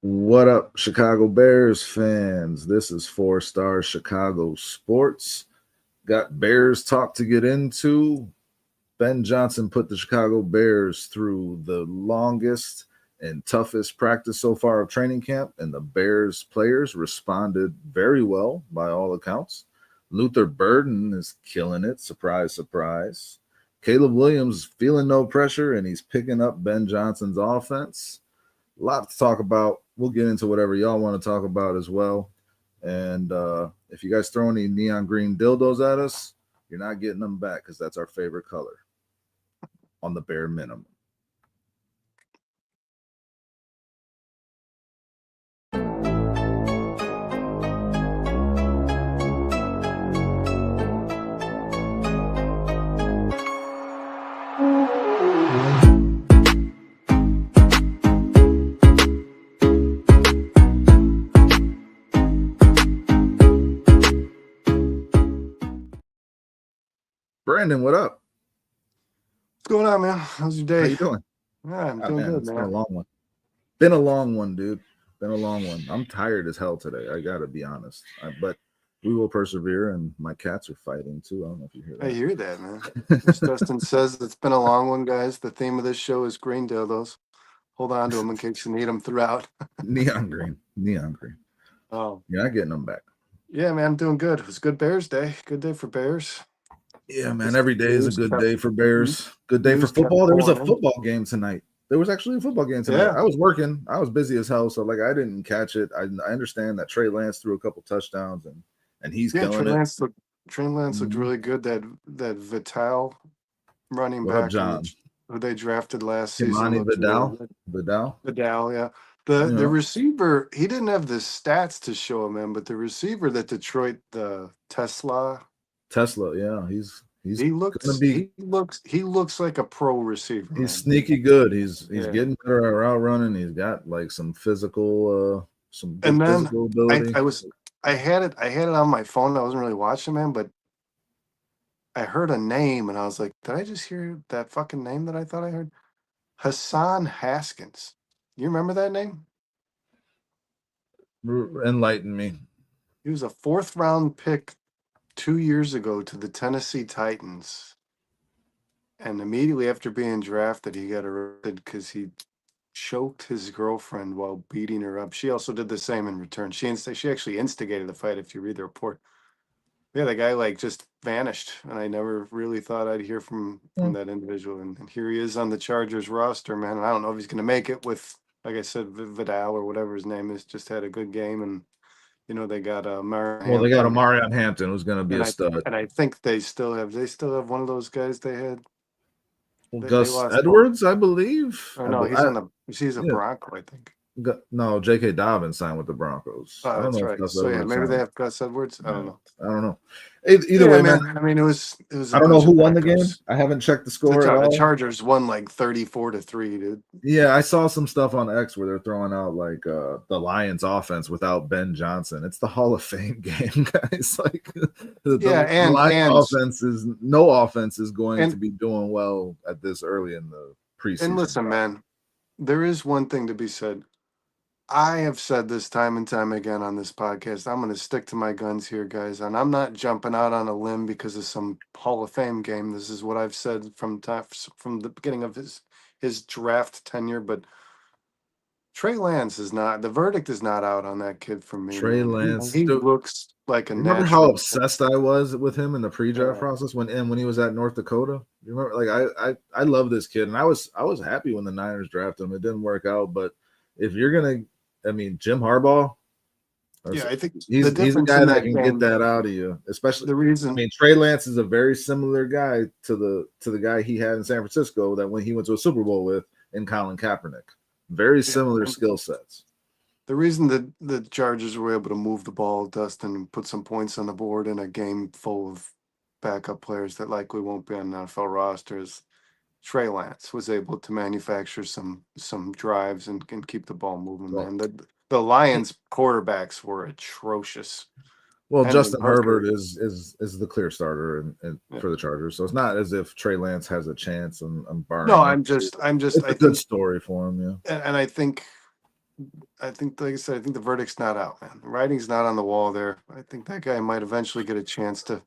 What up, Chicago Bears fans? This is 4 Star Chicago Sports. Got Bears talk to get into. Ben Johnson put the Chicago Bears through the longest and toughest practice so far of training camp, and the Bears players responded very well by all accounts. Luther Burden is killing it. Surprise, surprise. Caleb Williams feeling no pressure, and he's picking up Ben Johnson's offense. A lot to talk about. We'll get into whatever y'all want to talk about as well. And if you guys throw any neon green dildos at us, you're not getting them back because that's our favorite color on the bare minimum. Brandon, what up? What's going on, man? How's your day? How you doing? Yeah, I'm doing good, It's man. been a long one. Been a long one, dude. Been a long one. I'm tired as hell today. I gotta be honest. But we will persevere, and my cats are fighting too. I don't know if you hear that. I hear that, man. As Dustin says, it's been a long one, guys. The theme of this show is green dildos. Hold on to them in case you need them throughout. Neon green. Oh, you're not getting them back. Yeah, man, I'm doing good. It was a good Bears day. Good day for Bears. Yeah, man. Every day is a good day for Bears. Good day for football. There was a football game tonight. There was actually a football game tonight. Yeah. I was working. I was busy as hell, so like I didn't catch it. I understand that Trey Lance threw a couple touchdowns and he's killing it. Trey Lance looked really good. That Vital running back who they drafted last season. Vidal, yeah. The receiver, he didn't have the stats to show him, man, but the receiver that Detroit, the Tesla, yeah, he looks like a pro receiver. He's sneaky good. He's getting better at route running. He's got like some physical physical ability. I had it on my phone. I wasn't really watching, man, but I heard a name and I was like, did I just hear that fucking name that I thought I heard? Hassan Haskins. You remember that name? Enlighten me. He was a 4th round pick 2 years ago to the Tennessee Titans. And immediately after being drafted, he got arrested because he choked his girlfriend while beating her up. She also did the same in return. She actually instigated the fight, if you read the report. Yeah, the guy like just vanished, and I never really thought I'd hear from that individual. And here he is on the Chargers roster, man. And I don't know if he's going to make it with, like I said, Vidal or whatever his name is. Just had a good game, and they got Marion. They got a Marion Hampton who's going to be a stud. And I think they still have one of those guys they had. Well, Gus Edwards, I believe. Oh no, he's a Bronco, I think. No, J.K. Dobbins signed with the Broncos. Oh, that's right. So yeah, maybe they have Gus Edwards. I don't know. Either way, man. I mean, it was. I don't know who won the game. I haven't checked the score at all. The Chargers won like 34-3, dude. Yeah, I saw some stuff on X where they're throwing out like the Lions offense without Ben Johnson. It's the Hall of Fame game, guys. Like the Lions offense is no offense is going to be doing well at this early in the preseason. And listen, man, there is one thing to be said. I have said this time and time again on this podcast. I'm going to stick to my guns here, guys. And I'm not jumping out on a limb because of some Hall of Fame game. This is what I've said from the beginning of his draft tenure. But Trey Lance is not. The verdict is not out on that kid for me. Trey Lance. He looks like a. Remember how obsessed I was with him in the pre-draft process when he was at North Dakota? You remember? Like I love this kid, and I was happy when the Niners drafted him. It didn't work out, but if you're gonna. I mean, Jim Harbaugh. I think he's a guy that can get that out of you. Especially the reason. I mean, Trey Lance is a very similar guy to the guy he had in San Francisco that when he went to a Super Bowl with in Colin Kaepernick. Very similar skill sets. The reason that the Chargers were able to move the ball, Dustin, and put some points on the board in a game full of backup players that likely won't be on the NFL rosters. Trey Lance was able to manufacture some drives and keep the ball moving. Well, man, the Lions quarterbacks were atrocious. Well, Justin Herbert is the clear starter for the Chargers, so it's not as if Trey Lance has a chance on Barnes. No, I'm just. It's a good story for him, yeah. And I think I think, like I said, I think the verdict's not out, man. The writing's not on the wall there. I think that guy might eventually get a chance to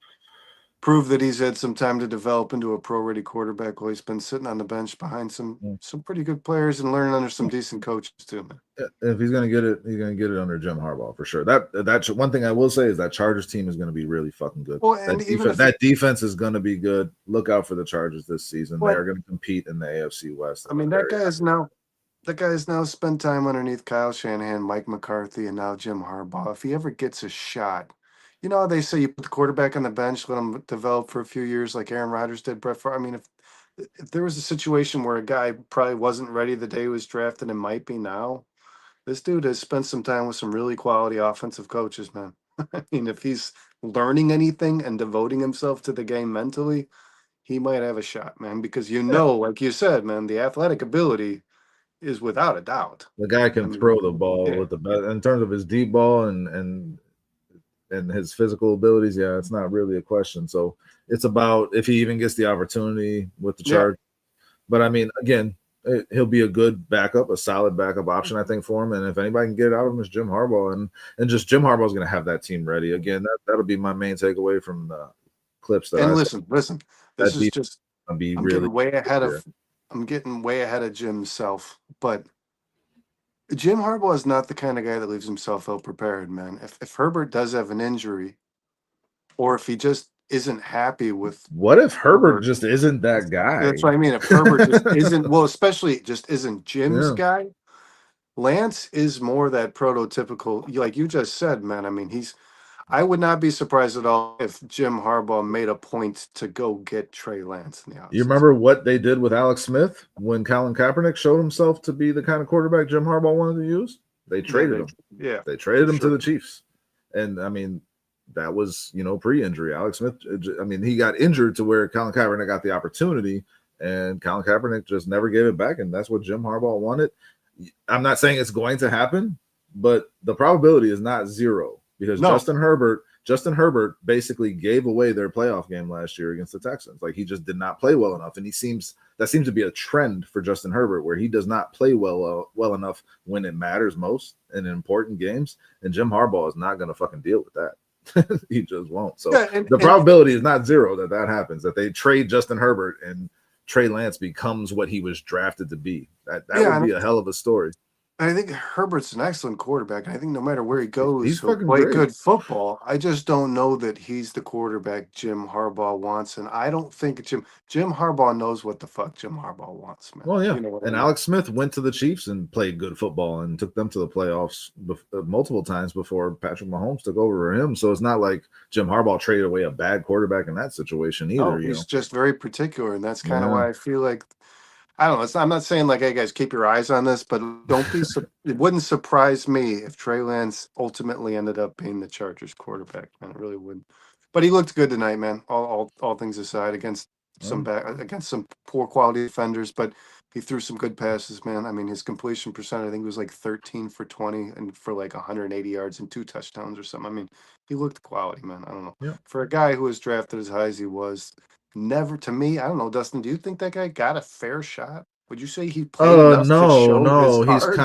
prove that he's had some time to develop into a pro-ready quarterback while he's been sitting on the bench behind some pretty good players and learning under some decent coaches too, man. If he's gonna get it, he's gonna get it under Jim Harbaugh for sure. That's one thing I will say is that Chargers team is gonna be really fucking good. Well, and That defense is gonna be good. Look out for the Chargers this season. Well, they are gonna compete in the AFC West. I mean, that guy has now spent time underneath Kyle Shanahan, Mike McCarthy, and now Jim Harbaugh. If he ever gets a shot, you know how they say you put the quarterback on the bench, let him develop for a few years, like Aaron Rodgers did. Brett Favre. I mean, if there was a situation where a guy probably wasn't ready the day he was drafted and might be now, this dude has spent some time with some really quality offensive coaches, man. I mean, if he's learning anything and devoting himself to the game mentally, he might have a shot, man. Because like you said, man, the athletic ability is without a doubt. The guy can throw the ball yeah. with the best in terms of his deep ball and his physical abilities. Yeah, it's not really a question. So it's about if he even gets the opportunity with the Chargers. But I mean, again, he'll be a good backup, a solid backup option, I think, for him. And if anybody can get it out of him, it's Jim Harbaugh. And just Jim Harbaugh is going to have that team ready. Again, that'll be my main takeaway from the clips. Listen. This is just I'm getting way ahead of Jim's self. But Jim Harbaugh is not the kind of guy that leaves himself ill prepared, man. If Herbert does have an injury, or if he just isn't happy with what if Herbert just isn't that guy? That's what I mean. If Herbert just isn't, well, especially just isn't Jim's guy, Lance is more that prototypical, like you just said, man. I mean, I would not be surprised at all if Jim Harbaugh made a point to go get Trey Lance in the offseason. You remember what they did with Alex Smith when Colin Kaepernick showed himself to be the kind of quarterback Jim Harbaugh wanted to use? They traded him. Yeah. They traded him to the Chiefs. And I mean, that was, pre-injury. Alex Smith, I mean, he got injured to where Colin Kaepernick got the opportunity, and Colin Kaepernick just never gave it back, and that's what Jim Harbaugh wanted. I'm not saying it's going to happen, but the probability is not zero because Justin Herbert basically gave away their playoff game last year against the Texans. Like, he just did not play well enough, and that seems to be a trend for Justin Herbert, where he does not play well enough when it matters most in important games, and Jim Harbaugh is not going to fucking deal with that. He just won't. So the probability is not zero that happens, that they trade Justin Herbert and Trey Lance becomes what he was drafted to be. That would be a hell of a story. I think Herbert's an excellent quarterback. I think no matter where he goes, he'll play good football. I just don't know that he's the quarterback Jim Harbaugh wants, and I don't think Jim Harbaugh knows what the fuck Jim Harbaugh wants, man. Well, yeah. Alex Smith went to the Chiefs and played good football and took them to the playoffs multiple times before Patrick Mahomes took over for him. So it's not like Jim Harbaugh traded away a bad quarterback in that situation either. No, he's just very particular, and that's kind of why I feel like. I don't know. I'm not saying like, hey guys, keep your eyes on this, but don't be. It wouldn't surprise me if Trey Lance ultimately ended up being the Chargers quarterback. Man, it really wouldn't. But he looked good tonight, man. All things aside, against some poor quality defenders, but he threw some good passes, man. I mean, his completion percent, I think, was like 13 for 20 and for like 180 yards and 2 touchdowns or something. I mean, he looked quality, man. I don't know. Yeah. For a guy who was drafted as high as he was. Never, to me, I don't know, Dustin. Do you think that guy got a fair shot? Would you say he played enough to show his he's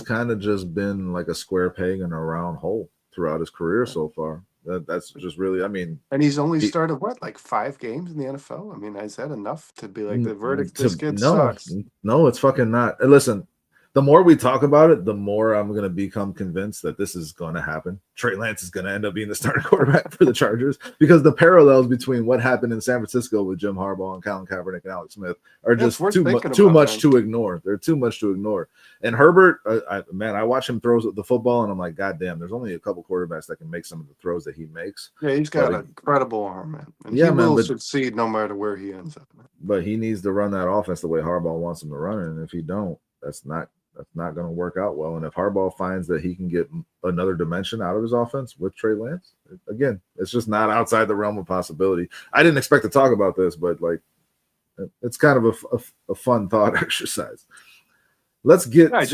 kind of just been like a square peg in a round hole throughout his career so far. That's just really, I mean, and he's only started like 5 games in the NFL. I mean, is that enough to be like the verdict? This kid sucks. No, it's fucking not. Listen, the more we talk about it, the more I'm going to become convinced that this is going to happen. Trey Lance is going to end up being the starting quarterback for the Chargers because the parallels between what happened in San Francisco with Jim Harbaugh and Colin Kaepernick and Alex Smith are just too much to ignore. They're too much to ignore. And Herbert, I watch him throw the football, and I'm like, God damn, there's only a couple quarterbacks that can make some of the throws that he makes. Yeah, he's got an incredible arm, man. And he will succeed no matter where he ends up. Man. But he needs to run that offense the way Harbaugh wants him to run it. And if he don't, that's not going to work out well. And if Harbaugh finds that he can get another dimension out of his offense with Trey Lance, again, it's just not outside the realm of possibility. I didn't expect to talk about this, but like, it's kind of a fun thought exercise. Let's get I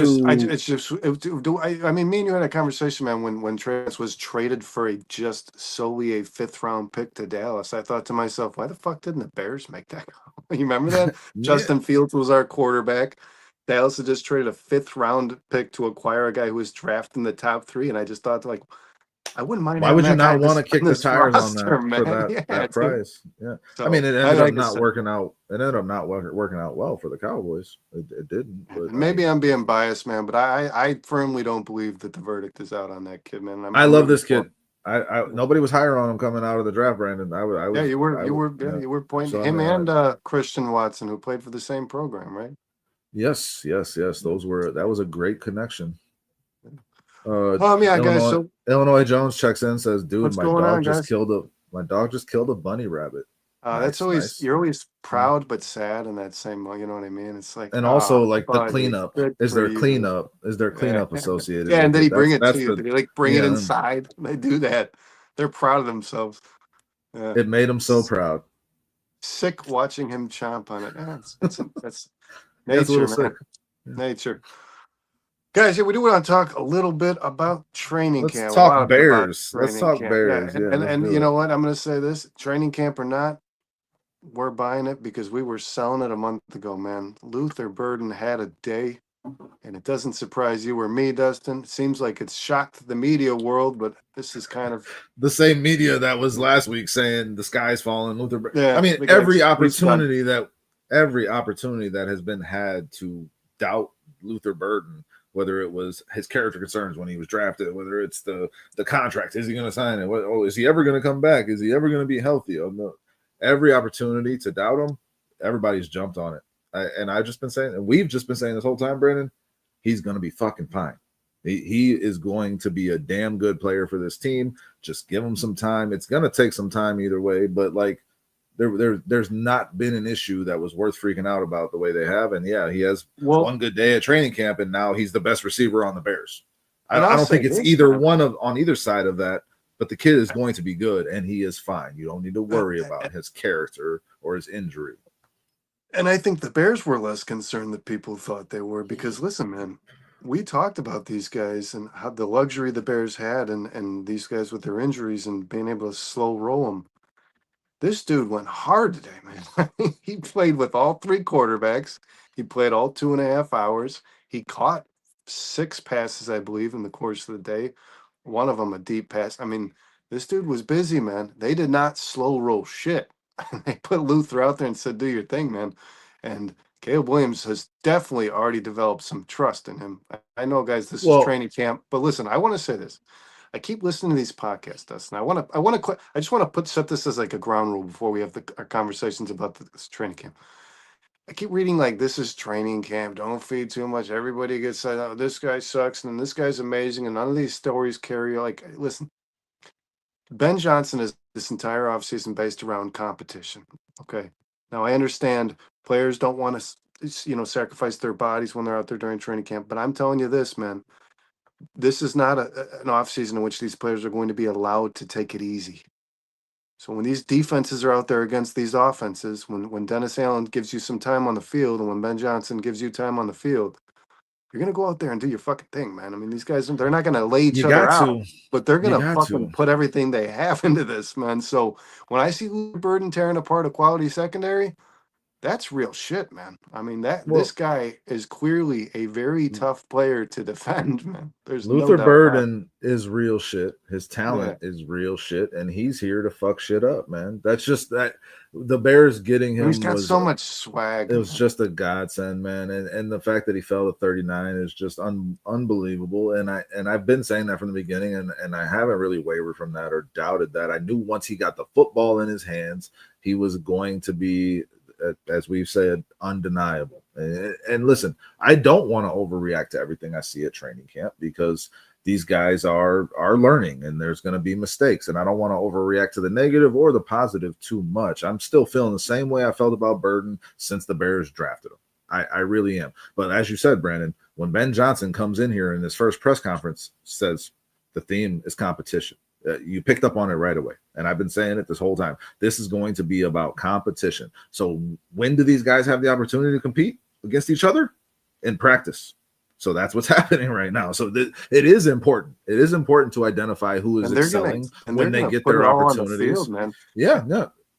mean, me and you had a conversation, man, when Trey Lance was traded for just solely a 5th round pick to Dallas. I thought to myself, why the fuck didn't the Bears make that call? You remember that? Justin Fields was our quarterback. Dallas had just traded a 5th round pick to acquire a guy who was drafted in the top 3, and I just thought, like, I wouldn't mind Why having would you that guy not want to kick on the this tires on roster, that for man. Yeah, that dude. price? Yeah, I mean, So it I ended up like I not said, working out. It ended up not working out well for the Cowboys. It didn't, but I maybe mean, I'm being biased, man, but I firmly don't believe that the verdict is out on that kid, man. I I'm love rooting this for kid. him. Nobody was higher on him coming out of the draft, Brandon. Yeah, Yeah. you were pointing So I him mean, and Christian Watson, who played for the same program, right? yes. That was a great connection. Yeah, guys. So Illinois Jones checks in, says, "Dude, what's going on, guys? my dog just killed a bunny rabbit." That's Nice. you're always Yeah. proud but sad in that same, you know what I mean? It's like, And also, like, the buddy, cleanup. good Is for there you. cleanup? Is there Yeah, cleanup associated yeah. And with did he it? bring it to That's you? the Did he like bring it yeah. inside? They do that. They're proud of themselves. Yeah. It made him so proud. Sick watching him chomp on it. Yeah, that's Yeah, it's a little nature, sick. man. Yeah. Nature. Guys, yeah, we do want to talk a little bit about training Let's camp. A talk lot of it about Bears. Let's training talk camp. Yeah, Bears. Yeah, let's and do you it. know what? I'm going to say this: training camp or not, we're buying it because we were selling it a month ago, man. Luther Burden had a day, and it doesn't surprise you or me, Dustin. It seems like it's shocked the media world, but this is kind of The same media that was last week saying the sky's falling. yeah. I mean, We got every opportunity that has been had to doubt Luther Burden, whether it was his character concerns when he was drafted, whether it's the contract, is he going to sign it? Is he ever going to come back? Is he ever going to be healthy? Oh, no. Every opportunity to doubt him, everybody's jumped on it. And I've just been saying, and we've just been saying this whole time, Brandon, he's going to be fucking fine. He is going to be a damn good player for this team. Just give him some time. It's going to take some time either way, but like there's not been an issue that was worth freaking out about the way they have. And yeah, he has one good day at training camp, and now he's the best receiver on the Bears. I don't think it's either one on either side of that, but the kid is going to be good, and he is fine. You don't need to worry about his character or his injury. And I think the Bears were less concerned than people thought they were because, listen, man, we talked about these guys and how the luxury the Bears had and these guys with their injuries and being able to slow roll them. This dude went hard today, man. He played with all 3 quarterbacks. He played all 2.5 hours. He caught 6 passes, I believe, in the course of the day. One of them a deep pass. I mean, this dude was busy, man. They did not slow roll shit. They put Luther out there and said, "Do your thing, man." And Caleb Williams has definitely already developed some trust in him. I know, guys, this is training camp, but listen, I want to say this. I keep listening to these podcasts, Dustin. I just want to set this as like a ground rule before we have our conversations about this training camp. I keep reading like this is training camp. Don't feed too much. Everybody gets said, "Oh, this guy sucks," and this guy's amazing, and none of these stories carry. Like, listen, Ben Johnson is this entire offseason based around competition. Okay. Now I understand players don't want to, sacrifice their bodies when they're out there during training camp, but I'm telling you this, man, this is not an offseason in which these players are going to be allowed to take it easy. So when these defenses are out there against these offenses, when Dennis Allen gives you some time on the field and when Ben Johnson gives you time on the field, you're going to go out there and do your fucking thing, man. I mean, these guys, they're not going to lay each other out, but they're going to fucking put everything they have into this, man. So when I see Luther Burden tearing apart a quality secondary, that's real shit, man. I mean, this guy is clearly a very tough player to defend, man. There's Luther no doubt Burden is real shit. His talent is real shit, and he's here to fuck shit up, man. That's just that the Bears getting him he's got so much swag. It was just a godsend, man. And the fact that he fell to 39 is just unbelievable. And I've been saying that from the beginning, and I haven't really wavered from that or doubted that. I knew once he got the football in his hands, he was going to be, as we've said, undeniable. And listen, I don't want to overreact to everything I see at training camp because these guys are learning and there's going to be mistakes. And I don't want to overreact to the negative or the positive too much. I'm still feeling the same way I felt about Burden since the Bears drafted him. I really am. But as you said, Brandon, when Ben Johnson comes in here in his first press conference, says the theme is competition. You picked up on it right away. And I've been saying it this whole time. This is going to be about competition. So when do these guys have the opportunity to compete against each other? In practice. So that's what's happening right now. So it is important. It is important to identify who is excelling when they get their opportunities. Man. Yeah.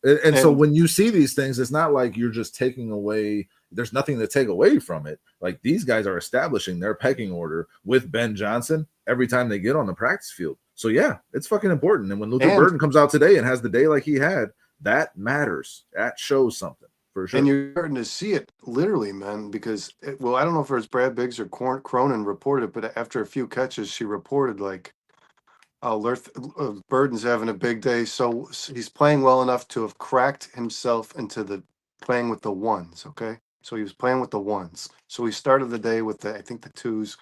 And so when you see these things, it's not like you're just taking away there's nothing to take away from it. Like, these guys are establishing their pecking order with Ben Johnson every time they get on the practice field. So yeah, it's fucking important. And when Luther Burden comes out today and has the day like he had, that matters. That shows something for sure. And you're starting to see it literally, man, because I don't know if it was Brad Biggs or Cronin reported, but after a few catches, she reported like, Burden's having a big day, so he's playing well enough to have cracked himself into the playing with the ones. Okay, so he was playing with the ones. So he started the day with I think the twos,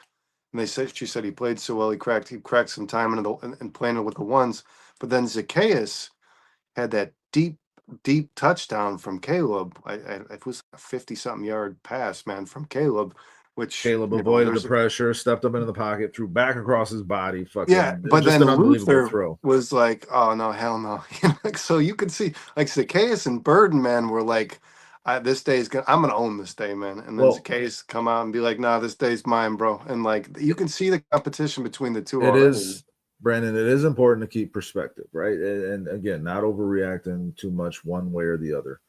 and she said he played so well he cracked some time and playing with the ones. But then Zacchaeus had that deep touchdown from Caleb. It was a 50-something yard pass, man, from Caleb. Which Caleb avoided the pressure, stepped up into the pocket, threw back across his body. Fucking, yeah, but just then an unbelievable Luther throw. Was like, oh no, hell no. So you could see like Zacchaeus and Burden, man, were like, this day's I'm gonna own this day, man. And then Zacchaeus come out and be like, nah, this day's mine, bro. And like you can see the competition between the two. It is, Brandon, it is important to keep perspective, right? And again, not overreacting too much one way or the other.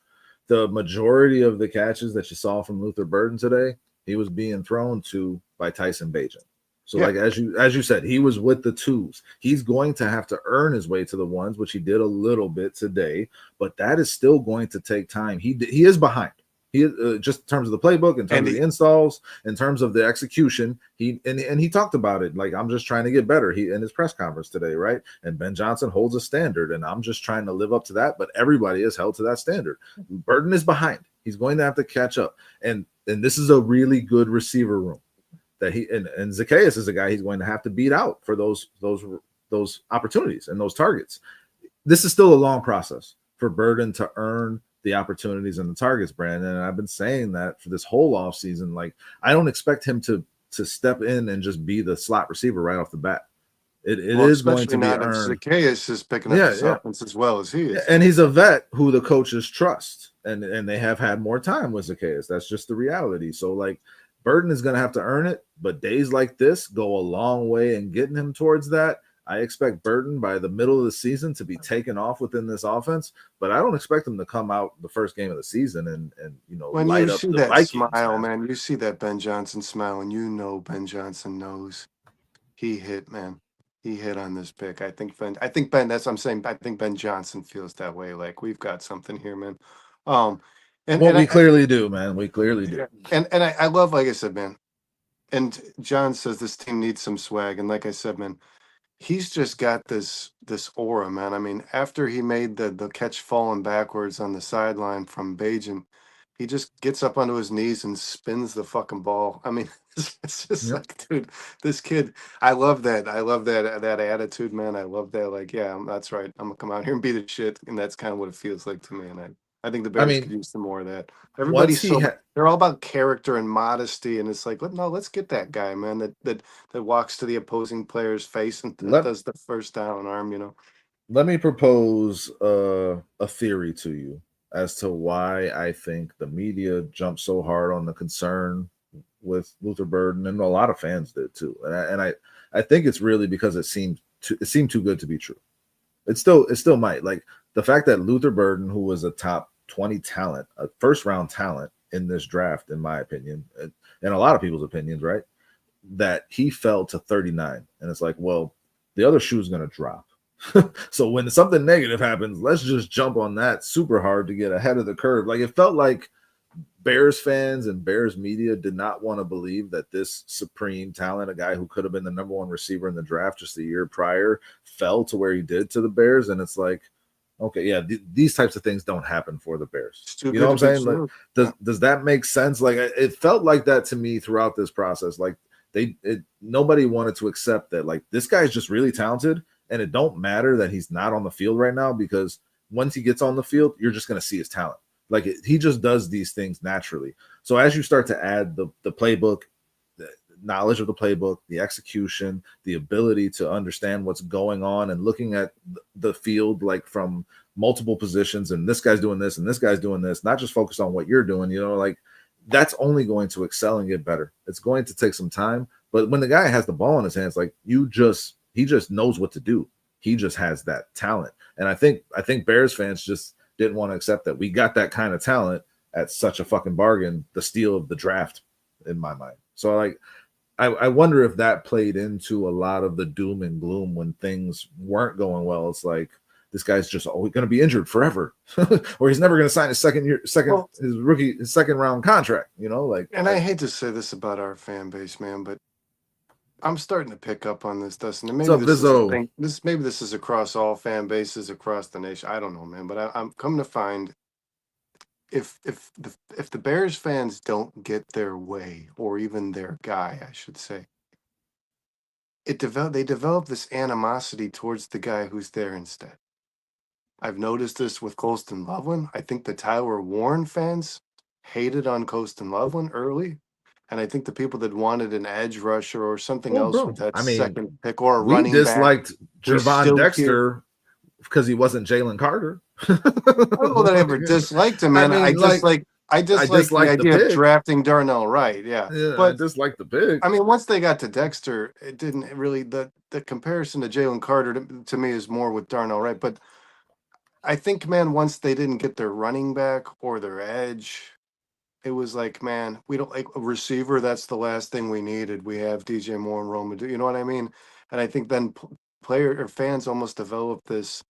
The majority of the catches that you saw from Luther Burden today, he was being thrown to by Tyson Bagent. So like as you said, he was with the twos. He's going to have to earn his way to the ones, which he did a little bit today, but that is still going to take time. He is behind. He just in terms of the playbook, in terms of the installs, in terms of the execution. He talked about it like, I'm just trying to get better. He in his press conference today, right? And Ben Johnson holds a standard, and I'm just trying to live up to that. But everybody is held to that standard. Burden is behind. He's going to have to catch up, and this is a really good receiver room that and Zacchaeus is a guy he's going to have to beat out for those opportunities and those targets. This is still a long process for Burden to earn the opportunities and the targets, Brandon. And I've been saying that for this whole offseason. Like, I don't expect him to step in and just be the slot receiver right off the bat. It is going to be earned. Zacchaeus is picking up his offense as well as he is. And he's a vet who the coaches trust. And they have had more time with Zacchaeus. That's just the reality. So, like, Burden is going to have to earn it. But days like this go a long way in getting him towards that. I expect Burden by the middle of the season to be taken off within this offense, but I don't expect him to come out the first game of the season and when light you up see the that Vikings, smile, man. You see that Ben Johnson smile, and Ben Johnson knows he hit, man. He hit on this pick. I think Ben. That's what I'm saying. I think Ben Johnson feels that way. Like, we've got something here, man. We clearly do, man. We clearly do. And I love, like I said, man. And John says this team needs some swag, and like I said, man. He's just got this aura, man. I mean, after he made the catch falling backwards on the sideline from Bajan, he just gets up onto his knees and spins the fucking ball. I mean, it's just like, dude, this kid. I love that. I love that attitude, man. I love that. Like, yeah, that's right. I'm gonna come out here and beat the shit, and that's kind of what it feels like to me. And I think the Bears could use some more of that. Everybody's they're all about character and modesty, and it's like, let's get that guy, man, that walks to the opposing player's face and does the first down arm, Let me propose a theory to you as to why I think the media jumped so hard on the concern with Luther Burden, and a lot of fans did too. And I think it's really because it seemed too good to be true. It still might. Like, the fact that Luther Burden, who was a top 20 talent, a first round talent in this draft, in my opinion, and a lot of people's opinions, right, that he fell to 39. And it's like, well, the other shoe is going to drop. So when something negative happens, let's just jump on that super hard to get ahead of the curve. Like, it felt like Bears fans and Bears media did not want to believe that this supreme talent, a guy who could have been the number one receiver in the draft just a year prior, fell to where he did to the Bears. And it's like, okay, yeah, these types of things don't happen for the Bears. You know what I'm saying? Like, does that make sense? Like, it felt like that to me throughout this process. Like, nobody wanted to accept that, like, this guy's just really talented, and it don't matter that he's not on the field right now, because once he gets on the field, you're just going to see his talent. Like, he just does these things naturally. So as you start to add the playbook, the knowledge of the playbook, the execution, the ability to understand what's going on and looking at the field, like, from multiple positions, and this guy's doing this and this guy's doing this, not just focus on what you're doing, like, that's only going to excel and get better. It's going to take some time. But when the guy has the ball in his hands, like, he just knows what to do. He just has that talent. And I think Bears fans just didn't want to accept that we got that kind of talent at such a fucking bargain, the steal of the draft in my mind. So like I wonder if that played into a lot of the doom and gloom when things weren't going well. It's like this guy's just always going to be injured forever, or he's never going to sign his his second round contract. You know, like. And I hate to say this about our fan base, man, but I'm starting to pick up on this, Dustin. And maybe What's up, this is a Vizzo? thing. Maybe this is across all fan bases across the nation. I don't know, man. But I'm coming to find if the Bears fans don't get their way, or even their guy, I should say, they develop this animosity towards the guy who's there instead. I've noticed this with Colston Loveland. I think the Tyler Warren fans hated on Colston Loveland early. And I think the people that wanted an edge rusher or something else Bro, with that I mean, second pick or a we running back, disliked we Javon still hear. Dexter because he wasn't Jalen Carter. I don't know that I ever disliked him, man. I dislike the disliked the idea of pick. drafting Darnell Wright. Yeah, Yeah, I but disliked the pick. I mean, once they got to Dexter, it didn't really. The comparison to Jalen Carter to me is more with Darnell Wright. But I think, man, once they didn't get their running back or their edge, it was like, man, we don't like a receiver. That's the last thing we needed. We have DJ Moore and Roma. You know what I mean? And I think then player or fans almost develop this.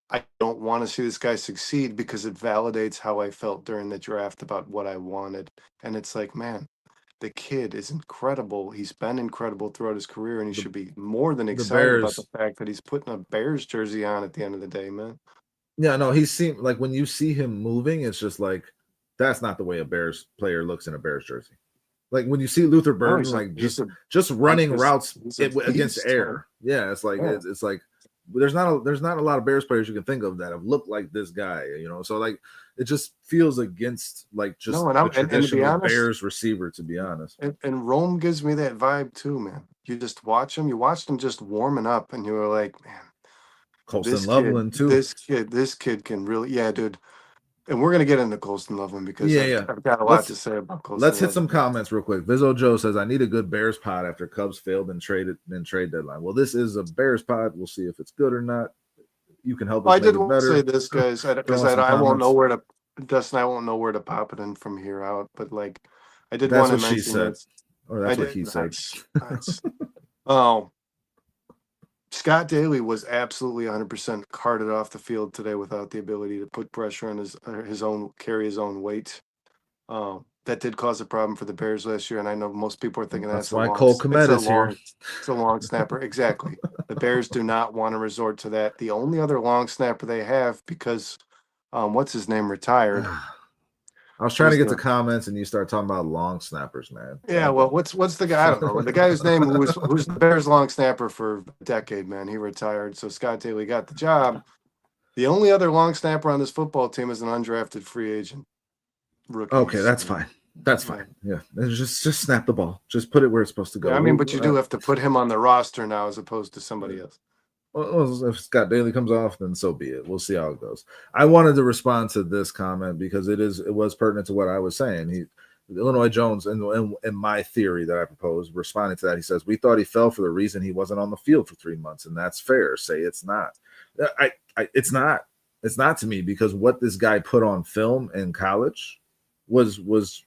I don't want to see this guy succeed because it validates how I felt during the draft about what I wanted. And it's like, man, the kid is incredible. He's been incredible throughout his career, and he should be more than excited about the fact that he's putting a Bears jersey on at the end of the day, man. Yeah, no, he seemed like when you see him moving, it's just like that's not the way a Bears player looks in a Bears jersey. Like when you see Luther Burden, just running routes against air. Yeah, it's like it's like there's not a lot of Bears players you can think of that have looked like this guy, you know. So like it just feels against like just the traditional Bears receiver, to be honest. And Rome gives me that vibe too, man. You just watch him. You watched him just warming up, and you were like, man, Colston Loveland too. This kid can really, yeah, dude. And we're gonna get into Colston Loveland because I've got a lot to say about Colston. Let's hit some comments real quick. Vizzo Joe says, "I need a good Bears pod after Cubs failed and trade deadline." Well, this is a Bears pod. We'll see if it's good or not. You can help us. I did want to say this, guys, because I won't know where to. Dustin, I won't know where to pop it in from here out. But like, I did want to mention she said, or that's what he said. Oh. Scott Daly was absolutely 100% carted off the field today without the ability to put pressure on carry his own weight. That did cause a problem for the Bears last year, and I know most people are thinking that's why Cole Kmet is here. It's a long snapper, exactly. The Bears do not want to resort to that. The only other long snapper they have, because what's his name retired. I was trying to get to comments, and you start talking about long snappers, man. Yeah, well, what's the guy? I don't know. The guy whose name who's the Bears long snapper for a decade, man. He retired, so Scott Daly got the job. The only other long snapper on this football team is an undrafted free agent rookie. Okay, that's fine. That's fine. Yeah, just snap the ball. Just put it where it's supposed to go. Yeah, I mean, but you do have to put him on the roster now as opposed to somebody else. Well, if Scott Daly comes off, then so be it. We'll see how it goes. I wanted to respond to this comment because it was pertinent to what I was saying. Illinois Jones, and my theory that I proposed, responding to that, he says, "We thought he fell for the reason he wasn't on the field for 3 months, and that's fair. Say it's not. It's not. It's not to me, because what this guy put on film in college was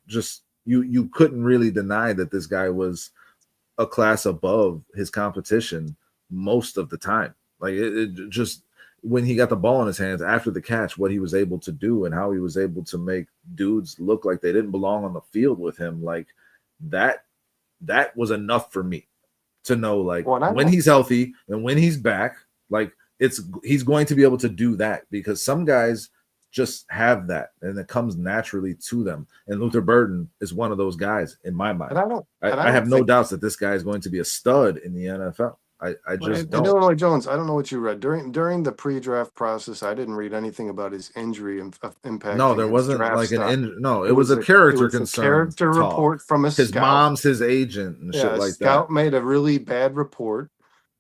just you couldn't really deny that this guy was a class above his competition most of the time. Like it just when he got the ball in his hands after the catch, what he was able to do and how he was able to make dudes look like they didn't belong on the field with him, like that was enough for me to know, like, when he's healthy and when he's back, like he's going to be able to do that, because some guys just have that and it comes naturally to them. And Luther Burden is one of those guys in my mind. I have no doubts that this guy is going to be a stud in the NFL. I just don't. Illinois Jones, I don't know what you read during the pre-draft process. I didn't read anything about his injury impact. No, there wasn't like it was a character concern. Character report from his mom's his agent and shit like that. Scout made a really bad report.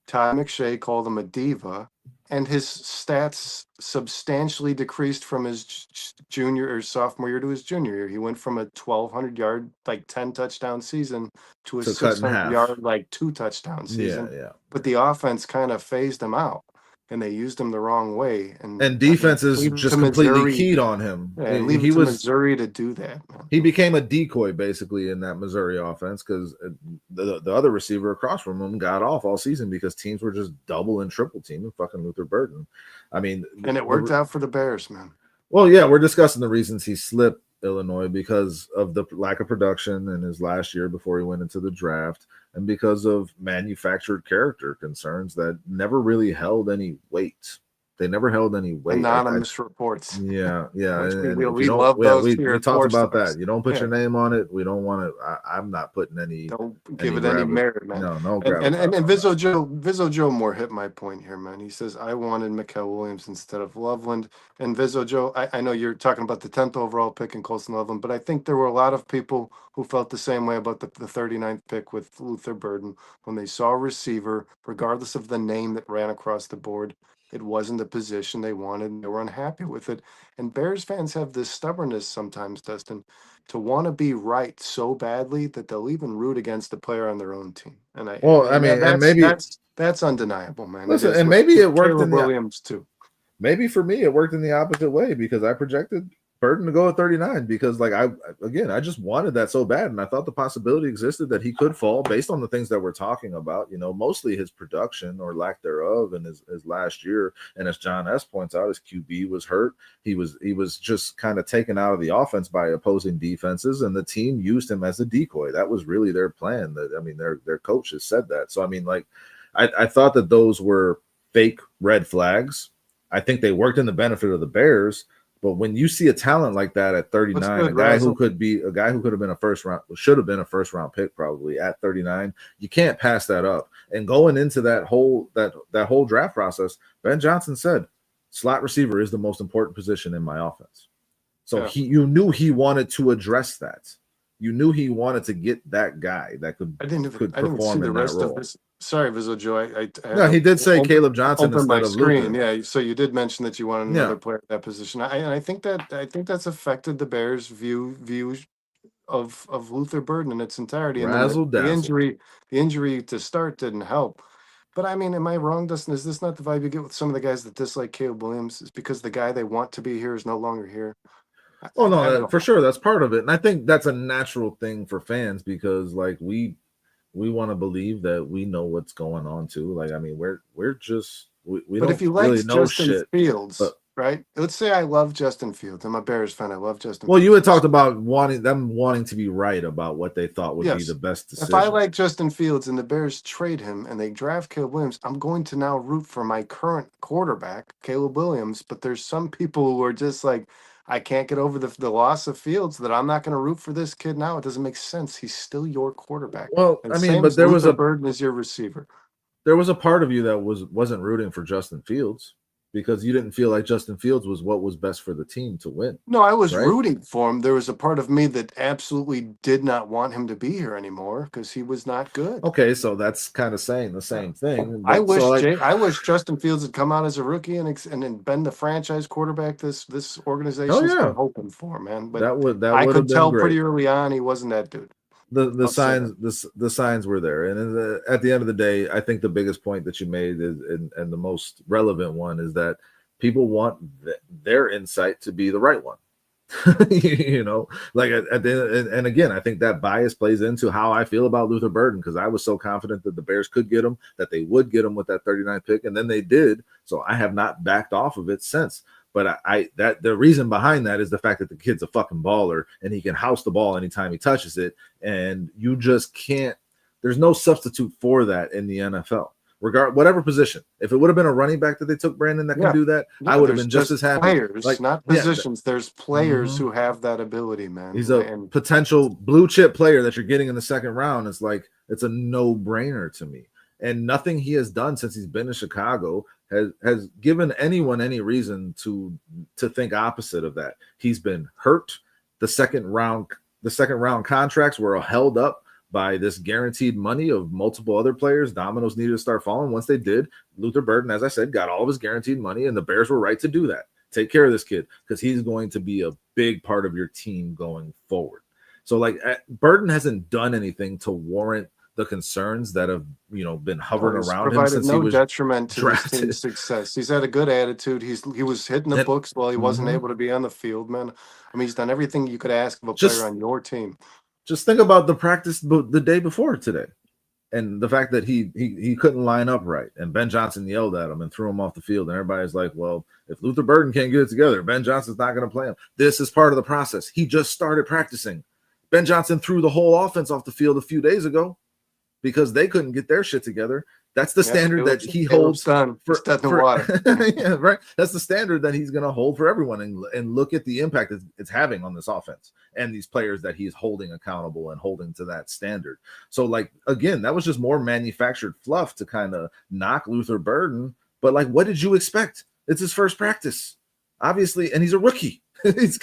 Ty McShay called him a diva, and his stats substantially decreased from his junior or sophomore year to his junior year. He went from a 1,200 yard, like 10 touchdown season to a 600 yard, like 2 touchdown season. Yeah. But the offense kind of phased him out. and they used him the wrong way. And I mean, defenses leave it to just completely Missouri. keyed on him. Yeah, and leave He it to was Missouri to do that, man. he became a decoy basically in that Missouri offense because the other receiver across from him got off all season because teams were just double and triple teaming fucking Luther Burden. I mean, And it worked out for the Bears, man. Well, yeah, we're discussing the reasons he slipped Illinois because of the lack of production in his last year before he went into the draft and because of manufactured character concerns that never really held any weight. They never held any weight. Anonymous reports. Yeah. And if you we don't, love those we talked about stars. that. You don't put Yeah. your name on it. We don't want to. I'm not putting any. Don't give it any merit, man. No And Vizzo Joe Moore hit my point here, man. He says I wanted Mikael Williams instead of Loveland. And Vizzo Joe, I know you're talking about the 10th overall pick in Colston Loveland, but I think there were a lot of people who felt the same way about the 39th pick with Luther Burden when they saw a receiver, regardless of the name that ran across the board. It wasn't the position they wanted, and they were unhappy with it. And Bears fans have this stubbornness sometimes, Dustin, to want to be right so badly that they'll even root against the player on their own team. And that's undeniable, man. Listen, it is and with, maybe with it worked Caleb in the Williams too. Maybe for me it worked in the opposite way because I projected Burden to go at 39 because I just wanted that so bad and I thought the possibility existed that he could fall based on the things that we're talking about, mostly his production or lack thereof in his last year. And as John S points out, his QB was hurt. He was just kind of taken out of the offense by opposing defenses, and the team used him as a decoy. That was really their plan. Their coach has said that. So I thought that those were fake red flags. I think they worked in the benefit of the Bears. But when you see a talent like that at 39, a guy who could have been should have been a first round pick probably at 39, you can't pass that up. And going into that whole draft process, Ben Johnson said, slot receiver is the most important position in my offense. So you knew he wanted to address that. You knew he wanted to get that guy that could perform in that role. Sorry, Vizzo Joe. No, he did say Caleb Johnson instead of screen. Luther. Yeah, so you did mention that you wanted another player at that position. I think that's affected the Bears' view of Luther Burden in its entirety. And the injury to start didn't help. But I mean, am I wrong, Dustin? Is this not the vibe you get with some of the guys that dislike Caleb Williams? Is because the guy they want to be here is no longer here? Oh no, for sure, that's part of it, and I think that's a natural thing for fans because we want to believe that we know what's going on too. We're just we but don't if you really like know Justin shit. Fields, right? Let's say I love Justin Fields. I'm a Bears fan. I love Justin. Well, you had talked about wanting to be right about what they thought would be the best decision. If I like Justin Fields and the Bears trade him and they draft Caleb Williams, I'm going to now root for my current quarterback, Caleb Williams. But there's some people who are just like, I can't get over the loss of Fields that I'm not going to root for this kid now. It doesn't make sense. He's still your quarterback. Well, but there was a Burden as your receiver. There was a part of you that wasn't rooting for Justin Fields because you didn't feel like Justin Fields was what was best for the team to win. No, I was rooting for him. There was a part of me that absolutely did not want him to be here anymore because he was not good. Okay, so that's kind of saying the same thing. I wish Justin Fields had come out as a rookie and been the franchise quarterback this organization's been hoping for, man. But I could tell pretty early on he wasn't that dude. The signs were there, and at the end of the day, I think the biggest point that you made is, and the most relevant one is that people want their insight to be the right one. At the end, and again, I think that bias plays into how I feel about Luther Burden because I was so confident that the Bears could get him, that they would get him with that 39th pick, and then they did. So I have not backed off of it since. But the reason behind that is the fact that the kid's a fucking baller and he can house the ball anytime he touches it. And you just can't, there's no substitute for that in the NFL, whatever position. If it would have been a running back that they took, Brandon, that can do that, I would have been just as happy. Players, not positions. There's players who have that ability, man. He's a potential blue chip player that you're getting in the second round. It's a no-brainer to me. And nothing he has done since he's been in Chicago has given anyone any reason to think opposite of that. He's been hurt. The second round contracts were held up by this guaranteed money of multiple other players. Dominoes needed to start falling. Once they did, Luther Burden, as I said, got all of his guaranteed money, and the Bears were right to do that. Take care of this kid because he's going to be a big part of your team going forward. So Burden hasn't done anything to warrant the concerns that have been hovering He's around him provided since he no was detriment to this team's drafted. success. He's had a good attitude. He was hitting the And books while he wasn't mhm, able to be on the field, man. I mean, he's done everything you could ask of a player just on your team. think about the practice the day before today. And the fact that he couldn't line up right, and Ben Johnson yelled at him and threw him off the field, and everybody's like, "Well, if Luther Burden can't get it together, Ben Johnson's not going to play him." This is part of the process. He just started practicing. Ben Johnson threw the whole offense off the field a few days ago because they couldn't get their shit together. That's the standard that he Caleb's holds done. He's dead in the water. yeah, right. That's the standard that he's going to hold for everyone, and look at the impact it's having on this offense and these players that he's holding accountable and holding to that standard. So, like, again, that was just more manufactured fluff to kind of knock Luther Burden. But like, what did you expect? It's his first practice, obviously, and he's a rookie. he's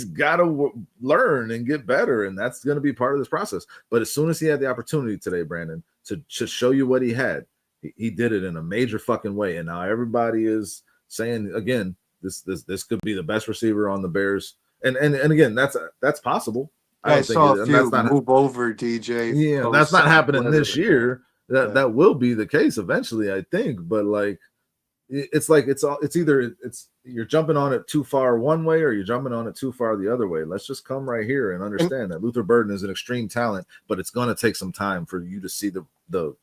got to learn and get better, and that's going to be part of this process. But as soon as he had the opportunity today, Brandon, to show you what he had, he did it in a major fucking way. And now everybody is saying again, this could be the best receiver on the Bears. And again, that's possible. I saw a few that's not move over DJ. yeah, that's not happening this year. Yeah. That will be the case eventually, I think. But like, it's either you're jumping on it too far one way or you're jumping on it too far the other way. Let's just come right here and understand that Luther Burden is an extreme talent, but it's going to take some time for you to see the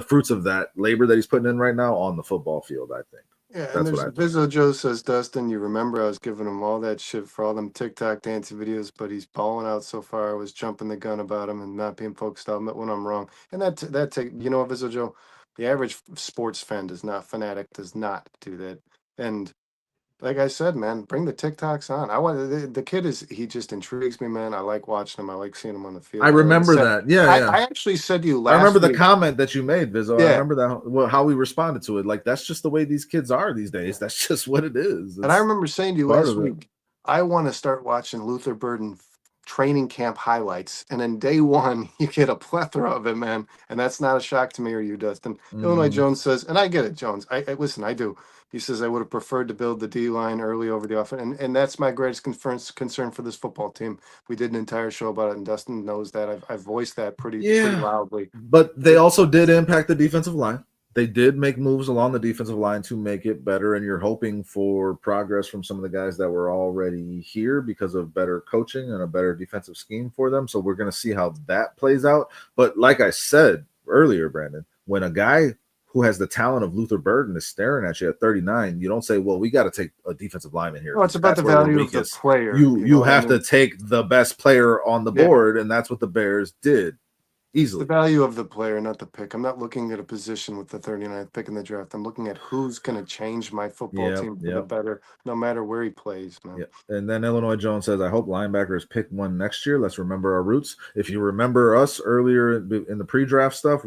fruits of that labor that he's putting in right now on the football field, I think. Yeah, and there's Vizzo Joe says, Dustin, you remember I was giving him all that shit for all them TikTok dancing videos, but he's balling out so far. I was jumping the gun about him and not being focused on it when I'm wrong. And you know what, Vizzo Joe, the average sports fan does not do that. And like I said, man, bring the TikToks on. I want the kid he just intrigues me, man. I like watching him. I like seeing him on the field. I remember that. Yeah, I actually said to you last. I remember the comment that you made, Vizzo. Yeah. I remember that how we responded to it. Like, that's just the way these kids are these days. That's just what it is. And I remember saying to you last week, I want to start watching Luther Burden training camp highlights, and then day one you get a plethora of it, man. And that's not a shock to me or you, Dustin. Illinois Jones says, and I get it, Jones. I listen, I do. He says I would have preferred to build the D line early over the offense, and that's my greatest concern for this football team. We did an entire show about it, and Dustin knows that. I've voiced that pretty loudly. But they also did impact the defensive line. They did make moves along the defensive line to make it better, and you're hoping for progress from some of the guys that were already here because of better coaching and a better defensive scheme for them. So we're going to see how that plays out. But like I said earlier, Brandon, when a guy who has the talent of Luther Burden is staring at you at 39, you don't say, well, we got to take a defensive lineman here. No, it's about the value of the player. You have to take the best player on the board, and that's what the Bears did. Easily. The value of the player, not the pick. I'm not looking at a position with the 39th pick in the draft. I'm looking at who's going to change my football team for the better, no matter where he plays, man. Yep. And then Illinois Jones says, I hope linebackers pick one next year. Let's remember our roots. If you remember us earlier in the pre-draft stuff,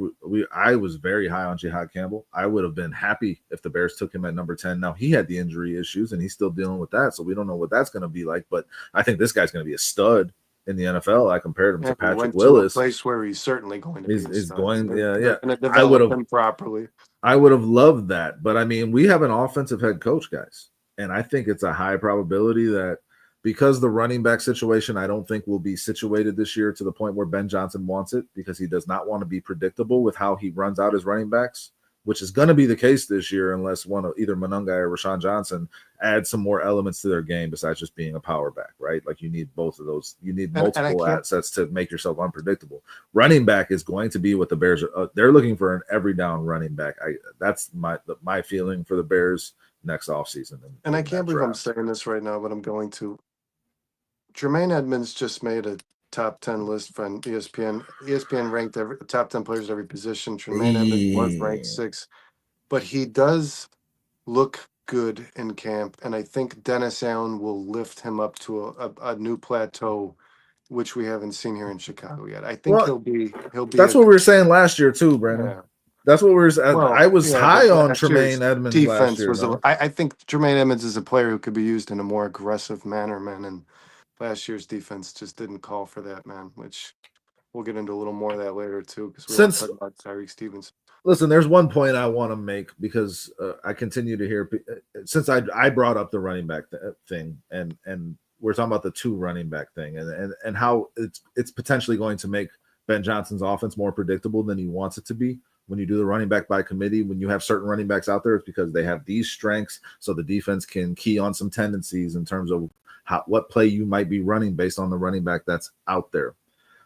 I was very high on Jihad Campbell. I would have been happy if the Bears took him at number 10. Now, he had the injury issues, and he's still dealing with that, so we don't know what that's going to be like. But I think this guy's going to be a stud in the NFL. I compared him to Patrick Willis. To a place where he's certainly going to be. He's going, yeah. I would have him properly. I would have loved that, but I mean, we have an offensive head coach, guys, and I think it's a high probability that because the running back situation, I don't think will be situated this year to the point where Ben Johnson wants it, because he does not want to be predictable with how he runs out his running backs, which is going to be the case this year unless one of either Monungai or Rashawn Johnson add some more elements to their game besides just being a power back, right? Like, you need both of those. You need multiple assets to make yourself unpredictable. Running back is going to be what the Bears are. They're looking for an every down running back. That's my feeling for the Bears next offseason. And I can't believe I'm saying this right now, but I'm going to. Jermaine Edmonds just made a top 10 list from ESPN. ESPN ranked the top 10 players at every position. Jermaine Edmonds was ranked 6th, but he does look good in camp, and I think Dennis Allen will lift him up to a new plateau, which we haven't seen here in Chicago yet. I think he'll be. That's what we were saying last year too, Brandon. Yeah. That's what we were. I was high on Jermaine Edmonds defense last year. I think Jermaine Edmonds is a player who could be used in a more aggressive manner, man, and last year's defense just didn't call for that, man, which we'll get into a little more of that later, too, because we're talking about Tyreek Stevenson. Listen, there's one point I want to make because I continue to hear, since I brought up the running back thing, and we're talking about the 2 running back thing, and how it's potentially going to make Ben Johnson's offense more predictable than he wants it to be. When you do the running back by committee, when you have certain running backs out there, it's because they have these strengths, so the defense can key on some tendencies in terms of what play you might be running based on the running back that's out there.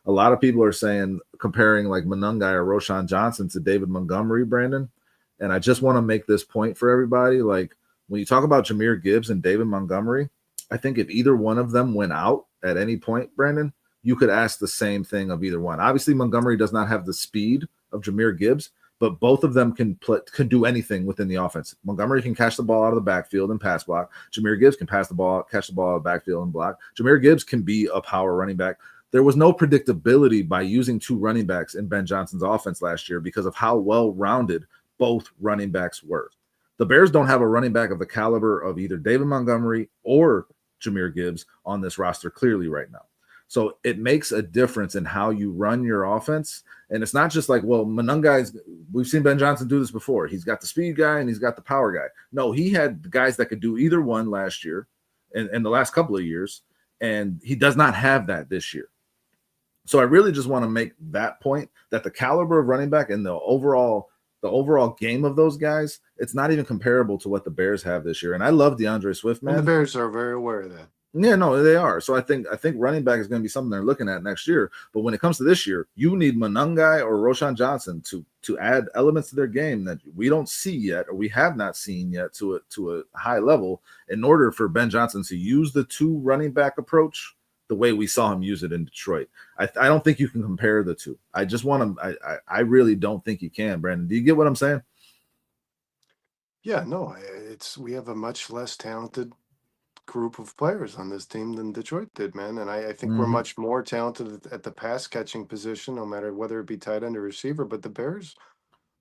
A lot of people are saying, comparing like Monungai or Roshan Johnson to David Montgomery, Brandon. And I just want to make this point for everybody. Like, when you talk about Jahmyr Gibbs and David Montgomery, I think if either one of them went out at any point, Brandon, you could ask the same thing of either one. Obviously, Montgomery does not have the speed of Jahmyr Gibbs, but both of them can do anything within the offense. Montgomery can catch the ball out of the backfield and pass block. Jahmyr Gibbs can catch the ball out of the backfield and block. Jahmyr Gibbs can be a power running back. There was no predictability by using two running backs in Ben Johnson's offense last year because of how well-rounded both running backs were. The Bears don't have a running back of the caliber of either David Montgomery or Jahmyr Gibbs on this roster clearly right now. So it makes a difference in how you run your offense. And it's not just like, well, Monungai's, we've seen Ben Johnson do this before. He's got the speed guy and he's got the power guy. No, he had guys that could do either one last year and the last couple of years, and he does not have that this year. So I really just want to make that point, that the caliber of running back and the overall game of those guys, it's not even comparable to what the Bears have this year. And I love DeAndre Swift, man. And the Bears are very aware of that. Yeah, no, they are. So I think running back is going to be something they're looking at next year. But when it comes to this year, you need Monungai or Roshan Johnson to add elements to their game that we don't see yet, or we have not seen yet to a high level, in order for Ben Johnson to use the two running back approach the way we saw him use it in Detroit. I don't think you can compare the two. I just want to. I really don't think you can, Brandon. Do you get what I'm saying? Yeah, no, we have a much less talented group of players on this team than Detroit did, man. And I think we're much more talented at the pass catching position, no matter whether it be tight end or receiver. But the Bears,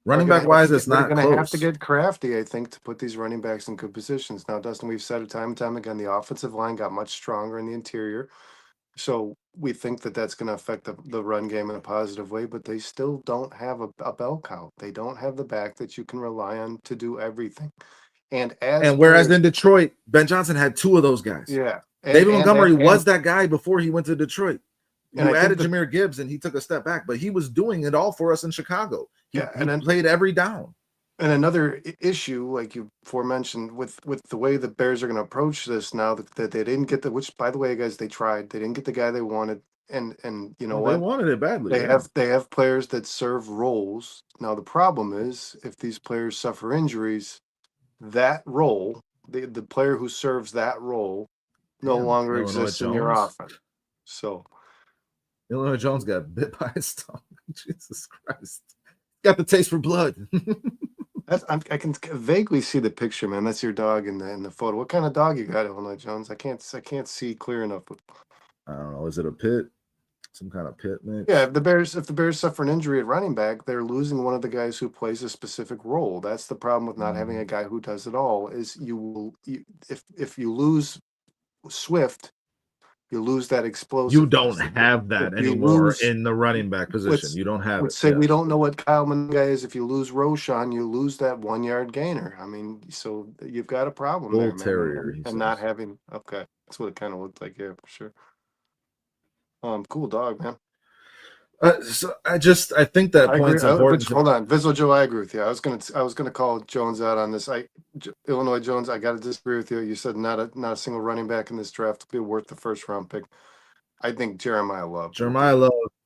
running back wise, it's not close. They're going to have to get crafty, I think, to put these running backs in good positions. Now, Dustin, we've said it time and time again, the offensive line got much stronger in the interior. So we think that that's going to affect the run game in a positive way, but they still don't have a bell cow. They don't have the back that you can rely on to do everything. And whereas in Detroit, Ben Johnson had two of those guys. Yeah. David Montgomery was that guy before he went to Detroit. You added Jahmyr Gibbs and he took a step back, but he was doing it all for us in Chicago. He played every down. And another issue, like you aforementioned, with the way the Bears are going to approach this now, that they didn't get which, by the way, guys, they tried. They didn't get the guy they wanted, and you know what? They wanted it badly. They have players that serve roles. Now the problem is, if these players suffer injuries, that role, the player who serves that role, no longer exists in your offense. So, Illinois Jones got bit by a stomach. Jesus Christ, got the taste for blood. I can vaguely see the picture, man. That's your dog in the photo. What kind of dog you got, Illinois Jones? I can't see clear enough. I don't know. Is it a pit? Some kind of pit mix? Yeah. If the Bears suffer an injury at running back, they're losing one of the guys who plays a specific role. That's the problem with not having a guy who does it all. Is if you lose Swift, you lose that explosive. You don't have that anymore in the running back position. You don't have it. We don't know what Kyle Monungai is. If you lose Roshan, you lose that 1 yard gainer. I mean, so you've got a problem there, man. Terrier, and not having. Okay, that's what it kind of looked like. Yeah, for sure. Cool dog, man. So I think that point's important. Hold on, Visual Joe, I agree with you. I was gonna call Jones out on this. Illinois Jones, I got to disagree with you. You said not a single running back in this draft will be worth the first round pick. I think Jeremiah Love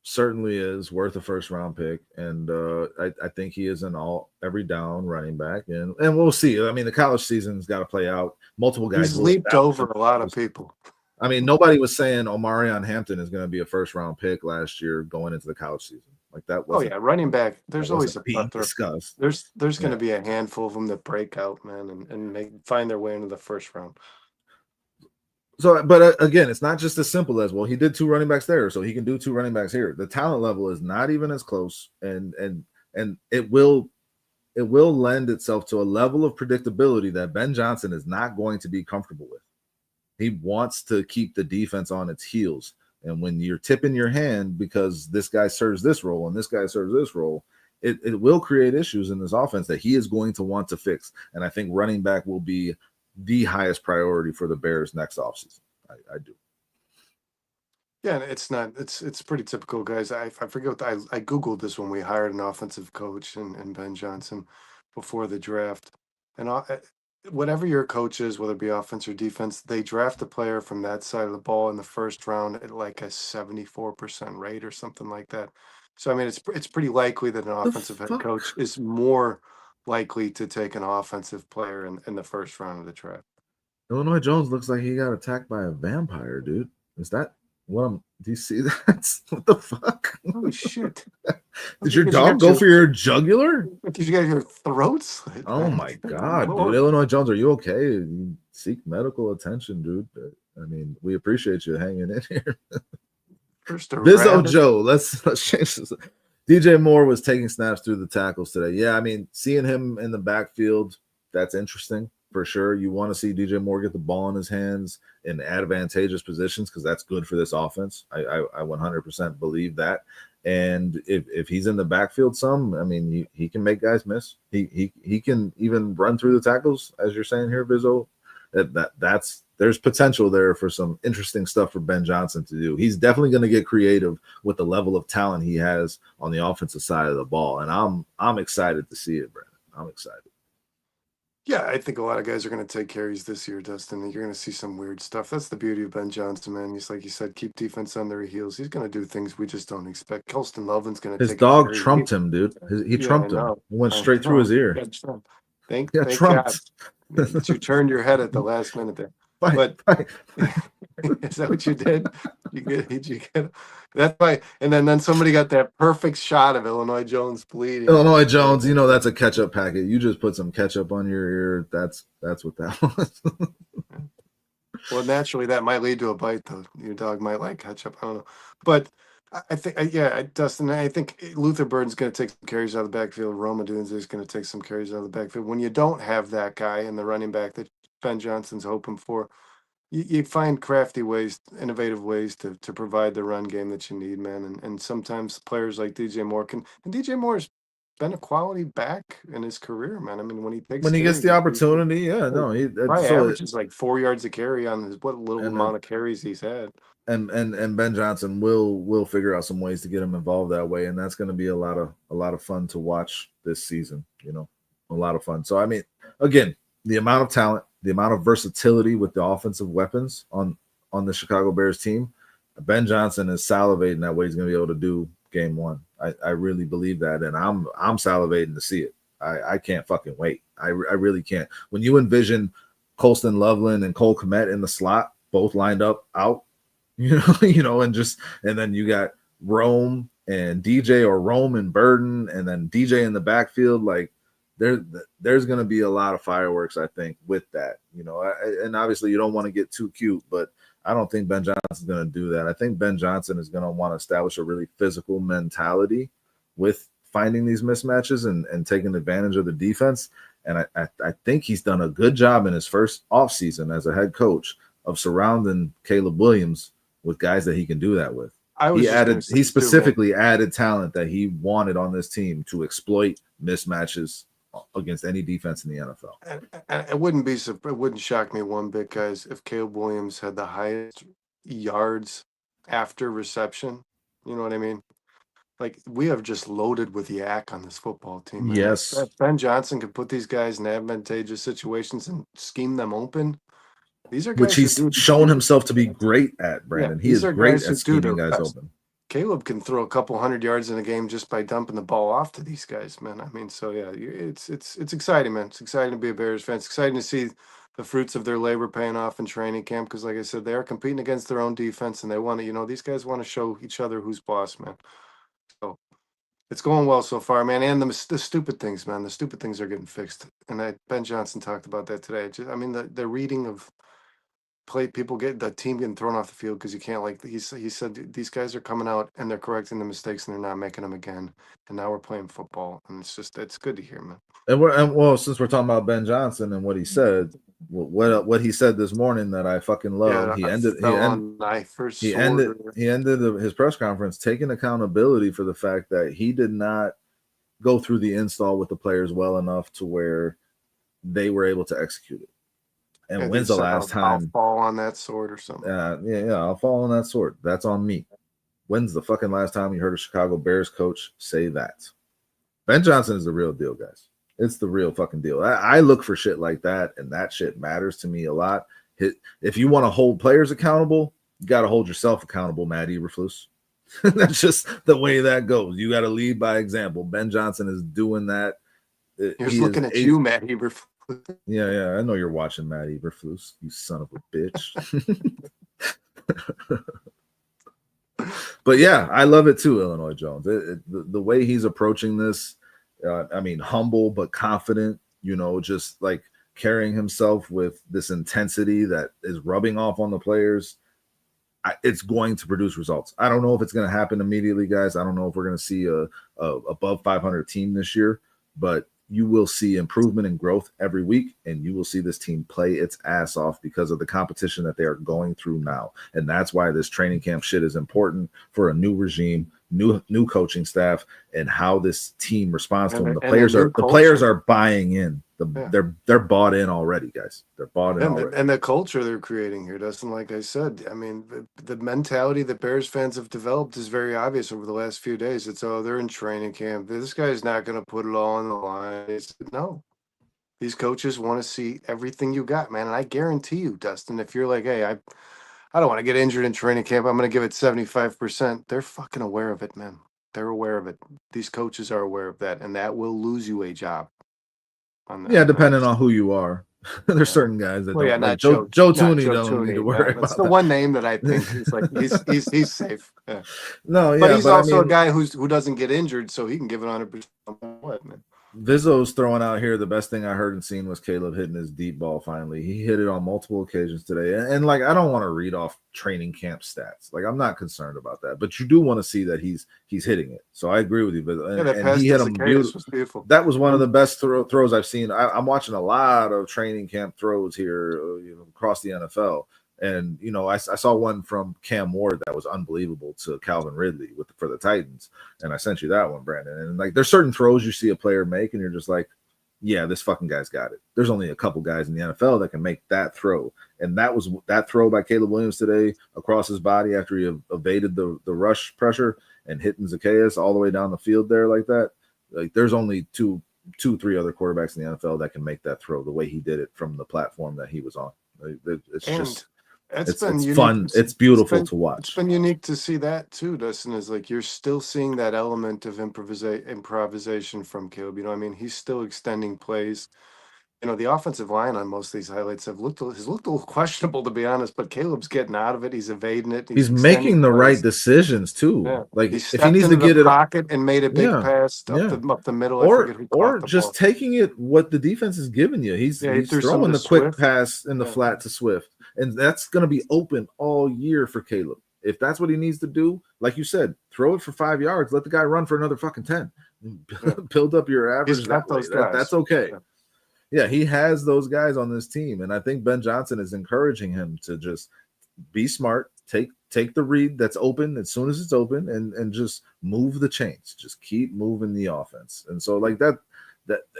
certainly is worth a first round pick, and I think he is an every down running back, and we'll see. I mean, the college season's got to play out. Multiple guys He's leaped over a lot of people. I mean, nobody was saying Omarion Hampton is going to be a first round pick last year going into the college season. Like that was. Oh yeah, running back. There's always a discussed. There's going to be a handful of them that break out, man, and find their way into the first round. So, but again, it's not just as simple as, well, he did two running backs there, so he can do two running backs here. The talent level is not even as close, and it will lend itself to a level of predictability that Ben Johnson is not going to be comfortable with. He wants to keep the defense on its heels. And when you're tipping your hand because this guy serves this role and this guy serves this role, it will create issues in this offense that he is going to want to fix. And I think running back will be the highest priority for the Bears next offseason. I do. Yeah, and it's not. It's pretty typical, guys. I forget what I googled this when we hired an offensive coach and Ben Johnson before the draft, and whatever your coach is, whether it be offense or defense, they draft a player from that side of the ball in the first round at like a 74% rate or something like that. So I mean, it's pretty likely that an The offensive head coach fuck? is more likely to take an offensive player in the first round of the draft. Illinois Jones looks like he got attacked by a vampire, dude. Is that what I'm? Do you see that? What the fuck? Holy shit! Did your Because you dog got go your for your jugular? Because you got your throat slit, Oh man. my Good god, dude. Lord. Illinois Jones, are you okay? You seek medical attention, dude. I mean, we appreciate you hanging in here. First a Bizzo rabbit. Joe, let's change this. DJ Moore was taking snaps through the tackles today. Yeah, I mean, seeing him in the backfield, that's interesting for sure. You want to see DJ Moore get the ball in his hands in advantageous positions because that's good for this offense. I 100% believe that. And if he's in the backfield some, I mean, he can make guys miss. He can even run through the tackles, as you're saying here, Bizzo. That's there's potential there for some interesting stuff for Ben Johnson to do. He's definitely going to get creative with the level of talent he has on the offensive side of the ball, and I'm excited to see it, Brandon. I'm excited. Yeah, I think a lot of guys are going to take carries this year, Dustin. You're going to see some weird stuff. That's the beauty of Ben Johnson, man. He's like you said, keep defense on their heels. He's going to do things we just don't expect. Colston Loveland's going to His take a dog carry. trumped him, dude. He Yeah, I trumped him. know. It went I straight through his know. ear. Yeah, Trump. Thank Yeah, thank God. trumped. You turned your head at the last minute there. Bye, But bye. is that what you did? You get that's why. And then somebody got that perfect shot of Illinois Jones bleeding. Illinois Jones, you know that's a ketchup packet. You just put some ketchup on your ear. That's what that was. Well, naturally, that might lead to a bite, though. Your dog might like ketchup. I don't know, but I think, yeah, Dustin. I think Luther Burden's going to take some carries out of the backfield. Roma Dunes is going to take some carries out of the backfield. When you don't have that guy in the running back that Ben Johnson's hoping for, you find crafty ways, innovative ways to provide the run game that you need, man. And sometimes players like DJ Moore can, and DJ Moore's been a quality back in his career, man. I mean, when he takes When he gets carries, the opportunity, yeah, he no, he probably so averages like 4 yards a carry on his what little and amount of carries he's had. and Ben Johnson will figure out some ways to get him involved that way, and that's going to be a lot of fun to watch this season. You know, a lot of fun. So I mean, again, the amount of talent, the amount of versatility with the offensive weapons on the Chicago Bears team, Ben Johnson is salivating that way he's going to be able to do game one. I really believe that, and I'm salivating to see it. I can't fucking wait. I really can't. When you envision Colston Loveland and Cole Kmet in the slot, both lined up out, and then you got Rome and DJ or Rome and Burden, and then DJ in the backfield. Like there's going to be a lot of fireworks, I think, with that. And obviously you don't want to get too cute, but I don't think Ben Johnson's going to do that. I think Ben Johnson is going to want to establish a really physical mentality with finding these mismatches and taking advantage of the defense. And I think he's done a good job in his first offseason as a head coach of surrounding Caleb Williams with guys that he can do that with. I was just going to say, He specifically added talent that he wanted on this team to exploit mismatches against any defense in the NFL. and it wouldn't shock me one bit, guys, if Caleb Williams had the highest yards after reception. You know what I mean? Like we have just loaded with yak on this football team, man. Yes. If Ben Johnson could put these guys in advantageous situations and scheme them open, these are Which guys who he's do. shown himself to be great at, Yeah, Brandon. He these is are great guys who at do scheming their guys best. open. Caleb can throw a couple hundred yards in a game just by dumping the ball off to these guys, man. I mean, so yeah, it's exciting, man. It's exciting to be a Bears fan. It's exciting to see the fruits of their labor paying off in training camp because, like I said, they are competing against their own defense, and they want to, these guys want to show each other who's boss, man. So it's going well so far, man. And the stupid things, man. The stupid things are getting fixed, and Ben Johnson talked about that today. I mean, the reading of people get the team getting thrown off the field because you can't he said these guys are coming out and they're correcting the mistakes and they're not making them again, and now we're playing football, and it's good to hear, man. Well, since we're talking about Ben Johnson and what he said, what he said this morning that I fucking love. Yeah, I fell on knife or sword. He ended his press conference taking accountability for the fact that he did not go through the install with the players well enough to where they were able to execute it. And when's the last I'll time? fall on that sword or something. Yeah, I'll fall on that sword. That's on me. When's the fucking last time you heard a Chicago Bears coach say that? Ben Johnson is the real deal, guys. It's the real fucking deal. I look for shit like that, and that shit matters to me a lot. If you want to hold players accountable, you got to hold yourself accountable, Matt Eberflus. That's just the way that goes. You got to lead by example. Ben Johnson is doing that. He's looking at you, Matt Eberflus. Yeah. I know you're watching, Matt Eberflus, you son of a bitch. But yeah, I love it too, Illinois Jones. The way he's approaching this, I mean, humble but confident, just like carrying himself with this intensity that is rubbing off on the players. It's going to produce results. I don't know if it's going to happen immediately, guys. I don't know if we're going to see a above 500 team this year, but you will see improvement and growth every week, and you will see this team play its ass off because of the competition that they are going through now. And that's why this training camp shit is important for a new regime, new coaching staff, and how this team responds to them. The players are buying in. They're bought in already, guys. They're bought in already. And the culture they're creating here, Dustin, like I said, I mean, the mentality that Bears fans have developed is very obvious over the last few days. It's, they're in training camp. This guy's not going to put it all on the line. No. These coaches want to see everything you got, man. And I guarantee you, Dustin, if you're like, hey, I don't want to get injured in training camp, I'm going to give it 75%. They're fucking aware of it, man. They're aware of it. These coaches are aware of that, and that will lose you a job. Depending on who you are. There's certain guys that don't like Joe Tooney don't need to worry about That's the one name that I think is like he's safe. Yeah. No, but he's also a guy who doesn't get injured, so he can give it 100%. What, man? Vizzo's throwing out here. The best thing I heard and seen was Caleb hitting his deep ball finally. He hit it on multiple occasions today. And like, I don't want to read off training camp stats. Like, I'm not concerned about that. But you do want to see that he's hitting it. So I agree with you. And he hit him beautiful. That was one of the best throws I've seen. I'm watching a lot of training camp throws here across the NFL. And, I saw one from Cam Ward that was unbelievable to Calvin Ridley for the Titans. And I sent you that one, Brandon. And like, there's certain throws you see a player make and you're just like, yeah, this fucking guy's got it. There's only a couple guys in the NFL that can make that throw. And that throw by Caleb Williams today across his body after he evaded the rush pressure and hitting Zacchaeus all the way down the field there like that. Like, there's only two, three other quarterbacks in the NFL that can make that throw the way he did it from the platform that he was on. It's fun. It's beautiful to watch. It's been unique to see that too, Dustin. Is like you're still seeing that element of improvisation from Caleb. I mean, he's still extending plays. The offensive line on most of these highlights has looked a little questionable, to be honest. But Caleb's getting out of it. He's evading it. He's making the right decisions too. Yeah. Like he if he needs to get it pocket and made a big pass up the middle, or just taking it what the defense is giving you. He's throwing the quick pass in the flat to Swift. And that's going to be open all year for Caleb. If that's what he needs to do, like you said, throw it for 5 yards. Let the guy run for another fucking 10. Build up your average. That's okay. Yeah, he has those guys on this team. And I think Ben Johnson is encouraging him to just be smart, take the read that's open as soon as it's open and just move the chains. Just keep moving the offense. And so like that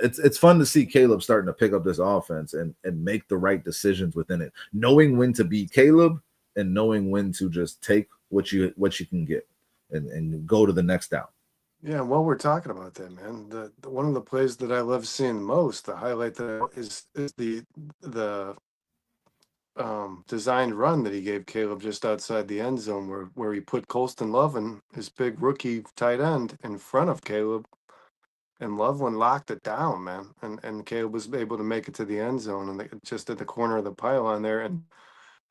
it's fun to see Caleb starting to pick up this offense and make the right decisions within it, knowing when to be Caleb and knowing when to just take what you can get and go to the next down. Yeah, while we're talking about that, man, the one of the plays that I love seeing most, the highlight that is the designed run that he gave Caleb just outside the end zone where he put Colston Loveland, his big rookie tight end, in front of Caleb. And Loveland locked it down, man. And Caleb was able to make it to the end zone and just at the corner of the pylon there. And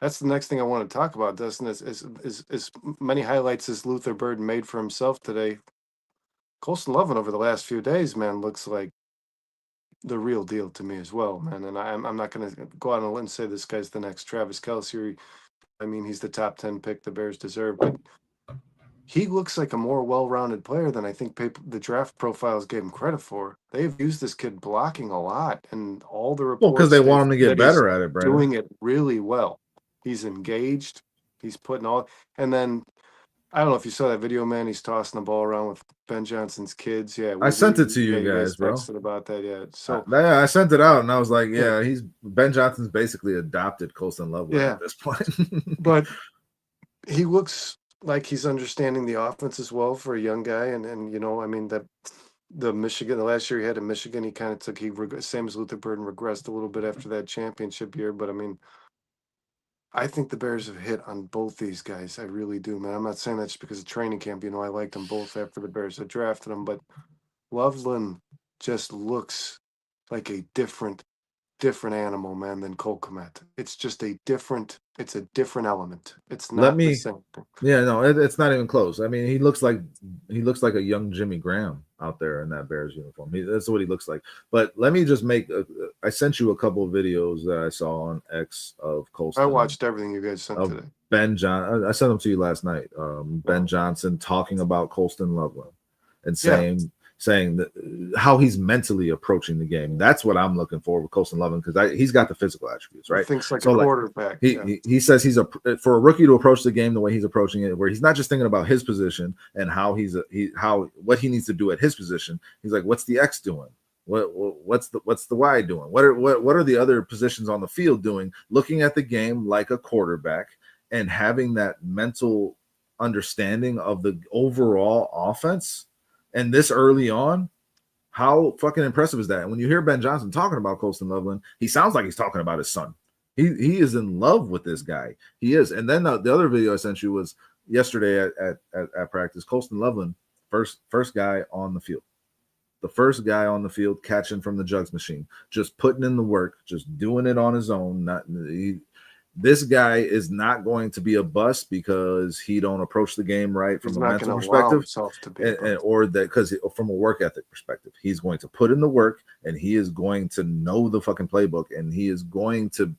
that's the next thing I want to talk about, Dustin, is many highlights as Luther Burden made for himself today. Colston Loveland over the last few days, man, looks like the real deal to me as well, man. And I'm not going to go out on a limb and say this guy's the next Travis Kelce. I mean, he's the top 10 pick the Bears deserve, but he looks like a more well-rounded player than I think the draft profiles gave him credit for. They've used this kid blocking a lot, and all the reports because they want him to get better at it, Brandon. Doing it really well. He's engaged. He's putting all, and then I don't know if you saw that video, man. He's tossing the ball around with Ben Johnson's kids. Yeah, I sent it to you you guys guys, bro. texted about that. Yeah, so I sent it out, and I was like, yeah, yeah, he's Ben Johnson's basically adopted Colston Loveland yeah, at this point. but he looks like he's understanding the offense as well for a young guy, and I mean that the last year he had in Michigan, he kind of same as Luther Burden, regressed a little bit after that championship year, but I mean, I think the Bears have hit on both these guys. I really do, man. I'm not saying that just because of training camp. I liked them both after the Bears had drafted them, but Loveland just looks like a different animal, man, than Cole Kmet. It's just it's a different element. It's Let not the me same thing. Yeah, no, it's not even close. I mean, he looks like a young Jimmy Graham out there in that Bears uniform. That's what he looks like. But let me just I sent you a couple of videos that I saw on X of Colston. I watched everything you guys sent today. Ben John, I sent them to you last night. Ben Johnson talking about Colston Loveland and saying that how he's mentally approaching the game. That's what I'm looking for with Colston Loveland, because he's got the physical attributes, right? He thinks like a quarterback. He says for a rookie to approach the game the way he's approaching it, where he's not just thinking about his position and how what he needs to do at his position. He's like, what's the X doing? What's the Y doing? What are the other positions on the field doing? Looking at the game like a quarterback and having that mental understanding of the overall offense. And this early on, how fucking impressive is that? And when you hear Ben Johnson talking about Colston Loveland, he sounds like he's talking about his son. He is in love with this guy. He is. And then the other video I sent you was yesterday at practice. Colston Loveland, first guy on the field. The first guy on the field catching from the jugs machine, just putting in the work, just doing it on his own. This guy is not going to be a bust because he don't approach the game right from a mental perspective, or that because from a work ethic perspective, he's going to put in the work and he is going to know the fucking playbook, and he is going to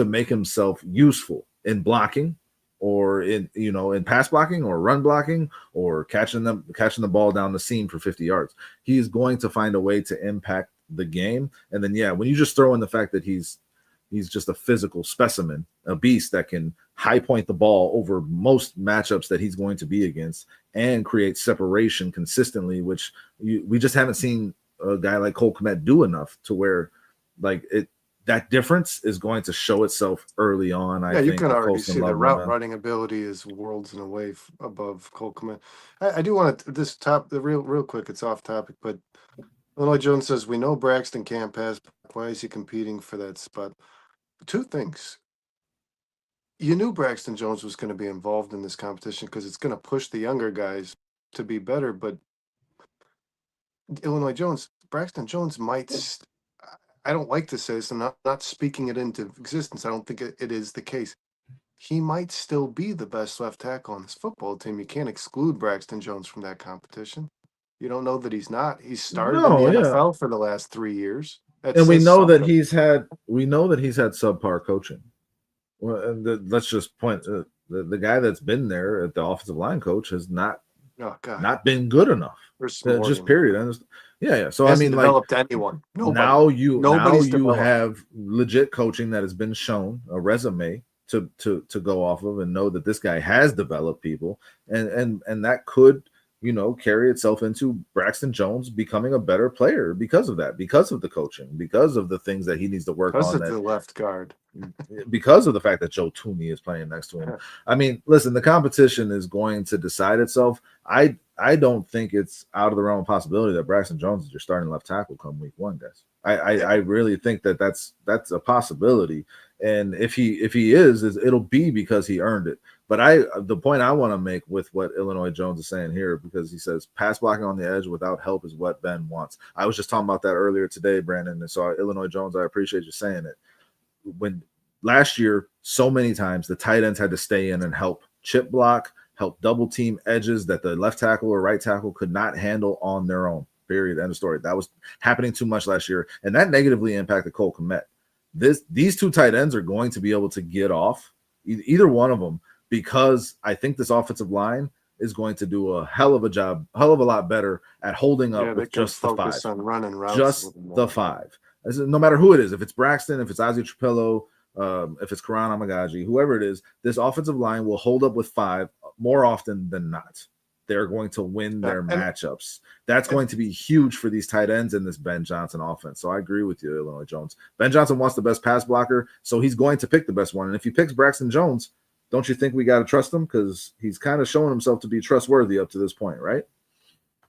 make himself useful in blocking, or in pass blocking or run blocking, or catching the ball down the seam for 50 yards. He is going to find a way to impact the game. And then when you just throw in the fact that he's just a physical specimen, a beast that can high point the ball over most matchups that he's going to be against and create separation consistently, which we just haven't seen a guy like Cole Kmet do enough to where that difference is going to show itself early on. I think you can already see the route running ability is worlds and away above Cole Kmet. I do want to real quick. It's off topic, but Illinois Jones says we know Braxton can't pass. Why is he competing for that spot? Two things. You knew Braxton Jones was going to be involved in this competition because it's going to push the younger guys to be better. But Braxton Jones might. I don't like to say this. I'm not speaking it into existence. I don't think it is the case. He might still be the best left tackle on this football team. You can't exclude Braxton Jones from that competition. You don't know that he's not. He's started in the NFL for the last 3 years. And we know that he's had subpar coaching. Well, let's just point the guy that's been there at the offensive line coach has not been good enough. Just period. Yeah. So I mean, developed anyone. Now you have legit coaching that has been shown, a resume to go off of, and know that this guy has developed people, and that could carry itself into Braxton Jones becoming a better player because of that, because of the coaching, because of the things that he needs to work on. Because of the left guard. Because of the fact that Joe Tooney is playing next to him. I mean, listen, the competition is going to decide itself. I don't think it's out of the realm of possibility that Braxton Jones is your starting left tackle come week 1, guys. I really think that's a possibility. And if he is, it'll be because he earned it. But the point I want to make with what Illinois Jones is saying here, because he says pass blocking on the edge without help is what Ben wants. I was just talking about that earlier today, Brandon. And so Illinois Jones, I appreciate you saying it. When last year, so many times the tight ends had to stay in and help chip block, help double team edges that the left tackle or right tackle could not handle on their own. Period. End of story. That was happening too much last year, and that negatively impacted Cole Kmet. These two tight ends are going to be able to get off either one of them, because I think this offensive line is going to do a hell of a lot better at holding up with just the 5. On running routes, just the 5. No matter who it is, if it's Braxton, if it's Ozzie Trapilo, if it's Karan Amagaji, whoever it is, this offensive line will hold up with 5 more often than not. They're going to win their matchups. That's going to be huge for these tight ends in this Ben Johnson offense. So I agree with you, Illinois Jones. Ben Johnson wants the best pass blocker, so he's going to pick the best one. And if he picks Braxton Jones, don't you think we got to trust him? Because he's kind of shown himself to be trustworthy up to this point, right?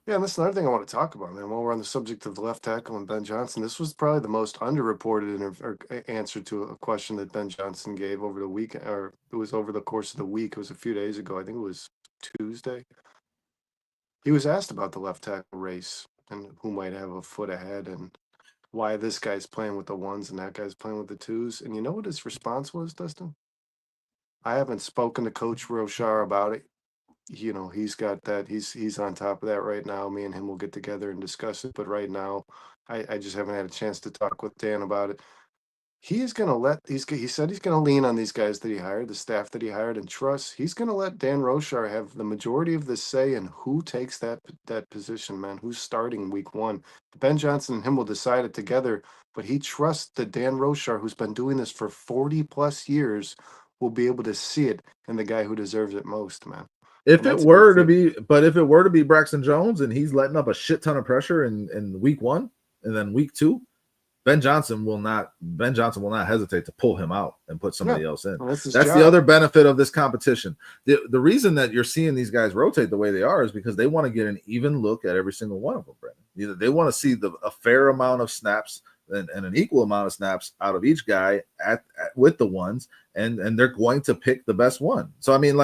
Yeah, and that's another thing I want to talk about, man. While we're on the subject of the left tackle and Ben Johnson, this was probably the most underreported answer to a question that Ben Johnson gave over the week, or it was over the course of the week. It was a few days ago. I think it was Tuesday. He was asked about the left tackle race and who might have a foot ahead and why this guy's playing with the ones and that guy's playing with the twos. And you know what his response was, Dustin? I haven't spoken to Coach Rochar about it. You know, he's got that. He's on top of that right now. Me and him will get together and discuss it. But right now, I just haven't had a chance to talk with Dan about it. He is going to let these. He said he's going to lean on these guys that he hired, the staff that he hired, and trust. He's going to let Dan Rochar have the majority of the say in who takes that position, man. Who's starting week one? Ben Johnson and him will decide it together. But he trusts that Dan Rochar, who's been doing this for 40 plus years, will be able to see it in the guy who deserves it most, man. If it were to be Braxton Jones and he's letting up a shit ton of pressure in week one and then week two, Ben Johnson will not hesitate to pull him out and put somebody else in. Well, that's the other benefit of this competition. The reason that you're seeing these guys rotate the way they are is because they want to get an even look at every single one of them, Brandon. They want to see a fair amount of snaps and an equal amount of snaps out of each guy with the ones, and they're going to pick the best one. So I mean,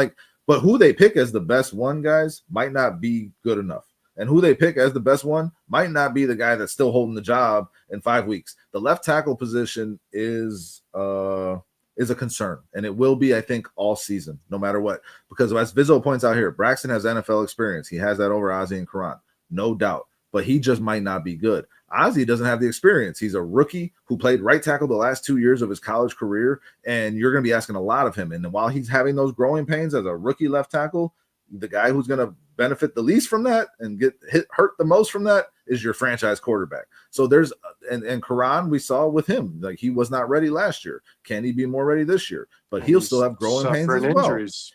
but who they pick as the best one, guys, might not be good enough. And who they pick as the best one might not be the guy that's still holding the job in 5 weeks. The left tackle position is a concern, and it will be, I think, all season, no matter what. Because as Vizzo points out here, Braxton has NFL experience. He has that over Ozzie and Karan, no doubt. But he just might not be good. Ozzie doesn't have the experience. He's a rookie who played right tackle the last 2 years of his college career, and you're going to be asking a lot of him. And while he's having those growing pains as a rookie left tackle, the guy who's going to benefit the least from that and get hurt the most from that is your franchise quarterback. So there's and Karan, we saw with him, like, he was not ready last year. Can he be more ready this year? But he'll still have growing pains as well. Injuries.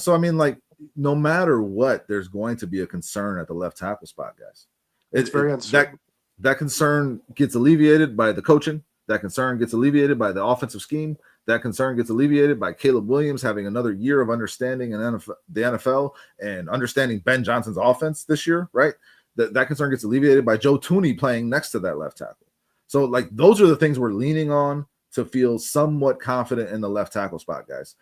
So I mean, like, no matter what, there's going to be a concern at the left tackle spot, guys. It's very uncertain. That concern gets alleviated by the coaching. That concern gets alleviated by the offensive scheme. That concern gets alleviated by Caleb Williams having another year of understanding in the NFL and understanding Ben Johnson's offense this year, right? That concern gets alleviated by Joe Thuney playing next to that left tackle. So, like, those are the things we're leaning on to feel somewhat confident in the left tackle spot, guys.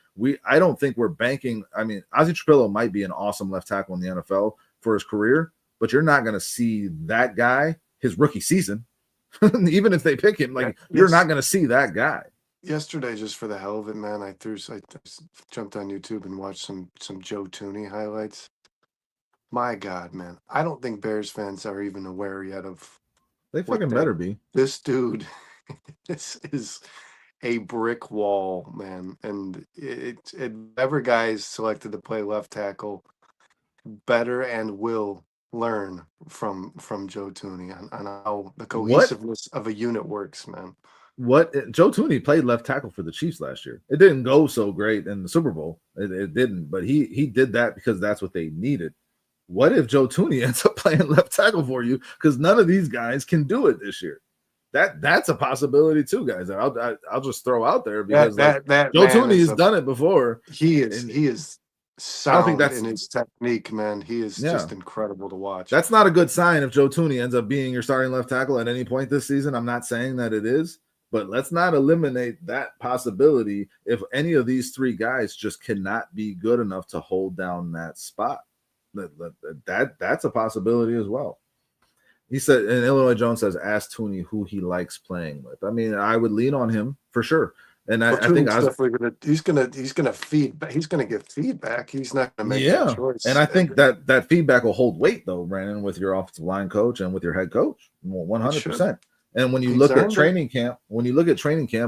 I don't think we're banking. I mean, Ozzie Trapilo might be an awesome left tackle in the NFL for his career, but you're not going to see that guy his rookie season. Even if they pick him, you're not going to see that guy. Yesterday, just for the hell of it, man, I jumped on YouTube and watched some Joe Thuney highlights. My God, man, I don't think Bears fans are even aware yet of. They fucking better be. This dude, this is a brick wall, man, and every guy is selected to play left tackle better and will learn from Joe Thuney on how the cohesiveness of a unit works, man. Joe Thuney played left tackle for the Chiefs last year. It didn't go so great in the Super Bowl. It didn't, but he did that because that's what they needed. What if Joe Thuney ends up playing left tackle for you? Because none of these guys can do it this year. That's a possibility too, guys. I'll just throw out there because Joe Thuney has done it before. He is sound in his technique, man. He is just incredible to watch. That's not a good sign if Joe Thuney ends up being your starting left tackle at any point this season. I'm not saying that it is, but let's not eliminate that possibility if any of these three guys just cannot be good enough to hold down that spot. That's a possibility as well. He said, and Illinois Jones says, ask Thuney who he likes playing with. I mean, I would lean on him for sure. And I think he's gonna feed. He's gonna give feedback. He's not gonna make that choice. And I think that feedback will hold weight, though, Brandon, with your offensive line coach and with your head coach, 100%. And when you look at training camp,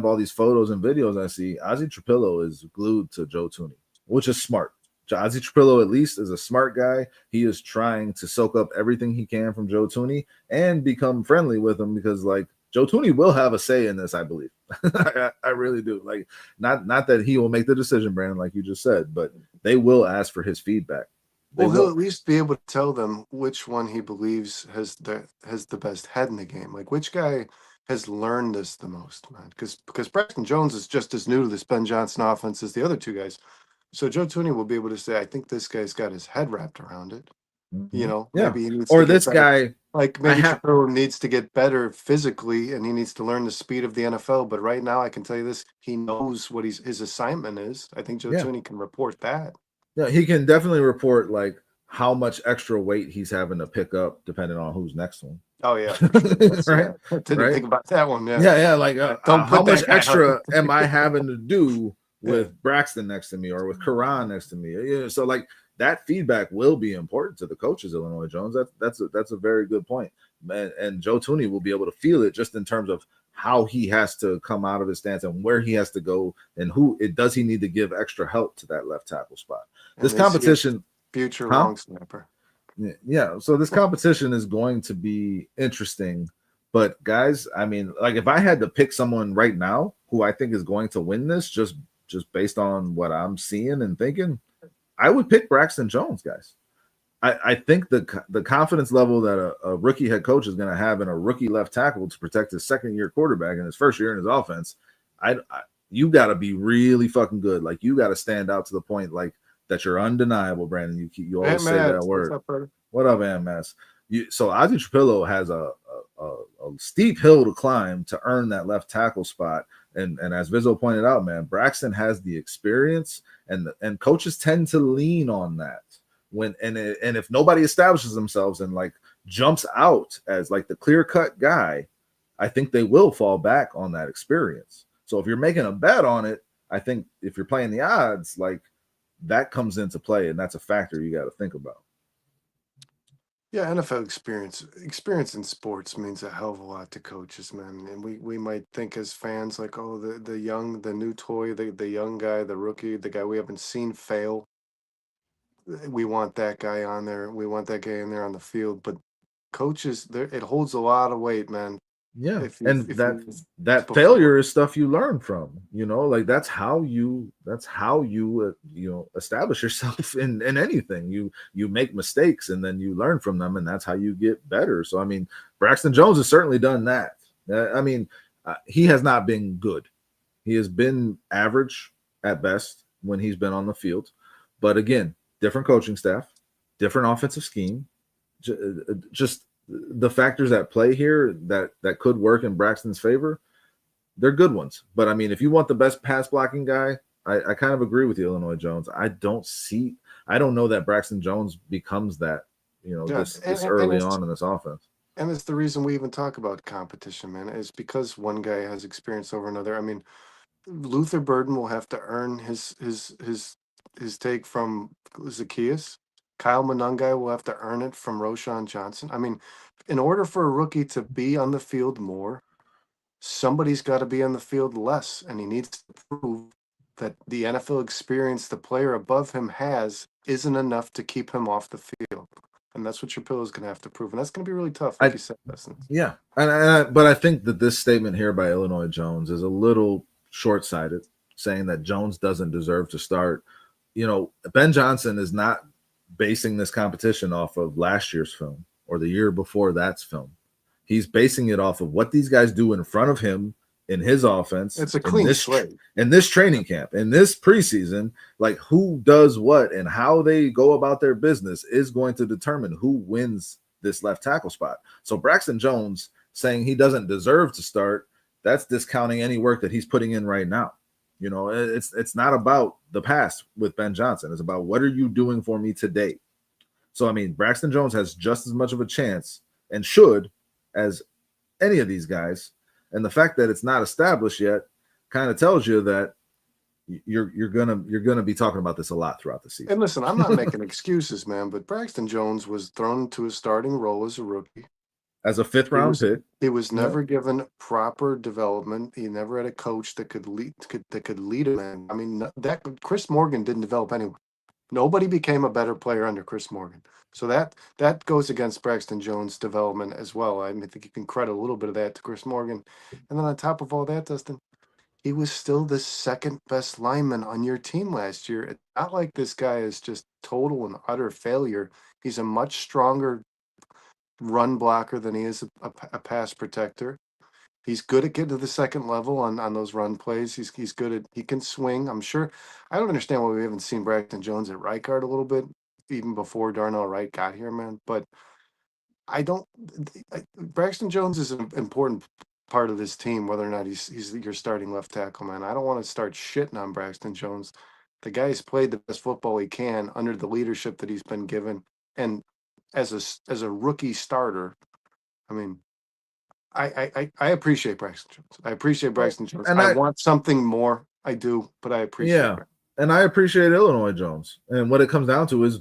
all these photos and videos I see, Ozzie Trapilo is glued to Joe Thuney, which is smart. Ozzie Trapilo, at least, is a smart guy. He is trying to soak up everything he can from Joe Thuney and become friendly with him because, like, Joe Tooney will have a say in this, I believe. I really do. Like, not that he will make the decision, Brandon, like you just said, but they will ask for his feedback. Well, he'll at least be able to tell them which one he believes has the best head in the game. Like, which guy has learned this the most, man? Because Braxton Jones is just as new to this Ben Johnson offense as the other two guys. So Joe Tooney will be able to say, I think this guy's got his head wrapped around it. You know, maybe he needs or to get this better. guy. Like maybe Trapilo needs to get better physically, and he needs to learn the speed of the NFL. But right now, I can tell you this: he knows what his assignment is. I think Joe Tooney can report that. Yeah, he can definitely report like how much extra weight he's having to pick up depending on who's next to him. Oh yeah, for sure. Right? Yeah. Didn't think about that one. Yeah. Like how much extra out. am I having to do with Braxton next to me or with Karan next to me? Yeah, so like that feedback will be important to the coaches, Illinois Jones. That's a very good point. And Joe Tooney will be able to feel it just in terms of how he has to come out of his stance and where he has to go and who it does he need to give extra help to that left tackle spot. This competition, future long snapper. Yeah, so this competition is going to be interesting. But guys, I mean, like if I had to pick someone right now who I think is going to win this, just based on what I'm seeing and thinking, I would pick Braxton Jones, guys. I think the confidence level that a rookie head coach is going to have in a rookie left tackle to protect his second-year quarterback in his first year in his offense, you got to be really fucking good. Like you got to stand out to the point like that you're undeniable, Brandon. You always say that word. What up, Mass? So Ozzie Trapilo has a steep hill to climb to earn that left tackle spot. And as Vizzo pointed out, man, Braxton has the experience, and coaches tend to lean on that. And if nobody establishes themselves and like jumps out as like the clear-cut guy, I think they will fall back on that experience. So if you're making a bet on it, I think if you're playing the odds, like that comes into play, and that's a factor you got to think about. Yeah, NFL experience in sports means a hell of a lot to coaches, man. And we might think as fans like, oh, the young, the new toy, the young guy, the rookie, the guy we haven't seen fail. We want that guy on there. We want that guy in there on the field. But coaches, it holds a lot of weight, man. Yeah, that failure is stuff you learn from. You know, like that's how you establish yourself in anything. You make mistakes and then you learn from them, and that's how you get better. So I mean, Braxton Jones has certainly done that. I mean, he has not been good. He has been average at best when he's been on the field. But again, different coaching staff, different offensive scheme, just the factors at play here that could work in Braxton's favor, they're good ones. But I mean, if you want the best pass blocking guy, I kind of agree with you, Illinois Jones. I don't know that Braxton Jones becomes that, this early on in this offense. And it's the reason we even talk about competition, man, is because one guy has experience over another. I mean, Luther Burden will have to earn his take from Zacchaeus. Kyle Monangai will have to earn it from Roschon Johnson. I mean, in order for a rookie to be on the field more, somebody's got to be on the field less, and he needs to prove that the NFL experience the player above him has isn't enough to keep him off the field. And that's what Trapilo is going to have to prove, and that's going to be really tough, like you said, Dustin. Yeah, but I think that this statement here by Illinois Jones is a little short-sighted, saying that Jones doesn't deserve to start. Ben Johnson is not basing this competition off of last year's film or the year before that's film. He's basing it off of what these guys do in front of him in his offense. It's a clean slate. In this training camp, in this preseason, like who does what and how they go about their business is going to determine who wins this left tackle spot. So Braxton Jones saying he doesn't deserve to start, that's discounting any work that he's putting in right now. It's not about the past with Ben Johnson. It's about what are you doing for me today? So, I mean, Braxton Jones has just as much of a chance and should as any of these guys. And the fact that it's not established yet kind of tells you that you're gonna be talking about this a lot throughout the season. And listen, I'm not making excuses, man, but Braxton Jones was thrown into a starting role as a rookie. As a fifth-round pick. He was never given proper development. He never had a coach that could lead him. I mean, that Chris Morgan didn't develop anyone. Nobody became a better player under Chris Morgan. So that goes against Braxton Jones' development as well. I think you can credit a little bit of that to Chris Morgan. And then on top of all that, Dustin, he was still the second best lineman on your team last year. It's not like this guy is just total and utter failure. He's a much stronger run blocker than he is a pass protector. He's good at getting to the second level on those run plays. He's good at he can swing. I'm sure. I don't understand why we haven't seen Braxton Jones at right guard a little bit, even before Darnell Wright got here, man. But I don't. Braxton Jones is an important part of this team, whether or not he's your starting left tackle, man. I don't want to start shitting on Braxton Jones. The guy's played the best football he can under the leadership that he's been given, and as a rookie starter, I mean, I appreciate Braxton Jones. I appreciate Braxton Jones. And I want something more. I do, but I appreciate it. And I appreciate Illinois Jones. And what it comes down to is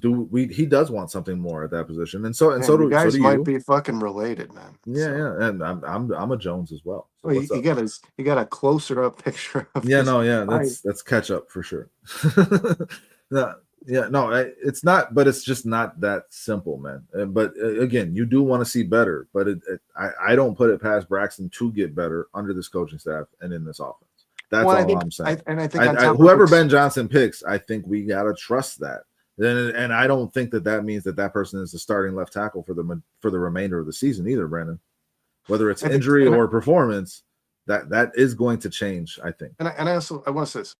he does want something more at that position. And so do guys you. Might be fucking related, man. Yeah. And I'm a Jones as well. So you got a closer up picture of that's catch up for sure. It's not, but it's just not that simple, man. But again, you do want to see better, but I don't put it past Braxton to get better under this coaching staff and in this offense. That's all I'm saying. I think whoever Ben Johnson picks, I think we gotta trust that. And I don't think that means that person is the starting left tackle for the remainder of the season either, Brandon. Whether it's injury or performance, that is going to change, I think. And I also want to say this.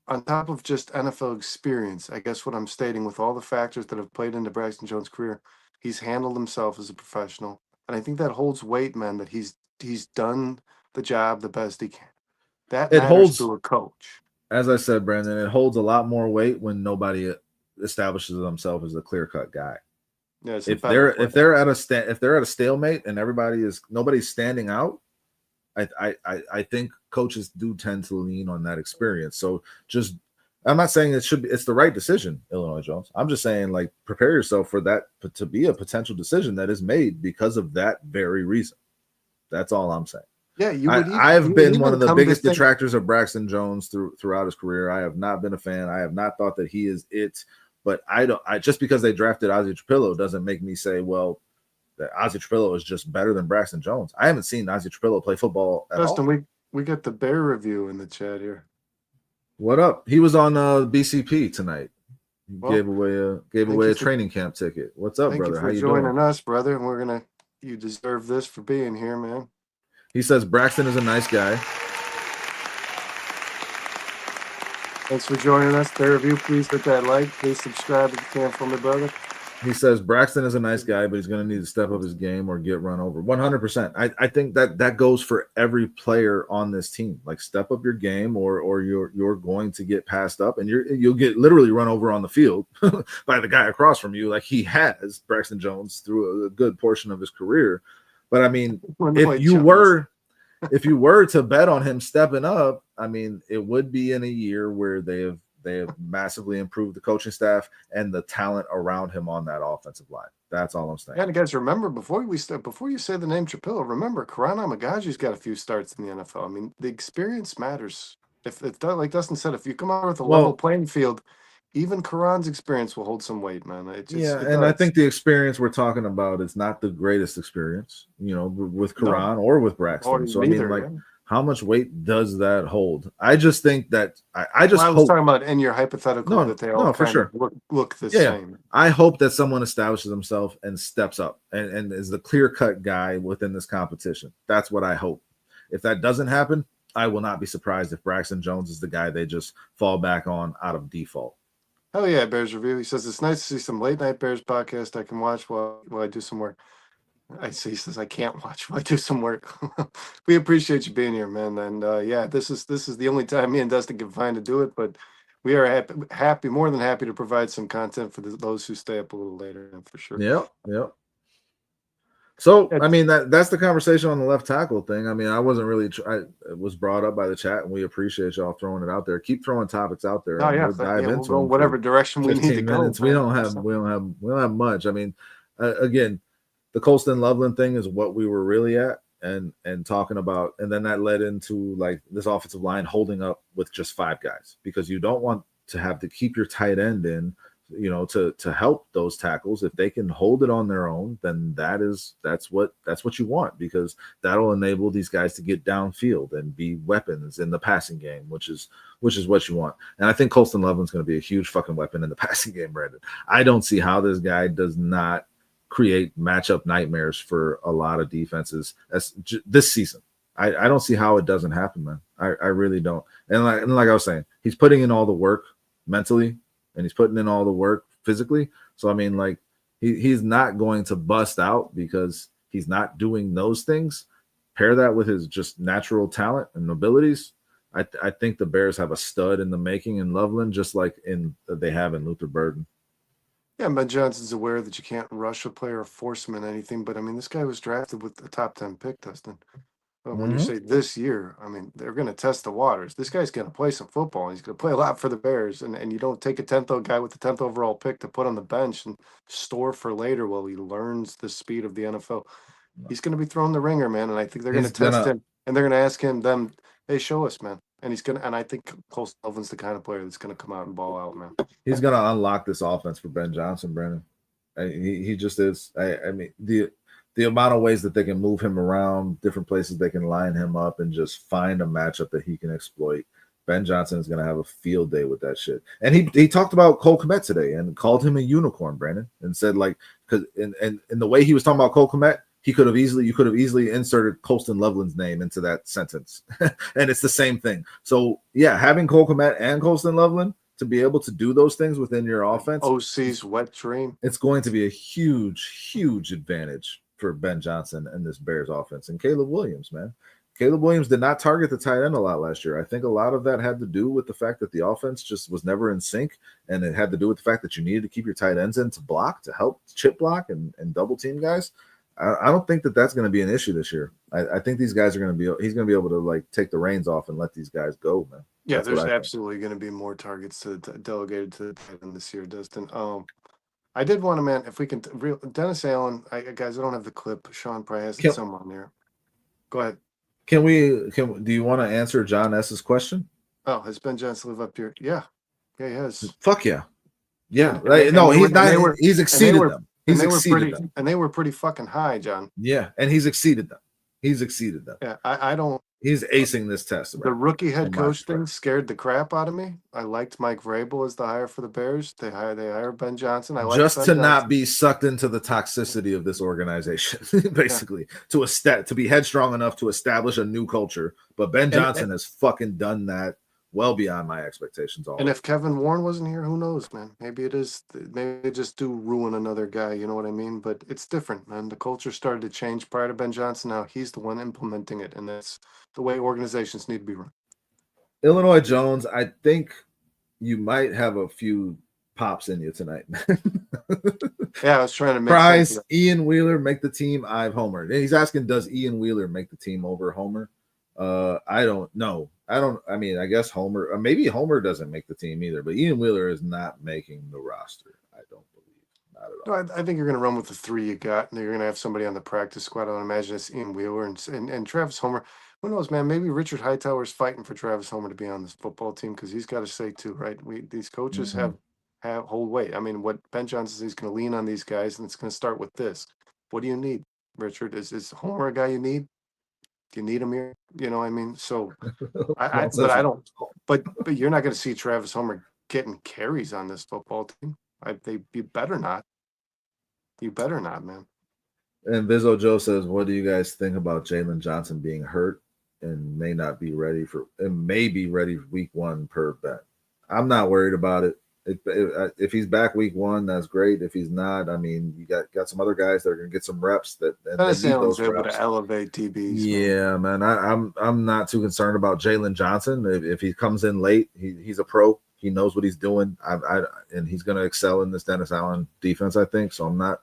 On top of just NFL experience, I guess what I'm stating with all the factors that have played into Braxton Jones' career, he's handled himself as a professional, and I think that holds weight, man. That he's done the job the best he can. That matters to a coach. As I said, Brandon, it holds a lot more weight when nobody establishes themselves as a clear-cut guy. Yeah, if they're at a stalemate and nobody's standing out, I think coaches do tend to lean on that experience. So I'm not saying it's the right decision, Illinois Jones. I'm just saying, like, prepare yourself for that to be a potential decision that is made because of that very reason. That's all I'm saying. Yeah, I've been one of the biggest detractors of Braxton Jones throughout his career. I have not been a fan. I have not thought that he is it. But just because they drafted Ozzie Trapilo doesn't make me say, well, that Ozzie Trapilo is just better than Braxton Jones. I haven't seen Ozzie Trapilo play football at all. We got the Bear review in the chat here. What up? He was on BCP tonight. He gave away a training camp ticket. What's up, brother? How you joining us, brother? And you deserve this for being here, man. He says Braxton is a nice guy. Thanks for joining us. Bear review. Please hit that like. Please subscribe if you can for me, brother. He says Braxton is a nice guy, but he's going to need to step up his game or get run over. 100%. I think that goes for every player on this team. Like, step up your game, or you're going to get passed up, and you'll get literally run over on the field by the guy across from you, like he has, Braxton Jones, through a good portion of his career. But I mean, if you were to bet on him stepping up, I mean, it would be in a year where they have massively improved the coaching staff and the talent around him on that offensive line. That's all I'm saying. And guys, remember, before you say the name Trapilo, remember Karan Amagaji's got a few starts in the NFL. I mean, the experience matters. If like Dustin said, if you come out with a level playing field, even Karan's experience will hold some weight, man. I think the experience we're talking about is not the greatest experience, with Karan or with Braxton. So neither, I mean, how much weight does that hold? I just think that I was talking about in your hypothetical that they all look the same. I hope that someone establishes himself and steps up and is the clear-cut guy within this competition. That's what I hope. If that doesn't happen, I will not be surprised if Braxton Jones is the guy they just fall back on out of default. Hell yeah, Bears review. He says it's nice to see some late night Bears podcast I can watch while I do some work. He says I can't watch while I do some work. We appreciate you being here, man. And this is the only time me and Dustin can find to do it, but we are more than happy to provide some content for those who stay up a little later, for sure. Yep. So, I mean, that's the conversation on the left tackle thing. I mean, I wasn't really it was brought up by the chat, and we appreciate y'all throwing it out there. Keep throwing topics out there. We'll dive into go whatever direction we need to go. We don't have much. I mean, again, the Colston Loveland thing is what we were really at and talking about, and then that led into like this offensive line holding up with just 5 guys, because you don't want to have to keep your tight end in to help those tackles. If they can hold it on their own, then that's what you want, because that'll enable these guys to get downfield and be weapons in the passing game, which is what you want. And I think Colston Loveland's going to be a huge fucking weapon in the passing game, Brandon. I don't see how this guy does not create matchup nightmares for a lot of defenses this season. I don't see how it doesn't happen, man. I really don't. And like I was saying, he's putting in all the work mentally, and he's putting in all the work physically. So I mean, like, he's not going to bust out because he's not doing those things. Pair that with his just natural talent and abilities. I think the Bears have a stud in the making in Loveland, just like they have in Luther Burden. Yeah, Ben Johnson's aware that you can't rush a player or force him in anything, but I mean, this guy was drafted with the top 10 pick, Dustin. When you say this year, I mean, they're going to test the waters. This guy's going to play some football. He's going to play a lot for the Bears, and you don't take a 10th guy with the 10th overall pick to put on the bench and store for later while he learns the speed of the NFL. He's going to be throwing the ringer, man, and I think they're going to test him, and they're going to ask him, hey, show us, man. And I think Colston Loveland's the kind of player that's going to come out and ball out, man. He's going to unlock this offense for Ben Johnson, Brandon. He just is. I mean, the amount of ways that they can move him around, different places they can line him up and just find a matchup that he can exploit. Ben Johnson is going to have a field day with that shit. And he talked about Cole Kmet today and called him a unicorn, Brandon, and said, like, because in the way he was talking about Cole Kmet, you could have easily inserted Colston Loveland's name into that sentence. And it's the same thing. So yeah, having Cole Kmet and Colston Loveland to be able to do those things within your offense, OC's wet dream, it's going to be a huge advantage for Ben Johnson and this Bears offense. And Caleb Williams, man. Caleb Williams did not target the tight end a lot last year. I think a lot of that had to do with the fact that the offense just was never in sync, and it had to do with the fact that you needed to keep your tight ends in to block, to help chip block and double team guys. I don't think that that's going to be an issue this year. I think these guys he's going to be able to, like, take the reins off and let these guys go, man. Yeah, there's absolutely going to be more targets delegated to the tight end this year, Dustin. I did want to, man, if we can, Dennis Allen, guys, I don't have the clip. Sean probably has it somewhere on there. Go ahead. Do you want to answer John S.'s question? Oh, has Ben Johnson live up here? Yeah, he has. Fuck yeah. Yeah. He's exceeded them. He's exceeded them. And they were pretty fucking high, John. Yeah, and he's exceeded them. Yeah, I don't. He's acing this test. The rookie head coach thing scared the crap out of me. I liked Mike Vrabel as the hire for the Bears. They hired Ben Johnson. Just to not be sucked into the toxicity of this organization, basically, to be headstrong enough to establish a new culture. But Ben Johnson has fucking done that well beyond my expectations. And if Kevin Warren wasn't here, who knows, man? Maybe it is. Maybe they just do ruin another guy. You know what I mean? But it's different, man. The culture started to change prior to Ben Johnson. Now he's the one implementing it, and that's the way organizations need to be run. Illinois Jones, I think you might have a few pops in you tonight. Yeah, I was trying to make Price, Ian Wheeler make the team. I've homered. And he's asking, does Ian Wheeler make the team over Homer? I don't know. I mean, I guess Homer, maybe Homer doesn't make the team either, but Ian Wheeler is not making the roster. I don't believe. Not at all. No, I think you're going to run with the three you got, and you're going to have somebody on the practice squad. I would imagine it's Ian Wheeler and Travis Homer. Who knows, man? Maybe Richard Hightower's fighting for Travis Homer to be on this football team because he's got to say too, right? These coaches have hold weight. I mean, what Ben Johnson says, he's going to lean on these guys, and it's going to start with this. What do you need, Richard? Is Homer a guy you need? Do you need him here? You know what I mean? So, I don't. But you're not going to see Travis Homer getting carries on this football team. You better not. You better not, man. And Bizzo Joe says, "What do you guys think about Jalen Johnson being hurt and may be ready for week one per bet?" I'm not worried about it. If he's back week one, that's great. If he's not, I mean, you got some other guys that are going to get some reps that need those able reps. To elevate DBs. Yeah, man. I'm not too concerned about Jalen Johnson. If he comes in late, he's a pro. He knows what he's doing. And he's going to excel in this Dennis Allen defense, I think. So I'm not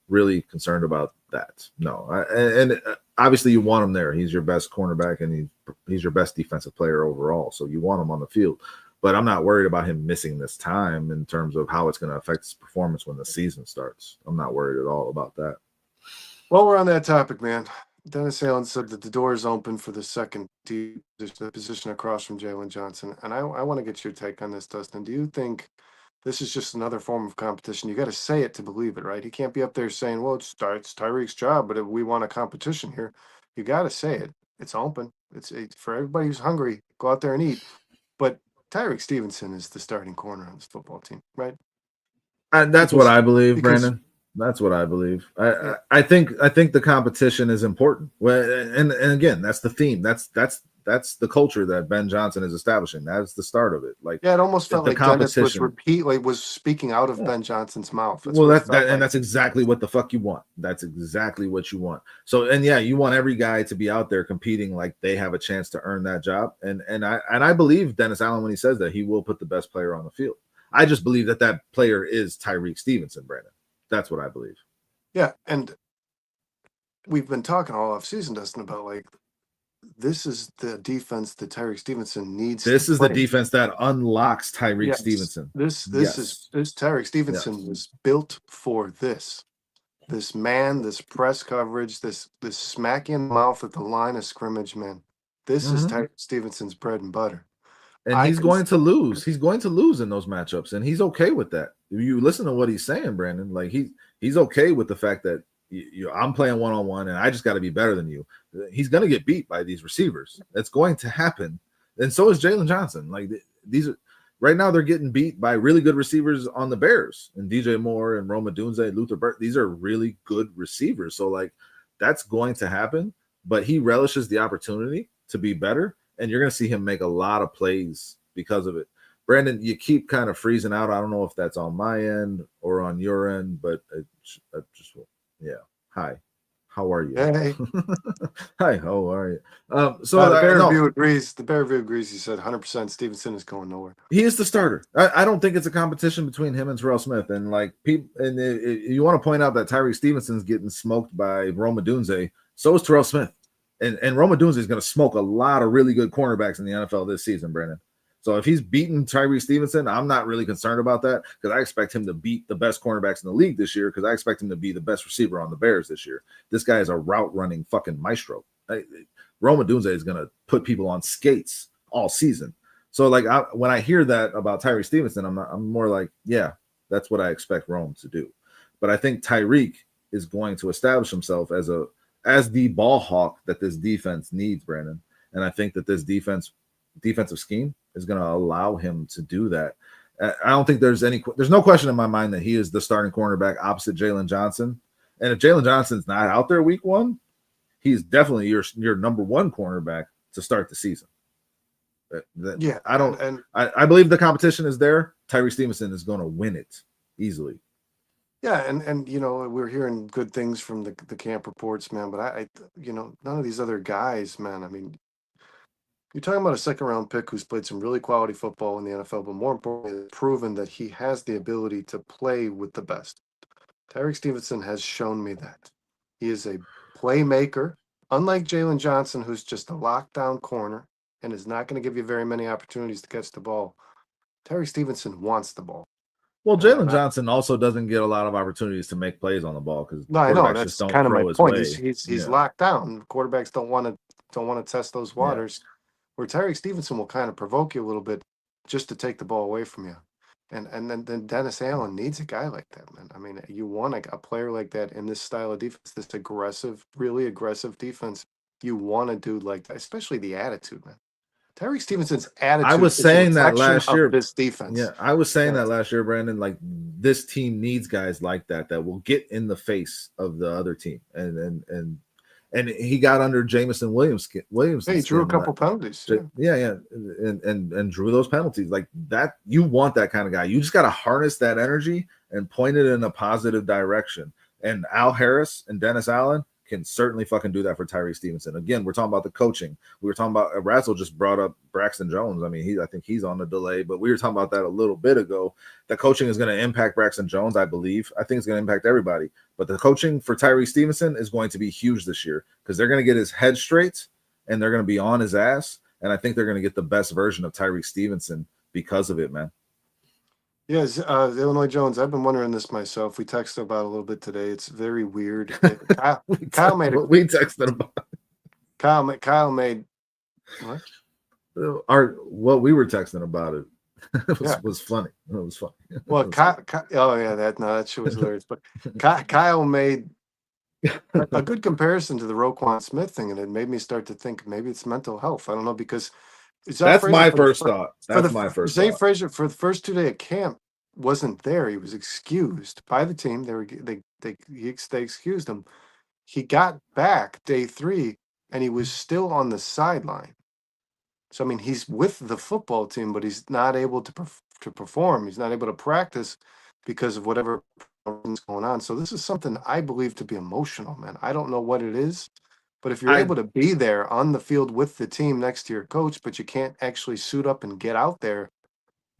really concerned about that. No, and obviously you want him there. He's your best cornerback, and he's your best defensive player overall. So you want him on the field. But I'm not worried about him missing this time in terms of how it's going to affect his performance when the season starts. I'm not worried at all about that. Well, we're on that topic, man. Dennis Allen said that the door is open for the second position across from Jalen Johnson. And I want to get your take on this, Dustin. Do you think This is just another form of competition. You got to say it to believe it, right? He can't be up there saying, "Well, it's Tyreek's job, but if we want a competition here, you got to say it. It's open. It's for everybody who's hungry. Go out there and eat." But Tyreek Stevenson is the starting corner on this football team, right? That's what I believe, Because Brandon. That's what I believe. yeah, I think the competition is important. Well, and again, that's the theme. That's the culture that Ben Johnson is establishing. That's the start of it. Like it almost felt the like Dennis competition. was speaking out of Ben Johnson's mouth. That's Well, what it felt and like. that's exactly what the fuck you want. That's exactly what you want. So, and yeah, you want every guy to be out there competing like they have a chance to earn that job. And I believe Dennis Allen when he says that he will put the best player on the field. I just believe that player is Tyreek Stevenson, Brandon. That's what I believe. Yeah, and we've been talking all off season, Dustin, about like this is the defense that Tyreek Stevenson needs This to is play. the defense that unlocks Tyreek Yes. Stevenson. This Tyreek Stevenson was built for this. This man, this press coverage, this smack in the mouth at the line of scrimmage, man. This is Tyreek Stevenson's bread and butter. And he's going to lose. He's going to lose in those matchups, and he's okay with that. If you listen to what he's saying, Brandon, like he's okay with the fact that I'm playing one-on-one, and I just got to be better than you. He's going to get beat by these receivers. That's going to happen, and so is Jalen Johnson. Like these are right now, they're getting beat by really good receivers on the Bears, and DJ Moore and Rome Odunze, Luther Burke. These are really good receivers. So like that's going to happen, but he relishes the opportunity to be better. And you're going to see him make a lot of plays because of it. Brandon, you keep kind of freezing out. I don't know if that's on my end or on your end, but yeah. Hi, how are you? Hey. Hi, how are you? The Bear Review agrees. The Bear Review agrees. He said 100% Stevenson is going nowhere. He is the starter. I don't think it's a competition between him and Terrell Smith. And like people, and you want to point out that Tyreek Stevenson's getting smoked by Rome Odunze. So is Terrell Smith. And Rome Odunze is going to smoke a lot of really good cornerbacks in the NFL this season, Brandon. So if he's beating Tyreek Stevenson, I'm not really concerned about that because I expect him to beat the best cornerbacks in the league this year because I expect him to be the best receiver on the Bears this year. This guy is a route running fucking maestro. Rome Odunze is going to put people on skates all season. So like when I hear that about Tyreek Stevenson, I'm more like, yeah, that's what I expect Rome to do. But I think Tyreek is going to establish himself as the ball hawk that this defense needs, Brandon. And I think that this defensive scheme is going to allow him to do that. I don't think there's no question in my mind that he is the starting cornerback opposite Jalen Johnson. And if Jalen Johnson's not out there week one, he's definitely your number one cornerback to start the season. Yeah, I believe the competition is there. Tyreek Stevenson is going to win it easily. Yeah, and you know, we're hearing good things from the camp reports, man. But I none of these other guys, man. I mean, you're talking about a second round pick who's played some really quality football in the NFL, but more importantly, proven that he has the ability to play with the best. Tyreek Stevenson has shown me that he is a playmaker, unlike Jalen Johnson, who's just a lockdown corner and is not going to give you very many opportunities to catch the ball. Tyreek Stevenson wants the ball. Well, Jalen Johnson also doesn't get a lot of opportunities to make plays on the ball because no, I know that's kind of my point. He's locked down. Quarterbacks don't want to test those waters. Yeah. Where Tyreek Stevenson will kind of provoke you a little bit just to take the ball away from you, and then Dennis Allen needs a guy like that, man. I mean, you want a player like that in this style of defense, this aggressive, really aggressive defense. You want a dude like that, especially the attitude, man. Tyreek Stevenson's attitude. I was saying that last year. This defense. Yeah, I was saying that last year, Brandon. Like this team needs guys like that will get in the face of the other team, and he got under Jameson Williams. He drew a couple penalties. Yeah, and drew those penalties like that. You want that kind of guy. You just got to harness that energy and point it in a positive direction. And Al Harris and Dennis Allen can certainly fucking do that for Tyreek Stevenson. Again, we're talking about the coaching. We were talking about Razzle just brought up Braxton Jones. I mean, I think he's on the delay, but we were talking about that a little bit ago. The coaching is going to impact Braxton Jones, I believe. I think it's going to impact everybody. But the coaching for Tyreek Stevenson is going to be huge this year because they're going to get his head straight and they're going to be on his ass. And I think they're going to get the best version of Tyreek Stevenson because of it, man. Yes, Illinois Jones. I've been wondering this myself. We texted about it a little bit today. It's very weird. Kyle made it. We texted about it. Kyle made what? What we were texting about it. It Yeah. was funny. It was funny. Well, oh yeah, that shit was hilarious. But Kyle made a good comparison to the Roquan Smith thing, and it made me start to think maybe it's mental health. I don't know because Zay That's Frazier my first thought. That's my first Zay thought. Frazier for the first 2 day of camp wasn't there. He was excused by the team. They excused him. He got back day 3, and he was still on the sideline. So I mean, he's with the football team, but he's not able to perform. He's not able to practice because of whatever is going on. So this is something I believe to be emotional, man. I don't know what it is, but if you're I able to be there on the field with the team next to your coach, but you can't actually suit up and get out there,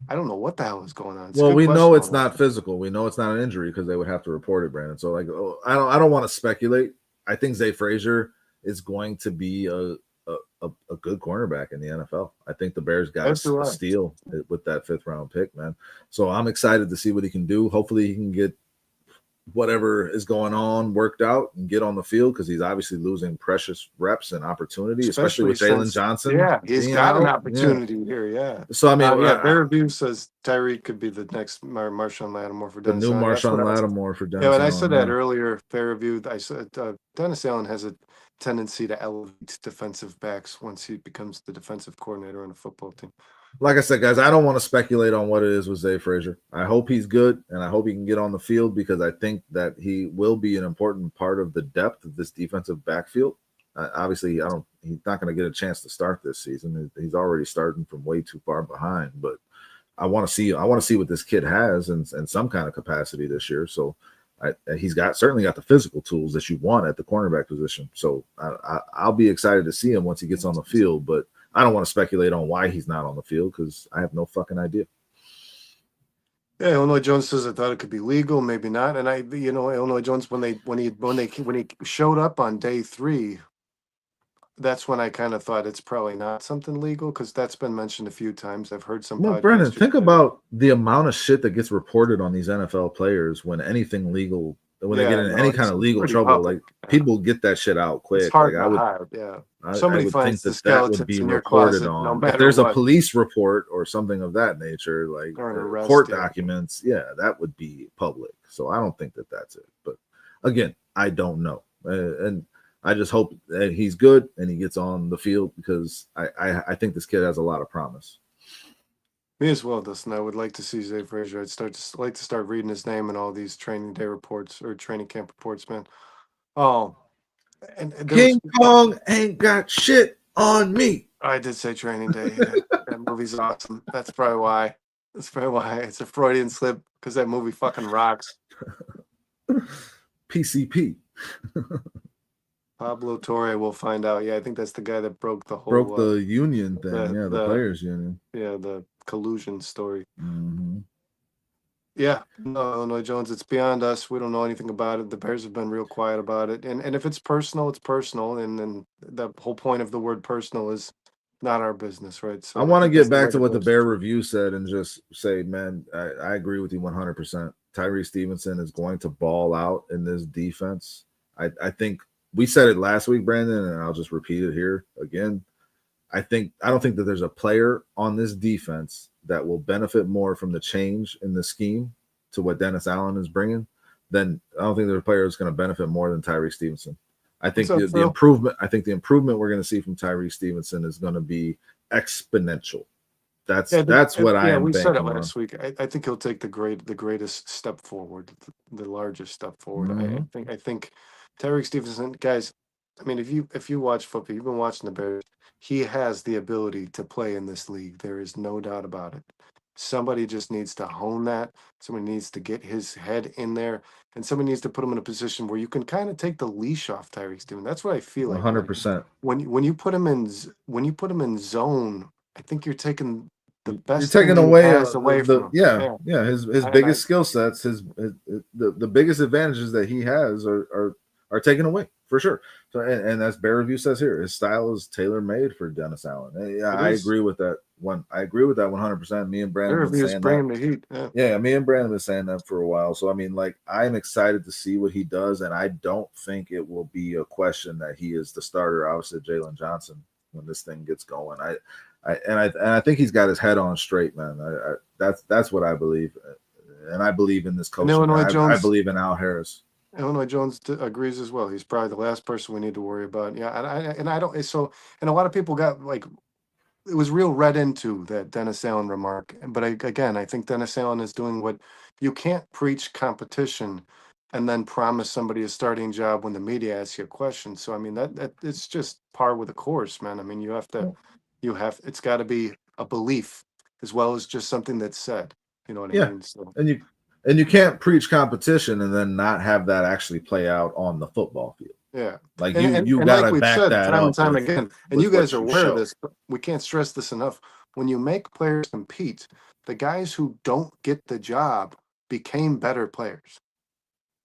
I don't know what the hell is going on. It's a Well, good we know question. it's not physical. We know it's not an injury because they would have to report it, Brandon. So like, I don't want to speculate. I think Zay Frazier is going to be a good cornerback in the NFL. I think the Bears got a steal with that 5th round pick, man. So I'm excited to see what he can do. Hopefully he can get whatever is going on worked out and get on the field because he's obviously losing precious reps and opportunity, especially with Jalen Johnson. Yeah, he's got an opportunity here. Yeah. So I mean, Bear Review says Tyreek could be the next Marshawn Lattimore for Dennis. The new Marshawn Lattimore for Dennis. Yeah, and I said that earlier. Fair Review. I said Dennis Allen has a tendency to elevate defensive backs once he becomes the defensive coordinator on a football team. Like I said, guys, I don't want to speculate on what it is with Zay Frazier. I hope he's good, and I hope he can get on the field because I think that he will be an important part of the depth of this defensive backfield. Obviously, he's not going to get a chance to start this season. He's already starting from way too far behind. But I want to see what this kid has in some kind of capacity this year. So he's certainly got the physical tools that you want at the cornerback position. So I'll be excited to see him once he gets on the field. But I don't want to speculate on why he's not on the field because I have no fucking idea. Yeah, Illinois Jones says I thought it could be legal, maybe not. And Illinois Jones when he showed up on day 3, that's when I kind of thought it's probably not something legal because that's been mentioned a few times. I've heard some. Well, Brennan, think about the amount of shit that gets reported on these NFL players when anything legal. When they get in any kind of legal trouble, public. People get that shit out quick. It's hard to hide, yeah. Somebody finds the skeletons would be in your reported on. No if there's a police report or something of that nature, like court documents, that would be public. So I don't think that that's it. But again, I don't know, and I just hope that he's good and he gets on the field because I think this kid has a lot of promise. Me as well, Dustin. I would like to see Zay Frazier. I'd like to start reading his name in all these training day reports or training camp reports, man. Oh, and King Kong ain't got shit on me. I did say training day. That movie's awesome. That's probably why. It's a Freudian slip because that movie fucking rocks. PCP. Pablo Torre, we'll find out. Yeah, I think that's the guy that broke the union thing. The players' union. Yeah, the collusion story. Mm-hmm. Yeah, no, Illinois Jones, it's beyond us. We don't know anything about it. The Bears have been real quiet about it. And if it's personal, it's personal. And then the whole point of the word personal is not our business, right? So I want to get back to what the Bear Review said and just say, man, I agree with you 100%. Tyree Stevenson is going to ball out in this defense. I think we said it last week, Brandon, and I'll just repeat it here again. I don't think that there's a player on this defense that will benefit more from the change in the scheme to what Dennis Allen is bringing. Then I don't think there's a player that's going to benefit more than Tyree Stevenson. I think the improvement. I think the improvement we're going to see from Tyree Stevenson is going to be exponential. That's what I am. We said it last week. I think he'll take the greatest step forward, the largest step forward. Mm-hmm. I think Tyreek Stevenson, guys. I mean, if you watch football, you've been watching the Bears. He has the ability to play in this league. There is no doubt about it. Somebody just needs to hone that. Somebody needs to get his head in there, and somebody needs to put him in a position where you can kind of take the leash off Tyreek Stevenson. That's what I feel like. 100%. When you put him in zone, I think you're taking the best. You're taking away from him. His biggest skill sets, the biggest advantages that he has are taken away for sure. So and as Bear Review says here, his style is tailor made for Dennis Allen. Yeah, I agree with that. I agree with that 100%. Me and Brandon have been saying that. Yeah, me and Brandon have been saying that for a while. So I mean, like, I'm excited to see what he does, and I don't think it will be a question that he is the starter opposite Jalen Johnson when this thing gets going. I think he's got his head on straight, man. That's what I believe, and I believe in this And coaching. I believe in Al Harris. Illinois Jones agrees as well. He's probably the last person we need to worry about. Yeah, and I don't. So, and a lot of people got like, it was real read into that Dennis Allen remark. But again, I think Dennis Allen is doing what you can't preach competition and then promise somebody a starting job when the media asks you a question. So I mean that it's just par with the course, man. I mean it's got to be a belief as well as just something that's said. You know what I Yeah, mean? So and you can't preach competition and then not have that actually play out on the football field. yeah, Like and you like gotta we've back said that time and up time again, and you with guys what are you aware of show. this, but we can't stress this enough. When you make players compete, the guys who don't get the job became better players,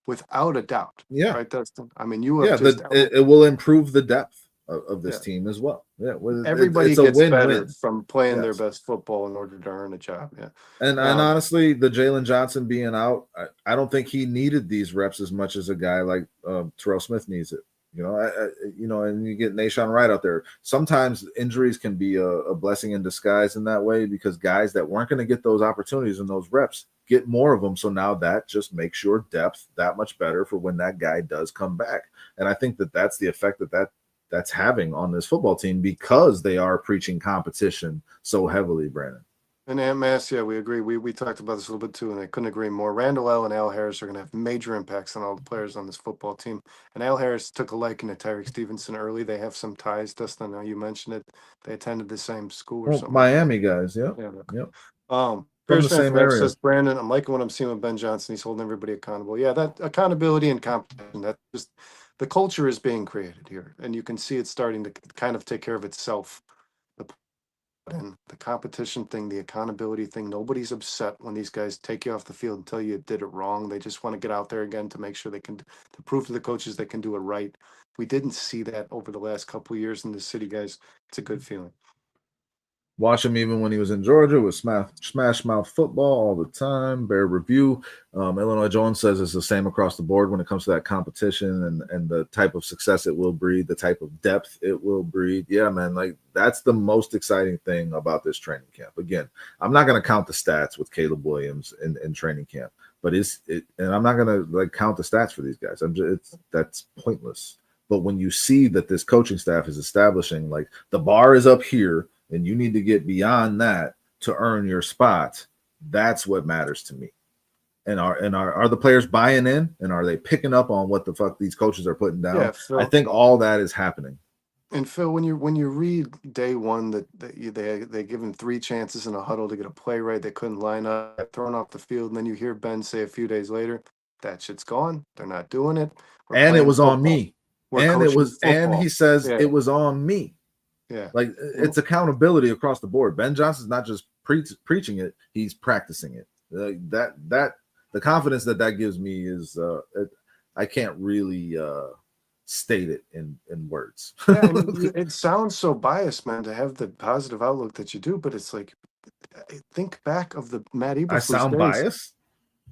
without a doubt. Yeah, Right, Dustin? I mean, you have yeah. just It will improve the depth of this yeah. team as well. Yeah, Everybody it's a gets better win-win. from playing their Yes. best football in order to earn a job. Yeah. And honestly, the Jalen Johnson being out, I don't think he needed these reps as much as a guy like Terrell Smith needs it. And you get Nashawn Wright out there. Sometimes injuries can be a blessing in disguise in that way, because guys that weren't going to get those opportunities and those reps get more of them. So now that just makes your depth that much better for when that guy does come back. And I think that's the effect that's having on this football team, because they are preaching competition so heavily, Brandon. And Aunt Mass, yeah, we agree. We talked about this a little bit too, and I couldn't agree more. Randall L. and Al Harris are going to have major impacts on all the players on this football team. And Al Harris took a liking to Tyreek Stevenson early. They have some ties. Dustin, now you mentioned it. They attended the same school or something. Miami guys, yeah. Yep. From the same area. Says Brandon, I'm liking what I'm seeing with Ben Johnson. He's holding everybody accountable. Yeah, that accountability and competition, that just the culture is being created here, and you can see it starting to kind of take care of itself. And the competition thing, the accountability thing, nobody's upset when these guys take you off the field and tell you did it wrong. They just want to get out there again to make sure they can, to prove to the coaches they can do it right. We didn't see that over the last couple of years in the city, guys. It's a good feeling. Watch him even when he was in Georgia with smash mouth football all the time. Bear review. Illinois Jones says it's the same across the board when it comes to that competition and the type of success it will breed, the type of depth it will breed. Yeah, man, like that's the most exciting thing about this training camp. Again, I'm not going to count the stats with Caleb Williams in training camp, but and I'm not going to count the stats for these guys. That's pointless. But when you see that this coaching staff is establishing, like, the bar is up here, and you need to get beyond that to earn your spot, that's what matters to me. And are the players buying in, and are they picking up on what the fuck these coaches are putting down? Yeah, Phil, I think all that is happening. And Phil, when you read day one that they given 3 chances in a huddle to get a play right, they couldn't line up, got thrown off the field, and then you hear Ben say a few days later, that shit's gone. They're not doing it. And it was football. On me. And it was football. And he says it was on me. Yeah, like it's accountability across the board. Ben Johnson's not just preaching it; he's practicing it. That the confidence that gives me is I can't really state it in words. Yeah, and it sounds so biased, man, to have the positive outlook that you do, but it's like, think back of the Matt Eberflus. I sound biased.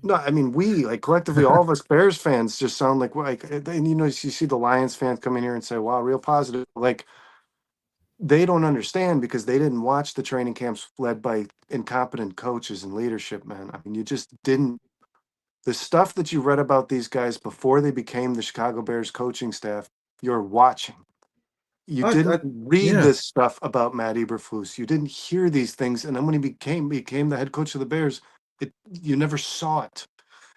No, I mean, we collectively, all of us Bears fans just sound like, and you see the Lions fans come in here and say, "Wow, real positive." Like, they don't understand because they didn't watch the training camps led by incompetent coaches and leadership, man. I mean, you just didn't. The stuff that you read about these guys before they became the Chicago Bears coaching staff, you're watching. You didn't read this stuff about Matt Eberflus. You didn't hear these things, and then when he became the head coach of the Bears, you never saw it.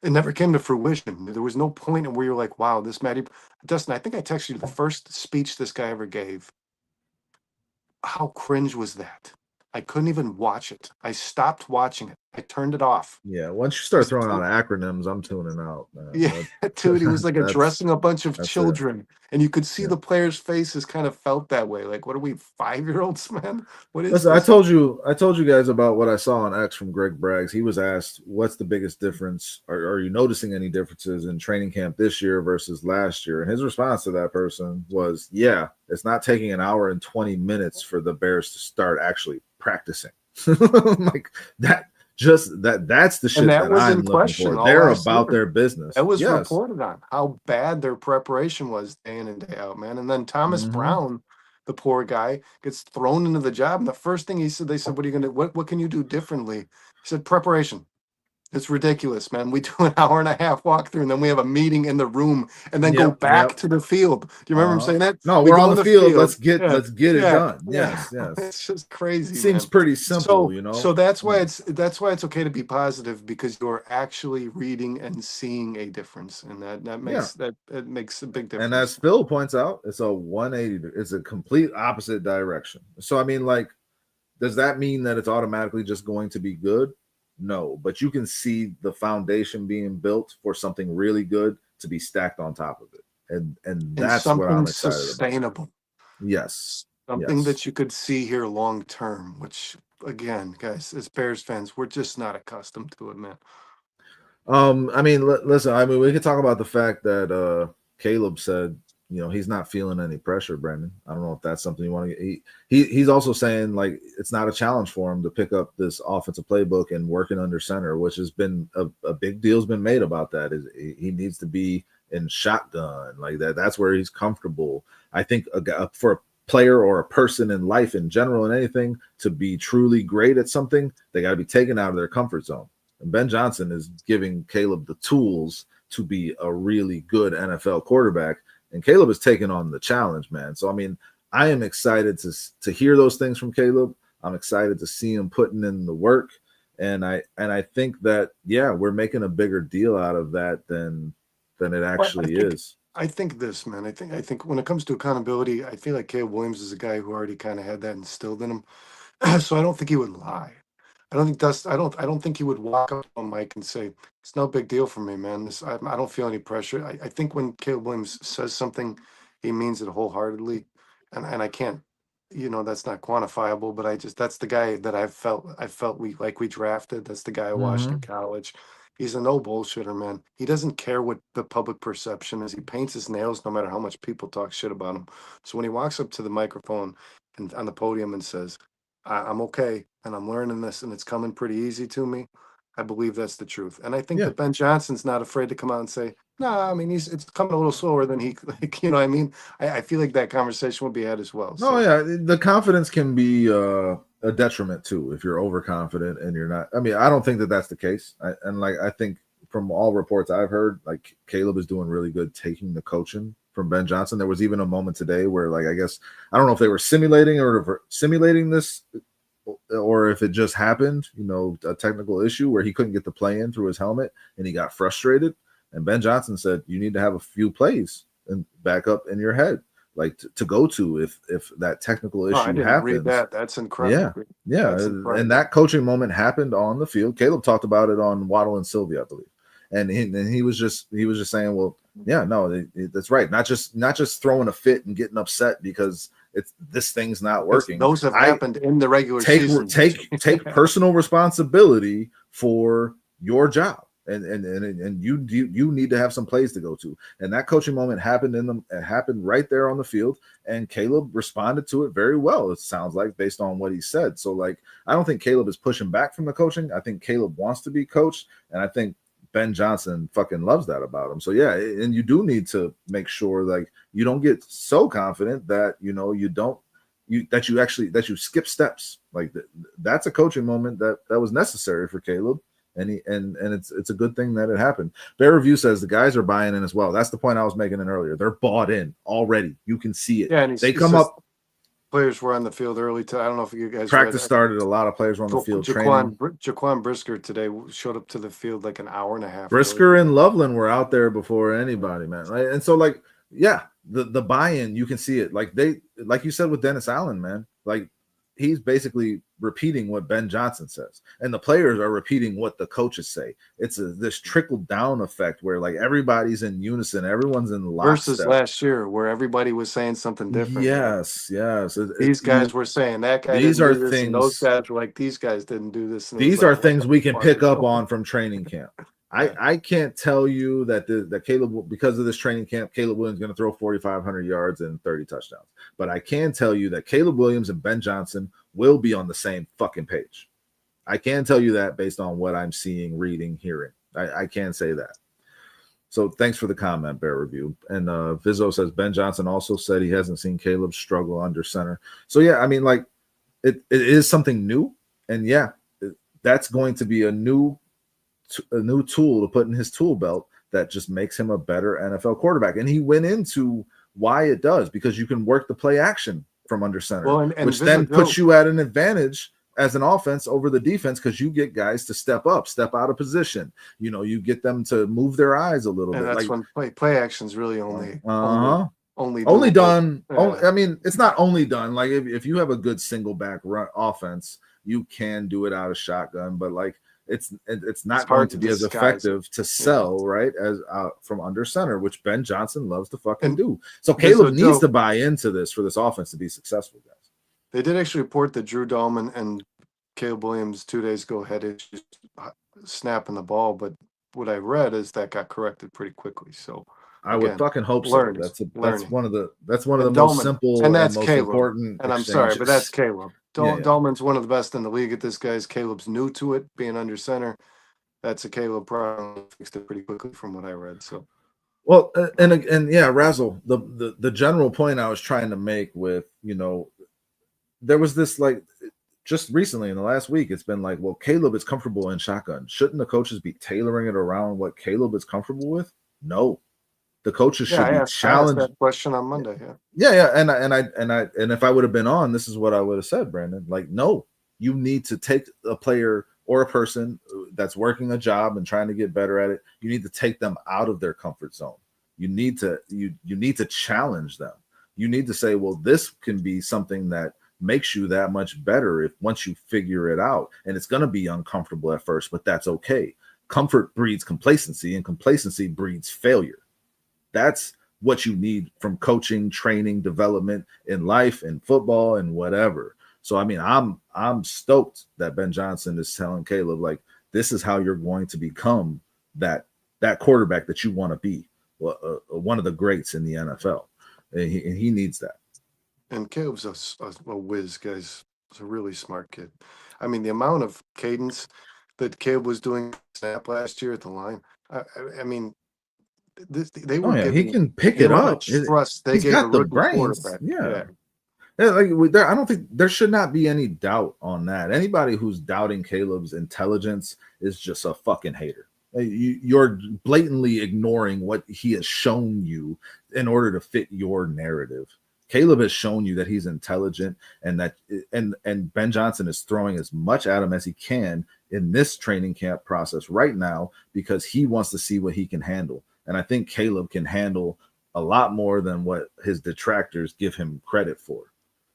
It never came to fruition. There was no point in where you're like, "Wow, this Matt Dustin." I think I texted you the first speech this guy ever gave. How cringe was that? I couldn't even watch it. I stopped watching it. I turned it off. Yeah, once you start throwing out acronyms, I'm tuning out, man. Yeah, dude, he was like addressing a bunch of children, and you could see the players' faces kind of felt that way. Like, what are we, 5-year-olds, man? What is Listen, this? I told you guys about what I saw on X from Greg Braggs. He was asked, "What's the biggest difference? Are you noticing any differences in training camp this year versus last year?" And his response to that person was, "Yeah, it's not taking an hour and 20 minutes for the Bears to start actually practicing." Like that. Just that's the shit that I'm looking for. They're about their business. That was reported on how bad their preparation was day in and day out, man. And then Thomas Brown, the poor guy, gets thrown into the job. And the first thing they said, what are you going to, what can you do differently? He said, preparation. It's ridiculous, man. We do an hour and a half walkthrough, and then we have a meeting in the room, and then go back to the field. Do you remember him saying that? No, We we're go on the field. Let's get Yeah, it done. yeah. Yes. It's just crazy, Seems man. pretty simple, So that's why it's okay to be positive, because you're actually reading and seeing a difference, and that makes it makes a big difference. And as Phil points out, it's a 180. It's a complete opposite direction. So I mean, like, does that mean that it's automatically just going to be good? No, but you can see the foundation being built for something really good to be stacked on top of it, and that's what I'm excited sustainable. About. Yes, something that you could see here long term. Which, again, guys, as Bears fans, we're just not accustomed to it, man. I mean, listen. I mean, we could talk about the fact that Caleb said, he's not feeling any pressure, Brandon. I don't know if that's something you want to get. He's also saying, like, it's not a challenge for him to pick up this offensive playbook and working under center, which has been a big deal's been made about that. Is he needs to be in shotgun like that. That's where he's comfortable. I think for a player or a person in life in general and anything to be truly great at something, they got to be taken out of their comfort zone. And Ben Johnson is giving Caleb the tools to be a really good NFL quarterback. And Caleb is taking on the challenge, man. So, I mean, I am excited to hear those things from Caleb. I'm excited to see him putting in the work. And I think that, we're making a bigger deal out of that than it actually is. I think this, man. I think when it comes to accountability, I feel like Caleb Williams is a guy who already kind of had that instilled in him. So I don't think he would lie. I don't think he would walk up on Mike and say, "It's no big deal for me, man. I don't feel any pressure." I think when Caleb Williams says something, he means it wholeheartedly, and I can't, that's not quantifiable. But that's the guy that I felt we drafted. That's the guy I watched in college. He's a no bullshitter, man. He doesn't care what the public perception is. He paints his nails no matter how much people talk shit about him. So when he walks up to the microphone and on the podium and says, I'm okay, and I'm learning this, and it's coming pretty easy to me, I believe that's the truth. And I think that Ben Johnson's not afraid to come out and say, no, I mean, it's coming a little slower than he, what I mean? I feel like that conversation would be had as well. No, the confidence can be a detriment too if you're overconfident and you're not. I mean, I don't think that that's the case. I think from all reports I've heard, like, Caleb is doing really good taking the coaching from Ben Johnson. There was even a moment today where, like, I guess, I don't know if they were simulating this or if it just happened, a technical issue where he couldn't get the play in through his helmet and he got frustrated. And Ben Johnson said, you need to have a few plays and back up in your head, like to go to if that technical issue happens. Read that. That's incredible. Yeah. That's incredible. And that coaching moment happened on the field. Caleb talked about it on Waddle and Sylvie, I believe. And he was just saying, well, that's right. Not just throwing a fit and getting upset because this thing's not working. Those have happened in the regular season. Take personal responsibility for your job. And you need to have some plays to go to. And that coaching moment happened right there on the field. And Caleb responded to it very well, it sounds like, based on what he said. So, like, I don't think Caleb is pushing back from the coaching. I think Caleb wants to be coached. And I think Ben Johnson fucking loves that about him. So, and you do need to make sure, like, you don't get so confident that, you skip steps. Like, that's a coaching moment that was necessary for Caleb. And it's a good thing that it happened. Bear Review says the guys are buying in as well. That's the point I was making earlier. They're bought in already. You can see it. Yeah, and they come up. Players were on the field early. I don't know if you guys practice started. A lot of players were on the field. Jaquan Brisker today showed up to the field like an hour and a half. Brisker and Loveland were out there before anybody, man. Right? And so, like, the buy-in, you can see it. Like you said with Dennis Allen, man. Like, he's basically repeating what Ben Johnson says, and the players are repeating what the coaches say. It's this trickle down effect where, like, everybody's in unison, everyone's in lockstep. Versus last year where everybody was saying something different. Yes. These guys were saying that guy. These are things. And those guys were like, these guys didn't do this. These are things we can pick up on from training camp. I can't tell you that Caleb, because of this training camp, Caleb Williams is going to throw 4,500 yards and 30 touchdowns. But I can tell you that Caleb Williams and Ben Johnson will be on the same fucking page. I can tell you that based on what I'm seeing, reading, hearing. I can say that. So thanks for the comment, Bear Review. And Vizzo says Ben Johnson also said he hasn't seen Caleb struggle under center. So yeah, I mean, like it is something new, and yeah, that's going to be a new tool to put in his tool belt that just makes him a better NFL quarterback. And he went into why it does, because you can work the play action from under center, Well, and which then puts you at an advantage as an offense over the defense, because you get guys to step up, step out of position. You know, you get them to move their eyes a little and bit. that's Like when play action's really only only done. Yeah. I mean, it's not only done. Like if you have a good single back run offense, you can do it out of shotgun, but like it's not going to be as effective to sell right as from under center, which Ben Johnson loves to fucking do. So Caleb needs to buy into this for this offense to be successful, guys. They did actually report that Drew Dahlman and Caleb Williams 2 days ago had issues snapping the ball, but what I read is that got corrected pretty quickly. So I would fucking hope so. That's one of the most simple and that's most Caleb. Important. And I'm sorry, but that's Caleb. Dahlman's one of the best in the league at this, guys. Caleb's new to it, being under center. That's a Caleb problem. Fixed it pretty quickly from what I read. So, well, and yeah, Razzle. The general point I was trying to make with, you know, there was this, like, just recently in the last week, it's been like, well, Caleb is comfortable in shotgun. Shouldn't the coaches be tailoring it around what Caleb is comfortable with? No. The coaches should be challenged. I asked that question on Monday. Yeah. And if I would have been on, this is what I would have said, Brandon. Like, no, you need to take a player or a person that's working a job and trying to get better at it. You need to take them out of their comfort zone. You need to challenge them. You need to say, well, this can be something that makes you that much better if once you figure it out. And it's going to be uncomfortable at first, but that's okay. Comfort breeds complacency, and complacency breeds failure. That's what you need from coaching, training, development in life, in football, and whatever. So, I mean, I'm stoked that Ben Johnson is telling Caleb, like, this is how you're going to become that quarterback that you want to be, one of the greats in the NFL. And he needs that. And Caleb's a whiz, guys. He's a really smart kid. I mean, the amount of cadence that Caleb was doing snap last year at the line, I mean, they were he can pick it up. Trust they gave got the brains. Yeah, like I don't think there should not be any doubt on that. Anybody who's doubting Caleb's intelligence is just a fucking hater. You're blatantly ignoring what he has shown you in order to fit your narrative. Caleb has shown you that he's intelligent, and that and Ben Johnson is throwing as much at him as he can in this training camp process right now, because he wants to see what he can handle. And I think Caleb can handle a lot more than what his detractors give him credit for.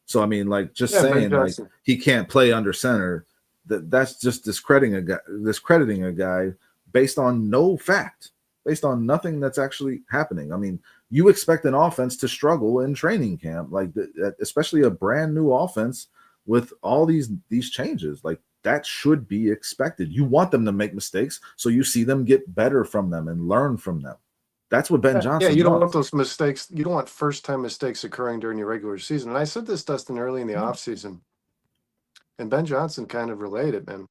So, I mean, like, just saying like he can't play under center, that's just discrediting a guy based on no fact, based on nothing that's actually happening. I mean, you expect an offense to struggle in training camp, like especially a brand new offense with all these changes. Like, that should be expected. You want them to make mistakes, so you see them get better from them and learn from them. That's what Ben Johnson. Yeah, you don't want those mistakes. You don't want first-time mistakes occurring during your regular season. And I said this, Dustin, early in the offseason, and Ben Johnson kind of related, man.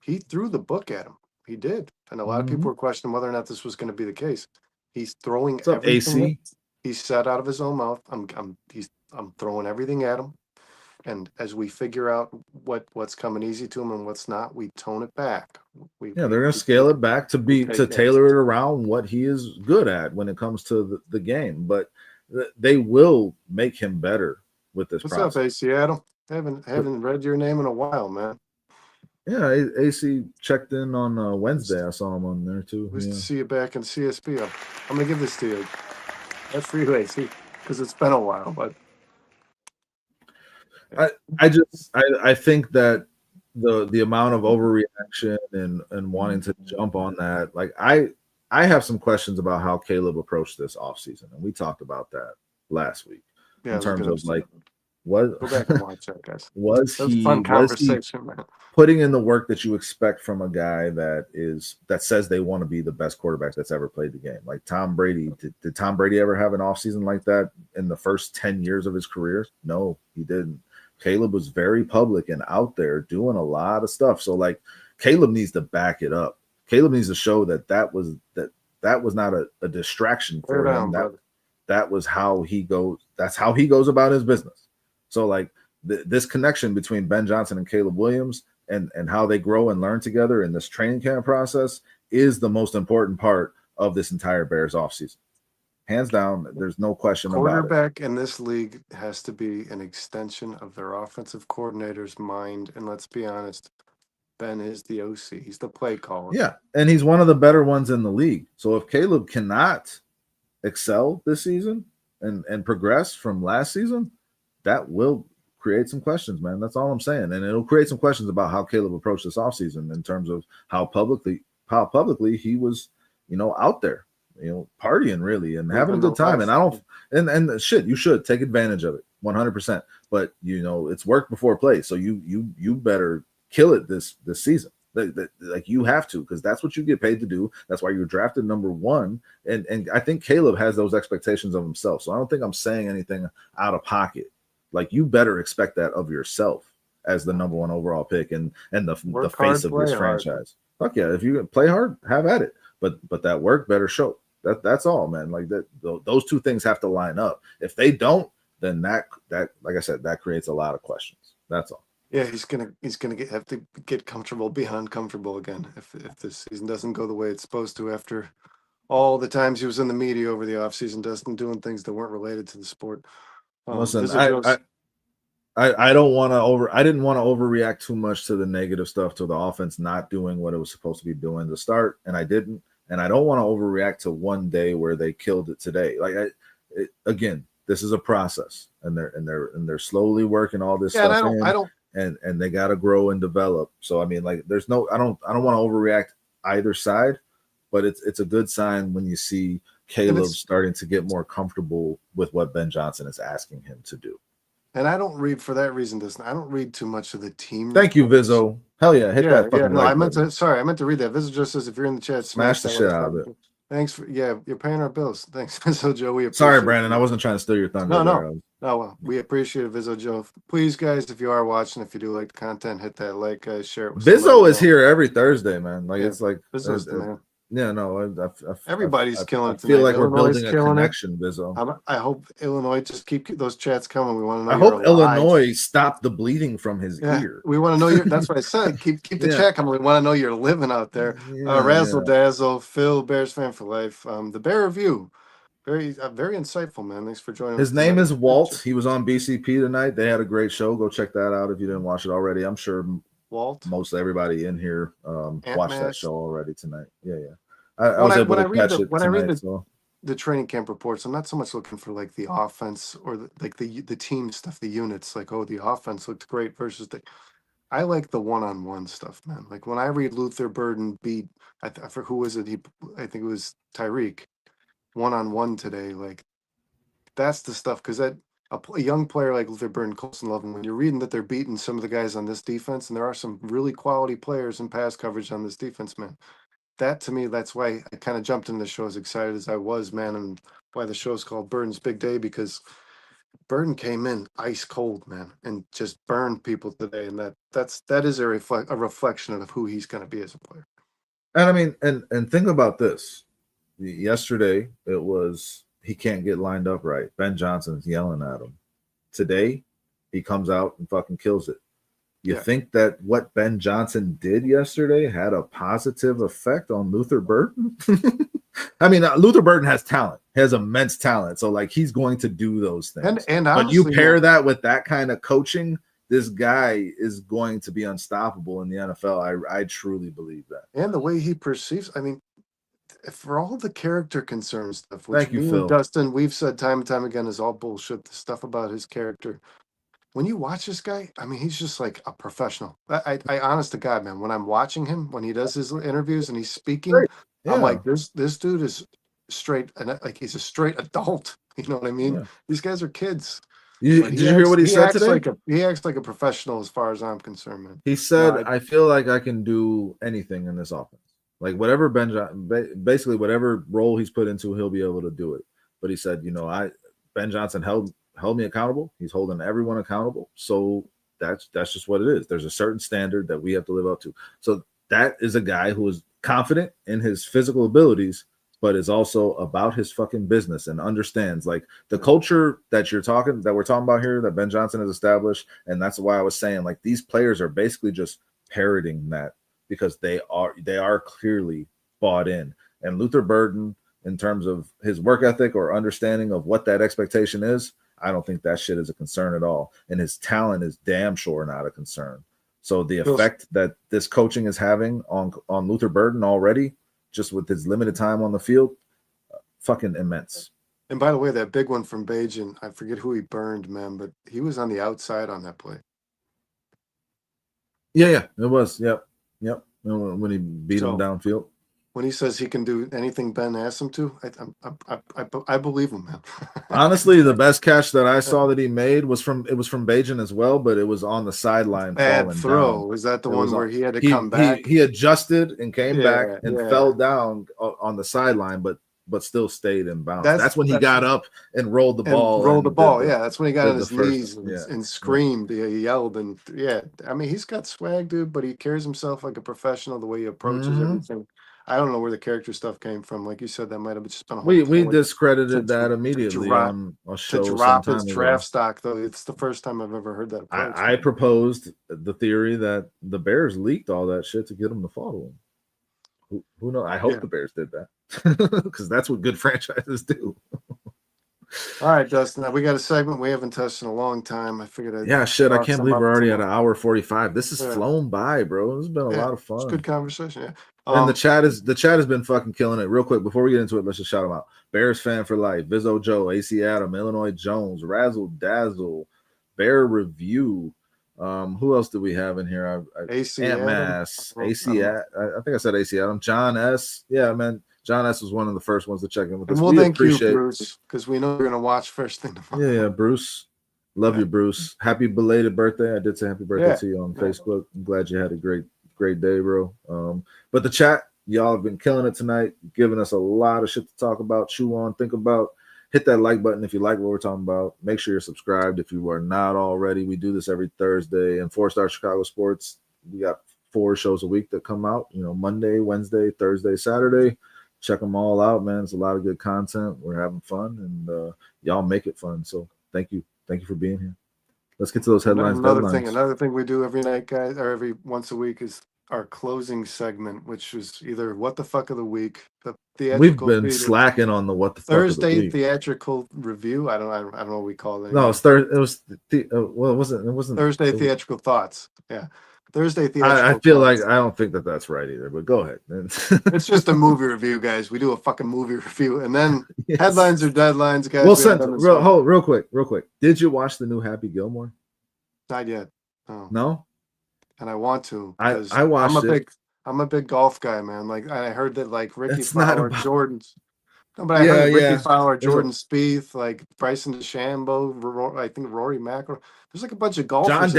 He threw the book at him. He did, and a lot of people were questioning whether or not this was going to be the case. He's throwing everything he said out of his own mouth. I'm throwing everything at him. And as we figure out what's coming easy to him and what's not, we tone it back. They're going to scale it back to tailor it around what he is good at when it comes to the game. But they will make him better with this process. What's up, AC Adam? Haven't read your name in a while, man. Yeah, AC checked in on Wednesday. I saw him on there too. Nice to see you back in CSP. I'm going to give this to you. That's for you, AC, because it's been a while, but. I think that the amount of overreaction and wanting to jump on that, like I have some questions about how Caleb approached this offseason, and we talked about that last week in terms of like go back and watch that, guys. Was he putting in the work that you expect from a guy that says they want to be the best quarterback that's ever played the game? Like Tom Brady, did Tom Brady ever have an offseason like that in the first 10 years of his career? No, he didn't. Caleb was very public and out there doing a lot of stuff. So like Caleb needs to back it up. Caleb needs to show that that was not a distraction for him. Brother. That was how he goes. That's how he goes about his business. So like this connection between Ben Johnson and Caleb Williams and how they grow and learn together in this training camp process is the most important part of this entire Bears offseason. Hands down, there's no question about it. Quarterback in this league has to be an extension of their offensive coordinator's mind. And let's be honest, Ben is the OC. He's the play caller. Yeah, and he's one of the better ones in the league. So if Caleb cannot excel this season and progress from last season, that will create some questions, man. That's all I'm saying. And it'll create some questions about how Caleb approached this offseason in terms of how publicly he was, out there, partying really and having a good time. And I don't and shit, you should take advantage of it 100%. But it's work before play. So you better kill it this season. Like you have to, because that's what you get paid to do. That's why you're drafted number one. And I think Caleb has those expectations of himself. So I don't think I'm saying anything out of pocket. Like you better expect that of yourself as the number one overall pick and the face of this franchise. Fuck yeah, if you play hard, have at it. But that work better show. That's all, man. Like those two things have to line up. If they don't, then that like I said, that creates a lot of questions. That's all. Yeah, he's gonna have to get comfortable, be uncomfortable again if this season doesn't go the way it's supposed to after all the times he was in the media over the offseason, doing things that weren't related to the sport. Listen, I don't want to I didn't want to overreact too much to the negative stuff, to the offense not doing what it was supposed to be doing to start, and I didn't. And I don't want to overreact to one day where they killed it today. Like again, this is a process, and they're slowly working all this stuff. And they got to grow and develop. So I mean, like, I don't want to overreact either side, but it's a good sign when you see Caleb starting to get more comfortable with what Ben Johnson is asking him to do. And I don't read, for that reason, I don't read too much of the team. Thank you, Vizzo. Hell yeah, hit that fucking no, like I meant to read that. Vizzo just says, if you're in the chat, smash the shit out of it. Thanks you're paying our bills. Thanks, Vizzo Joe. We appreciate Sorry, Brandon, I wasn't trying to steal your thunder. No, well, we appreciate it, Vizzo Joe. Please, guys, if you are watching, if you do like the content, hit that like, share it with Vizzo is here every Thursday, man. Like, it's like Vizzo's the man. Yeah, no, everybody's killing it. I feel like we're building a connection, Vizzo. I hope Illinois just keep those chats coming. We want to know. I hope Illinois stopped the bleeding from his ear. We want to know that's what I said. Keep the chat coming. We want to know you're living out there. Razzle Dazzle, Phil, Bears fan for life. The Bear Review, very insightful, man. Thanks for joining. His name is Walt. He was on BCP tonight. They had a great show. Go check that out if you didn't watch it already. I'm sure Walt, most everybody in here watched that show already tonight. Yeah. When I read the training camp reports, I'm not so much looking for like the offense or the team stuff, the units. Like, oh, the offense looked great versus I like the one-on-one stuff, man. Like when I read Luther Burden beat, for who was it? I think it was Tyreek, one-on-one today. Like that's the stuff, because a young player like Luther Burden, Colston Loveland, when you're reading that they're beating some of the guys on this defense, and there are some really quality players in pass coverage on this defense, man. That, to me, that's why I kind of jumped in the show as excited as I was, man, and why the show's called Burden's Big Day, because Burden came in ice cold, man, and just burned people today, and that is a reflection of who he's going to be as a player. And I mean, and think about this. Yesterday, it was he can't get lined up right. Ben Johnson's yelling at him. Today, he comes out and fucking kills it. You think that what Ben Johnson did yesterday had a positive effect on Luther Burden? I mean, Luther Burden has talent. He has immense talent. So, like, he's going to do those things. And but you pair that with that kind of coaching, this guy is going to be unstoppable in the NFL. I truly believe that. And the way he perceives, I mean, for all the character concern stuff, which Thank you, Phil. Dustin, we've said time and time again is all bullshit, the stuff about his character. When you watch this guy, I mean, he's just like a professional. I honest to God, man, when I'm watching him, when he does his interviews and he's speaking, I'm like, this dude is straight, and like he's a straight adult. You know what I mean? Yeah. These guys are kids. Did you hear what he said today? He acts like a professional as far as I'm concerned, man. He said, I feel like I can do anything in this offense. Like whatever basically whatever role he's put into, he'll be able to do it. But he said, Ben Johnson held me accountable. He's holding everyone accountable. So that's just what it is. There's a certain standard that we have to live up to. So that is a guy who is confident in his physical abilities, but is also about his fucking business and understands like the culture that we're talking about here that Ben Johnson has established. And that's why I was saying like these players are basically just parroting that because they are clearly bought in. And Luther Burden, in terms of his work ethic or understanding of what that expectation is, I don't think that shit is a concern at all. And his talent is damn sure not a concern. So the effect that this coaching is having on Luther Burden already, just with his limited time on the field, fucking immense. And by the way, that big one from Bajan, I forget who he burned, man, but he was on the outside on that play. Yeah, it was. Yep. When he beat him downfield. When he says he can do anything Ben asks him to, I believe him, man. Honestly, the best catch that I saw that he made was from Bajan as well, but it was on the sideline. Bad throw. Down. Was that the one where he had to come back? He adjusted and came back and fell down on the sideline, but still stayed in bounds. That's when he got up and rolled the ball. That's when he got on his knees and screamed. He yelled and I mean, he's got swag, dude, but he carries himself like a professional. The way he approaches everything. I don't know where the character stuff came from. Like you said, that might have just been a whole we discredited that immediately on a show. To drop his draft stock, though, it's the first time I've ever heard that approach. I proposed the theory that the Bears leaked all that shit to get him to follow him. Who knows? I hope the Bears did that because that's what good franchises do. All right, Dustin. We got a segment we haven't touched in a long time. I figured. I can't believe we're already at an hour 45. This has flown by, bro. This has been a lot of fun. It's a good conversation. Yeah. And the chat has been fucking killing it. Real quick, before we get into it, let's just shout them out. Bears fan for life, Vizzo Joe, AC Adam, Illinois Jones, Razzle Dazzle, Bear Review. Who else do we have in here? AC Ant Mass, AC. I think I said AC Adam. John S. Yeah, man. John S. was one of the first ones to check in with us. And we'll thank you, Bruce, because we know you're gonna watch first thing tomorrow. Yeah, Bruce. Love you, Bruce. Happy belated birthday. I did say happy birthday to you on Facebook. I'm glad you had a great day, bro. But the chat, y'all have been killing it tonight, giving us a lot of shit to talk about, chew on, think about. Hit that like button if you like what we're talking about. Make sure you're subscribed if you are not already. We do this every Thursday. And 4-Star Chicago Sports, we got 4 shows a week that come out, Monday, Wednesday, Thursday, Saturday. Check them all out, man. It's a lot of good content. We're having fun, and y'all make it fun. So thank you for being here. Let's get to those headlines. Another thing we do every night, guys, or every once a week, is our closing segment, which is either what the fuck of the week. We've been slacking on the what the fuck Thursday of the week. Theatrical review. I don't know what we call it. No, it's Thursday. It was it wasn't Thursday theatrical thoughts. Yeah. Thursday theatrical. I feel like I don't think that's right either, but go ahead. It's just a movie review, guys. We do a fucking movie review, and then headlines or deadlines, guys. Well, real quick. Did you watch the new Happy Gilmore? Not yet. No. And I want to. I watched it. I'm a big golf guy, man. Like I heard that, like Ricky Fowler, Jordan's. No, but I heard Ricky Fowler, Jordan Spieth, like Bryson DeChambeau, I think Rory McIlroy. There's like a bunch of golfers.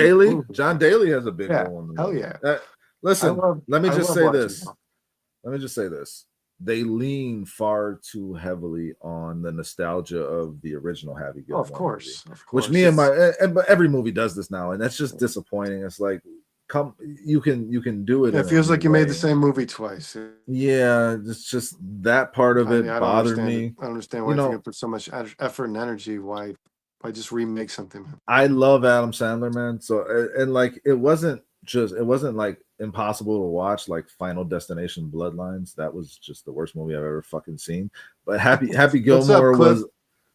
John Daly has a big role in the movie. Hell yeah. Listen, let me just say this. They lean far too heavily on the nostalgia of the original Happy Gilmore. Of course. Which me and but every movie does this now, and that's just disappointing. It's like, you can do it. It feels like you made the same movie twice. Yeah, it's just that part of it bothered me. I don't understand why you put so much effort and energy. Why just remake something, man? I love Adam Sandler, man. So and like it wasn't like impossible to watch, like Final Destination Bloodlines. That was just the worst movie I've ever fucking seen. But Happy Gilmore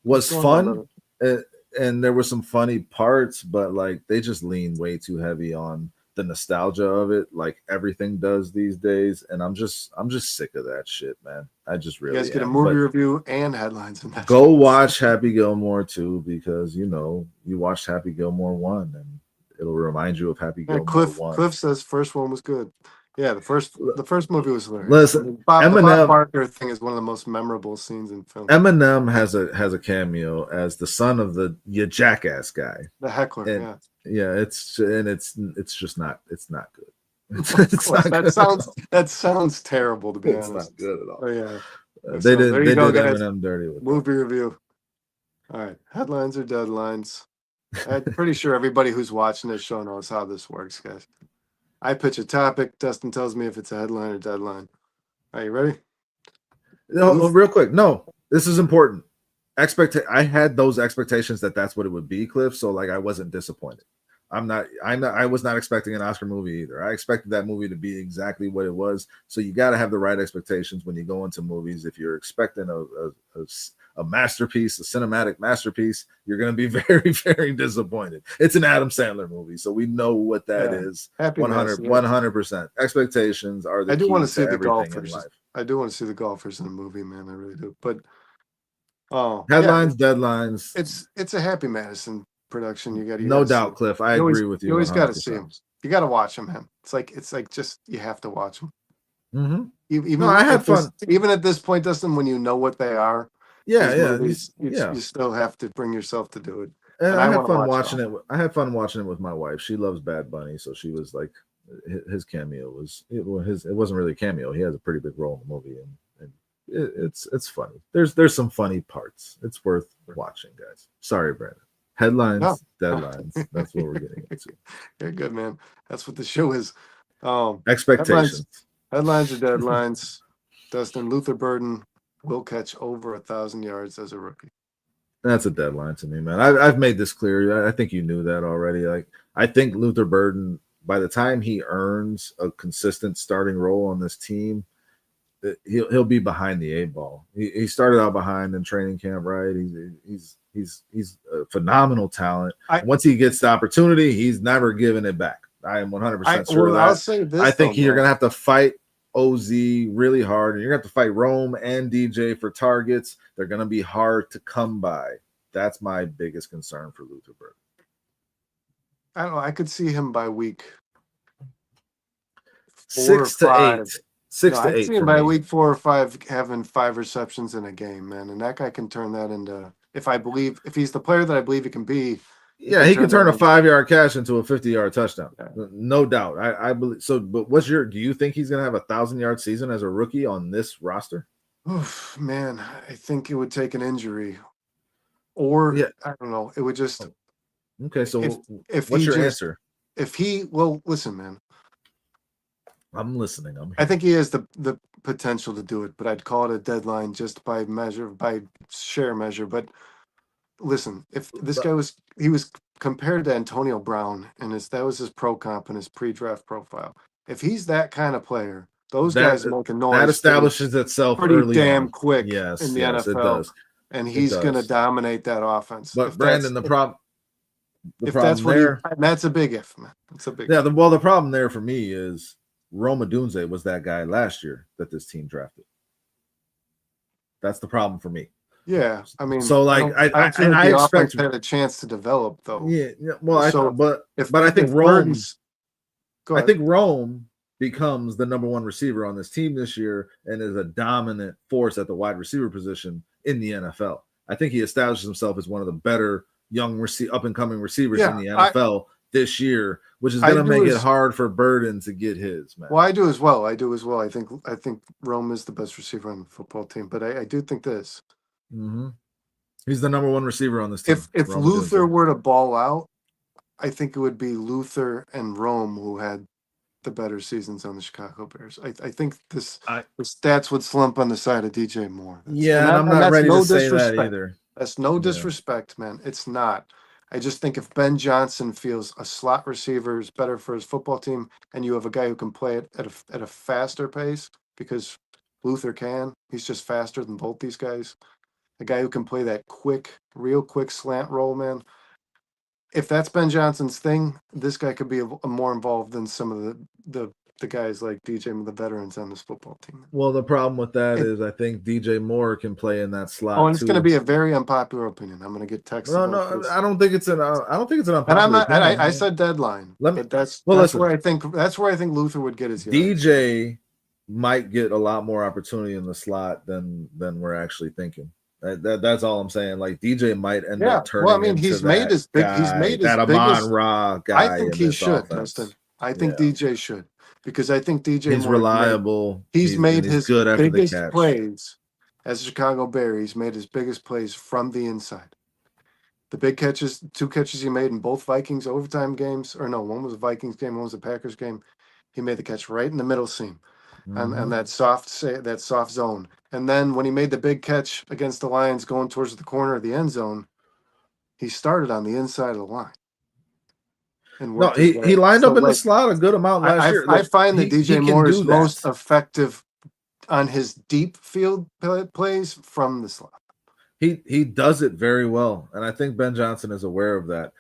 was fun, and there were some funny parts, but like they just lean way too heavy on the nostalgia of it, like everything does these days, and I'm just sick of that shit, man. I just really. You guys get a movie review and headlines. And go watch Happy Gilmore 2 because you watched Happy Gilmore 1, and it'll remind you of Happy Gilmore 1. Cliff says first one was good. Yeah, the first movie was hilarious. Listen, the Bob Barker thing is one of the most memorable scenes in film. Eminem has a cameo as the son of you jackass guy, the heckler. And, it's just not good. That sounds terrible, to be honest. It's not good at all. Oh yeah, they did Eminem dirty with movie review. All right, headlines or deadlines. I'm pretty sure everybody who's watching this show knows how this works, guys. I pitch a topic. Dustin tells me if it's a headline or deadline. Are you ready? No, real quick. No, this is important. I had those expectations that's what it would be, Cliff. So like I wasn't disappointed. I was not expecting an Oscar movie either. I expected that movie to be exactly what it was. So you got to have the right expectations when you go into movies. If you're expecting a masterpiece, a cinematic masterpiece, you're going to be very, very disappointed. It's an Adam Sandler movie, so we know what that is. Happy 100%. Expectations are the I do want key to see the everything in golfers. life. I do want to see the golfers in the movie, man. I really do. But headlines, deadlines. It's a Happy Madison production. No doubt, Cliff. I agree with you. You always got to see them. You got to watch them, man. It's like just you have to watch them. Mm-hmm. Even I had fun. Even at this point, Dustin, when you know what they are, movies, you still have to bring yourself to do it. And I had fun watching it. I had fun watching it with my wife. She loves Bad Bunny, so she was like, his cameo was it wasn't really a cameo. He has a pretty big role in the movie, and it's funny. There's some funny parts. It's worth watching, guys. Sorry, Brandon. Headlines, deadlines. That's what we're getting into. You're good, man. That's what the show is. Expectations. Headlines or deadlines. Dustin, Luther Burden will catch over 1,000 yards as a rookie. That's a deadline to me, man. I've made this clear. I think you knew that already. Like, I think Luther Burden, by the time he earns a consistent starting role on this team, he'll be behind the 8 ball. He started out behind in training camp, right? He's a phenomenal talent. Once he gets the opportunity, he's never giving it back. I am 100% sure of that. I'll say this, I think you're going to have to fight OZ really hard, and you're going to have to fight Rome and DJ for targets. They're going to be hard to come by. That's my biggest concern for Luther Burden. I don't know. I could see him by week 6 to 8. 6 to 8. I see him by week 4 or 5 having 5 receptions in a game, man. And that guy can turn that into, if he's the player that I believe he can be. Yeah, he can turn a 5-yard catch into a 50-yard touchdown. Yeah. No doubt. I believe so. But do you think he's going to have 1,000-yard season as a rookie on this roster? Oof, man, I think it would take an injury, or I don't know. It would just. Okay, so if what's your answer? Listen, man. I'm listening. I think he has the potential to do it, but I'd call it a deadline just by share measure. But listen, if this guy was compared to Antonio Brown, and that was his pro comp and his pre-draft profile. If he's that kind of player, those guys making noise. That establishes itself pretty damn quick in the NFL. It does. And he's going to dominate that offense. But Brandon, that's a big if, man. It's a big. Yeah. The problem there for me is Rome Odunze was that guy last year that this team drafted. That's the problem for me. Yeah, I mean, so like I expect had a chance to develop though. Yeah, well, but I think Rome becomes the number 1 receiver on this team this year and is a dominant force at the wide receiver position in the NFL. I think he establishes himself as one of the better young up and coming receivers in the NFL this year, which is going to make it hard for Burden to get his, man. Well, I do as well. I think Rome is the best receiver on the football team, but I do think this. Mm-hmm. He's the number 1 receiver on this team. If Luther were to ball out, I think it would be Luther and Rome who had the better seasons on the Chicago Bears. I think the stats would slump on the side of DJ Moore. I'm not ready to say that either. That's no disrespect, man. It's not. I just think if Ben Johnson feels a slot receiver is better for his football team, and you have a guy who can play it at a faster pace, because Luther can. He's just faster than both these guys. A guy who can play that real quick slant roll, man. If that's Ben Johnson's thing, this guy could be more involved than some of the guys like DJ, the veterans on this football team. Well, the problem with that is I think DJ Moore can play in that slot. Oh, and it's going to be a very unpopular opinion. I'm going to get texts. No, I don't think it's an unpopular. And I'm not. Opinion. I said deadline. That's where I think Luther would get his yards. DJ might get a lot more opportunity in the slot than we're actually thinking. That's all I'm saying. Like DJ might end up turning. Well, I mean, he's made his biggest. Amon-Ra guy. I think he should, Dustin. I think DJ should, because I think DJ. He's reliable. He's made his biggest plays as a Chicago Bear. He's made his biggest plays from the inside. The big catches, 2 catches he made in both Vikings overtime games, or no, one was a Vikings game, one was a Packers game. He made the catch right in the middle seam. and that soft zone. And then when he made the big catch against the Lions going towards the corner of the end zone, he started on the inside of the line and No, worked his way. he lined So up in the like slot a good amount last year. I Like, find that he DJ can Moore do is most that. effective on his deep field plays from the slot. He does it very well, and I think Ben Johnson is aware of that.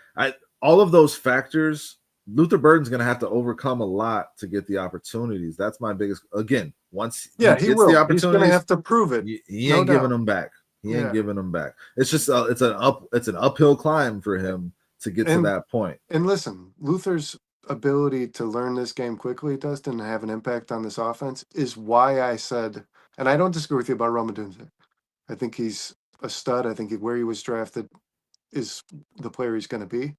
All of those factors, Luther Burden's going to have to overcome a lot to get the opportunities. That's my biggest. Again, once he gets will. the He's going to opportunities, have to prove it. he ain't giving them back. He ain't giving them back. It's just it's an uphill climb for him to get to that point. And listen, Luther's ability to learn this game quickly, Dustin, and have an impact on this offense is why I said, and I don't disagree with you about Roma Dunze. I think he's a stud. I think where he was drafted is the player he's going to be,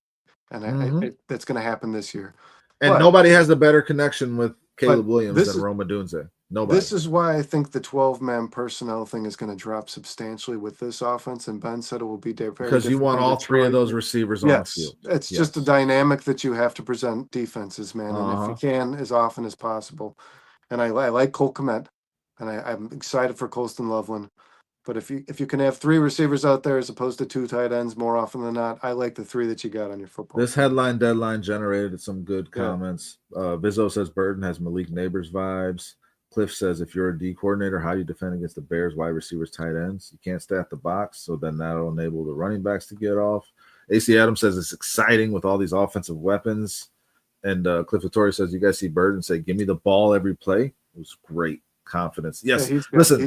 and that's going to happen this year. And nobody has a better connection with Caleb Williams than Roma Dunze. Nobody. This is why I think the 12-man personnel thing is going to drop substantially with this offense, and Ben said it will be very because you want all three of those receivers on the field. It's just a dynamic that you have to present defenses, man, and if you can, as often as possible. And I like Cole Kmet, and I'm excited for Colston Loveland. But if you can have three receivers out there as opposed to two tight ends more often than not, I like the three that you got on your football. This headline deadline generated some good comments. Vizzo says Burden has Malik Neighbors vibes. Cliff says, if you're a D coordinator, how do you defend against the Bears wide receivers, tight ends? You can't stack the box, so then that'll enable the running backs to get off. AC Adams says it's exciting with all these offensive weapons. And Cliff Vittori says, you guys see Burden say, give me the ball every play. It was great confidence. Yes, listen,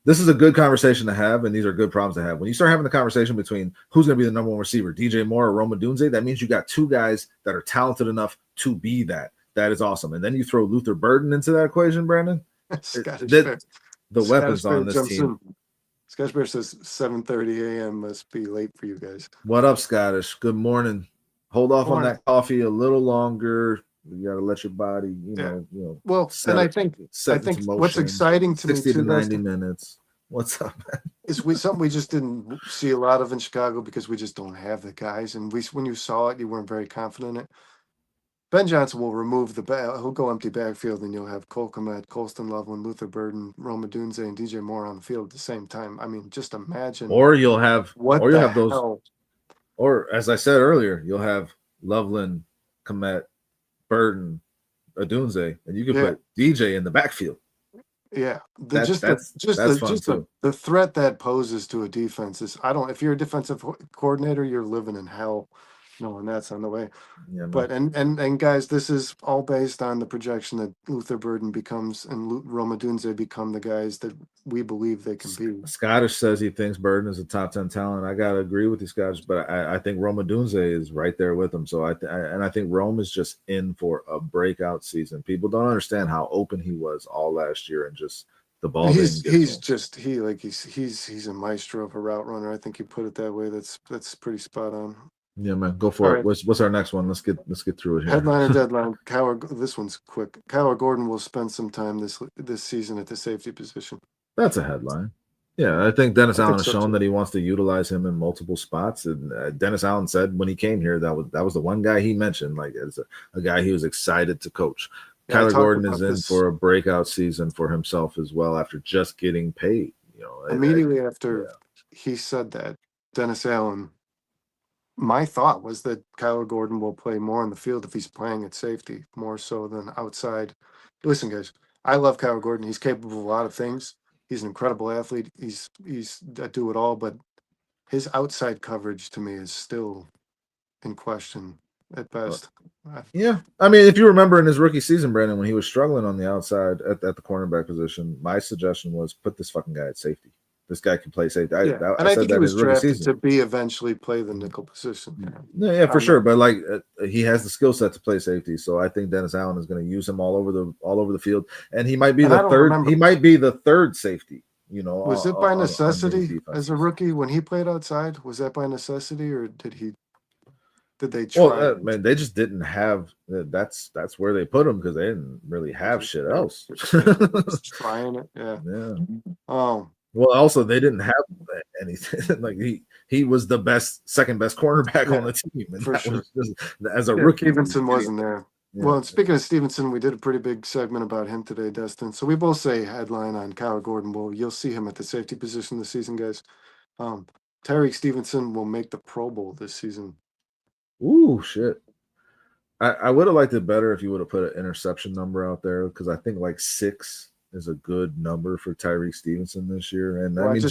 this is a good conversation to have, and these are good problems to have. When you start having the conversation between who's going to be the number one receiver, DJ Moore or Roma Dunze, that means you got two guys that are talented enough to be that. That is awesome. And then you throw Luther Burden into that equation, Brandon. The weapons on this team. Scottish Bear says 7:30 a.m. must be late for you guys. What up, Scottish? Good morning. Hold off on that coffee a little longer. You got to let your body, you know. Well, and I think what's exciting to 60 me too, to 90 minutes. What's up, man? Is something we just didn't see a lot of in Chicago because we just don't have the guys. And when you saw it, you weren't very confident in it. Ben Johnson will remove he'll go empty backfield, and you'll have Cole Kmet, Colston Loveland, Luther Burden, Roma Dunze, and DJ Moore on the field at the same time. I mean, just imagine. Or you'll have those. Hell? Or as I said earlier, you'll have Loveland, Kmet, Burden, Dunze, and you can put DJ in the backfield. Yeah, the threat that poses to a defense is if you're a defensive coordinator, you're living in hell. No, and that's on the way. Yeah, but and guys, this is all based on the projection that Luther Burden becomes and Roma Dunze become the guys that we believe they can be. Scottish says he thinks Burden is a top 10 talent. I gotta agree with you, Scottish, but I think Roma Dunze is right there with him. So I think Rome is just in for a breakout season. People don't understand how open he was all last year and just the ball. He's a maestro of a route runner. I think you put it that way. That's pretty spot on. Yeah, man, go for it. Right. What's our next one? Let's get through it here. Headline and deadline. This one's quick. Kyler Gordon will spend some time this season at the safety position. That's a headline. Yeah, I think Dennis Allen has shown that he wants to utilize him in multiple spots. And Dennis Allen said when he came here that was the one guy he mentioned, like as a guy he was excited to coach. Kyler Gordon is in for a breakout season for himself as well after just getting paid. Immediately after he said that, Dennis Allen. My thought was that Kyler Gordon will play more on the field if he's playing at safety, more so than outside. Listen, guys, I love Kyler Gordon. He's capable of a lot of things. He's an incredible athlete. He's a do-it-all, but his outside coverage to me is still in question at best. Yeah. I mean, if you remember in his rookie season, Brandon, when he was struggling on the outside at the cornerback position, my suggestion was put this fucking guy at safety. This guy can play safety. I think he was drafted to eventually play the nickel position. Yeah, for sure. But he has the skill set to play safety, so I think Dennis Allen is going to use him all over the field, and he might be the third. He might be the third safety. Was it by necessity as a rookie when he played outside? Was that by necessity, or did they try? Well, man, they just didn't have. That's where they put him because they didn't really have shit else. Just trying it, yeah. Well, also they didn't have anything. Like he was the second best cornerback on the team, and for sure. As a rookie, Stevenson wasn't there. Yeah. Well, and speaking of Stevenson, we did a pretty big segment about him today, Destin. So we both say headline on Kyler Gordon. Well, you'll see him at the safety position this season, guys. Tyreek Stevenson will make the Pro Bowl this season. Ooh, shit. I would have liked it better if you would have put an interception number out there, because I think like 6 is a good number for Tyreek Stevenson this year. And Well, I mean,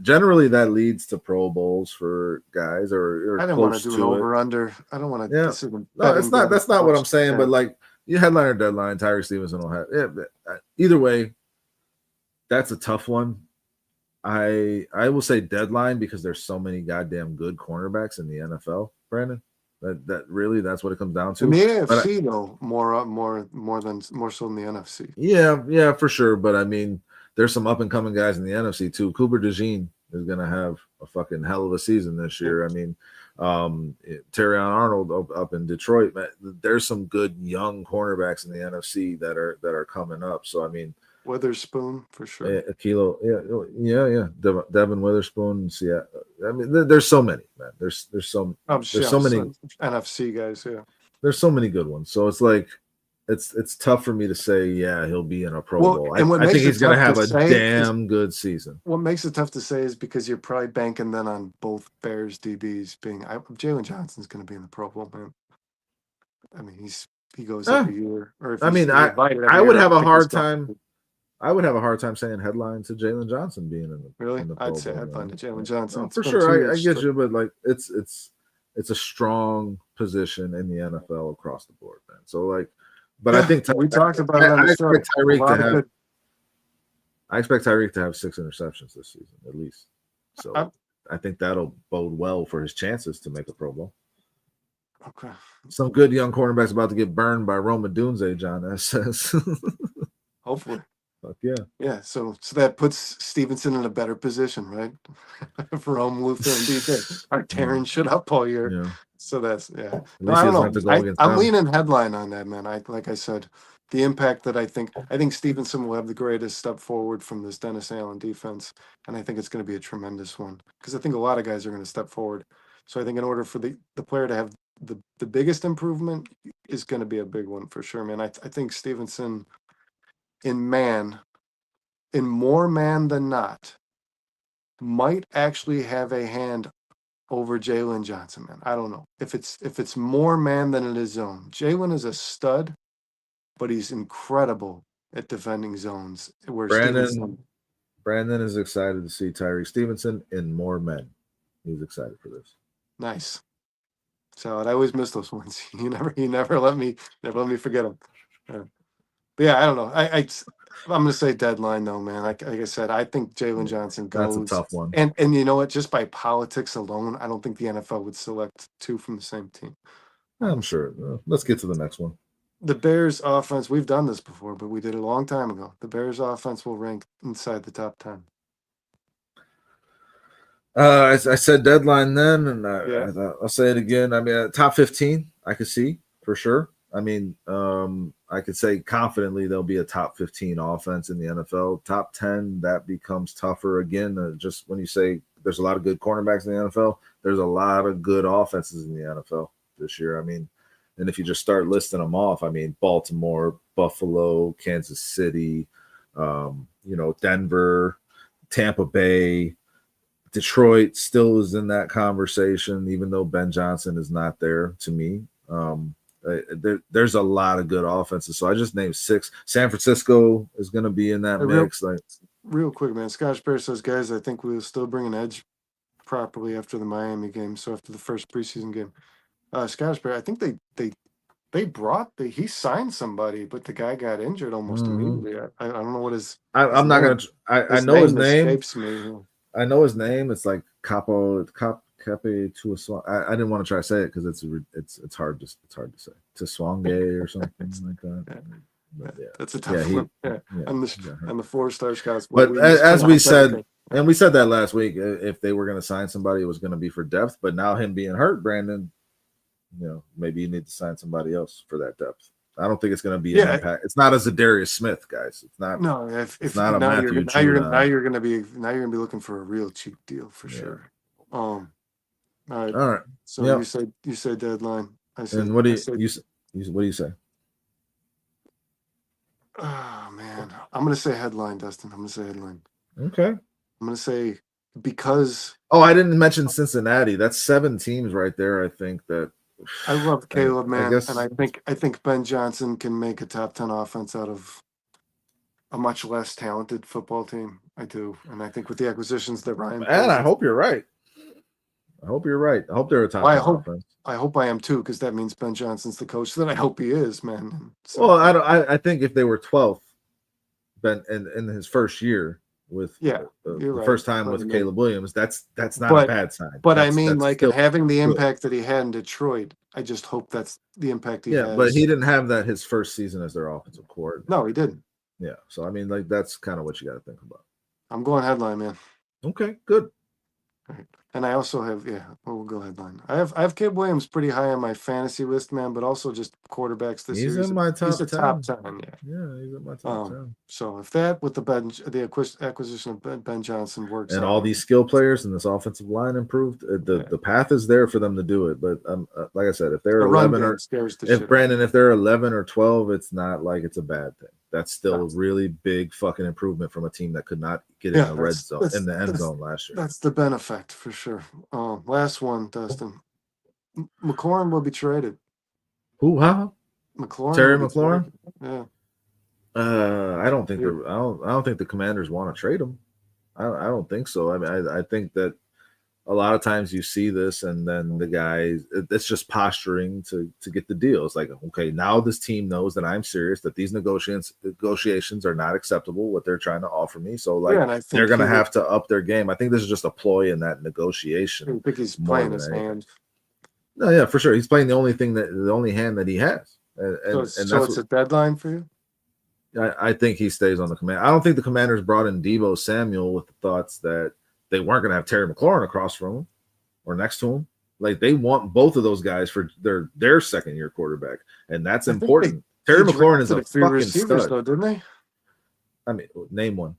generally that leads to Pro Bowls for guys or I didn't want to close do an to it. over under. I don't want to. Yeah. This is a No, it's not. That's not what I'm saying. Yeah. But like, you headline or deadline, Tyreek Stevenson will have. Yeah, either way, that's a tough one. I will say deadline because there's so many goddamn good cornerbacks in the NFL, Brandon. That really, that's what it comes down to. In the AFC, though, more so than the NFC. Yeah, for sure. But I mean, there's some up and coming guys in the NFC too. Cooper DeJean is gonna have a fucking hell of a season this year. I mean, Terrion Arnold up in Detroit. There's some good young cornerbacks in the NFC that are coming up. So I mean, Witherspoon for sure. Kilo, yeah. Devin Witherspoon. Yeah, I mean, there's so many, man. There's so many NFC guys. Yeah, there's so many good ones. So it's like it's tough for me to say, yeah, he'll be in a Pro Bowl. I think he's gonna have a damn good season. What makes it tough to say is because you're probably banking then on both Bears DBs being. Jalen Johnson's gonna be in the Pro Bowl, man. I mean, he goes every year. Or if I mean, I would have a hard time. I would have a hard time saying headline to Jalen Johnson being in the really. In the I'd say headline to Jalen Johnson for sure. I get you, but like it's a strong position in the NFL across the board, man. So like, but I think we talked about it on the show. I expect Tyreek to have 6 interceptions this season at least. So I think that'll bode well for his chances to make a Pro Bowl. Okay. Some good young cornerbacks about to get burned by Roma Dunze, John S says. Hopefully. Fuck yeah. Yeah, so that puts Stevenson in a better position, right? For home Luther and DJ are tearing shit up all year. Yeah. So that's No, I don't know. I'm leaning headline on that, man. Like I said, the impact that I think Stevenson will have the greatest step forward from this Dennis Allen defense, and I think it's going to be a tremendous one because I think a lot of guys are going to step forward. So I think in order for the player to have the biggest improvement is going to be a big one for sure, man. I think Stevenson in more man than not, might actually have a hand over Jalen Johnson, man. I don't know. If it's more man than it is zone. Jalen is a stud, but he's incredible at defending zones. Where Brandon is excited to see Tyreek Stevenson in more men. He's excited for this. Nice. So I always miss those ones. He never let me forget them. But yeah, I don't know. I'm gonna say deadline though, man. Like I said, I think Jalen Johnson goes. That's a tough one. And you know what? Just by politics alone, I don't think the NFL would select 2 from the same team. I'm sure. Let's get to the next one. The Bears offense, we've done this before, but we did it a long time ago. The Bears offense will rank inside the top 10. I said deadline then, and I'll say it again. I mean, top 15, I could see for sure. I mean, I could say confidently there'll be a top 15 offense in the NFL. Top 10, that becomes tougher again. Just when you say there's a lot of good cornerbacks in the NFL, there's a lot of good offenses in the NFL this year. I mean, and if you just start listing them off, I mean, Baltimore, Buffalo, Kansas City, Denver, Tampa Bay, Detroit still is in that conversation, even though Ben Johnson is not there to me. There's a lot of good offenses. So I just named 6. San Francisco is going to be in that mix. Real quick, man. Scottish Bear says, guys, I think we'll still bring an edge properly after the Miami game. So after the first preseason game, Scottish Bear, I think he signed somebody, but the guy got injured almost immediately. I don't know what his. I'm not going to. I know his name. Escapes me. I know his name. It's like Cape to a Swan. I didn't want to try to say it because it's hard to say. To Swange or something like that. But that's a tough one. And the 4-star Scouts. But as we said, and we said that last week, if they were going to sign somebody, it was going to be for depth. But now him being hurt, Brandon, maybe you need to sign somebody else for that depth. I don't think it's going to be an impact. It's not a Zadarius Smith, guys. It's not. No, it's not a Matthew. Now you're going to be looking for a real cheap deal for sure. All right. All right. So you said deadline. I said. And what do you What do you say? Oh man, I'm gonna say headline, Dustin. I'm gonna say headline. Okay. I'm gonna say because Oh, I didn't mention Cincinnati. That's 7 teams right there. I think that. I love Caleb, I man, and guess. I think Ben Johnson can make a top 10 offense out of a much less talented football team. I do, and I think with the acquisitions that Ryan And pulls, I hope you're right. I hope you're right. I hope they're a top well, 10 offense. I hope I am too, because that means Ben Johnson's the coach that I hope he is, man. And so Well, I don't. I think if they were 12th, Ben in his first year with yeah, you're the right. first time But I with mean, Caleb Williams, that's not a but bad sign. but I That's mean, like, and still having the good. impact that he had in Detroit, I just hope that's the impact he Yeah, but he has. didn't have that his first season as their offensive coordinator. No, he didn't. Yeah, so I mean, like that's kind of what you got to think about. I'm going headline, man. Okay, good. Right. And I also have, we'll go headline. I have Caleb Williams pretty high on my fantasy list, man, but also just quarterbacks this He's year. in my He's top a top 10. 10, yeah. Yeah, he's in my top 10. So if that with the acquisition of Ben Johnson works And out, all these skill players and this offensive line improved, the path is there for them to do it. But like I said, if they're the run 11 game or scares the if shit out of Brandon, me. if they're 11 or 12, it's not like it's a bad thing. That's still No. a really big fucking improvement from a team that could not get in Yeah, the red zone in the end zone last year. that's the benefit for sure. Last one, Dustin. McLaurin will be traded. Who? Huh? McLaurin Terry will be McLaurin? traded. Yeah. I don't think I don't think the Commanders want to trade him. I don't think so. I mean, I think that a lot of times you see this, and then the guys, it's just posturing to get the deal. It's like, okay, now this team knows that I'm serious, that these negotiations are not acceptable, what they're trying to offer me. So, like, Yeah, and I they're think going to have to up their game. I think this is just a ploy in that negotiation. I think he's more playing than his anything. hand. No, yeah, for sure. He's playing the only hand that he has, and So it's a deadline for you. I think he stays on the command. I don't think the Commanders brought in Deebo Samuel with the thoughts that they weren't going to have Terry McLaurin across from him or next to him. Like, they want both of those guys for their second year quarterback, and that's important. Terry McLaurin is a fucking receivers, stud. though, didn't they? I mean, name one.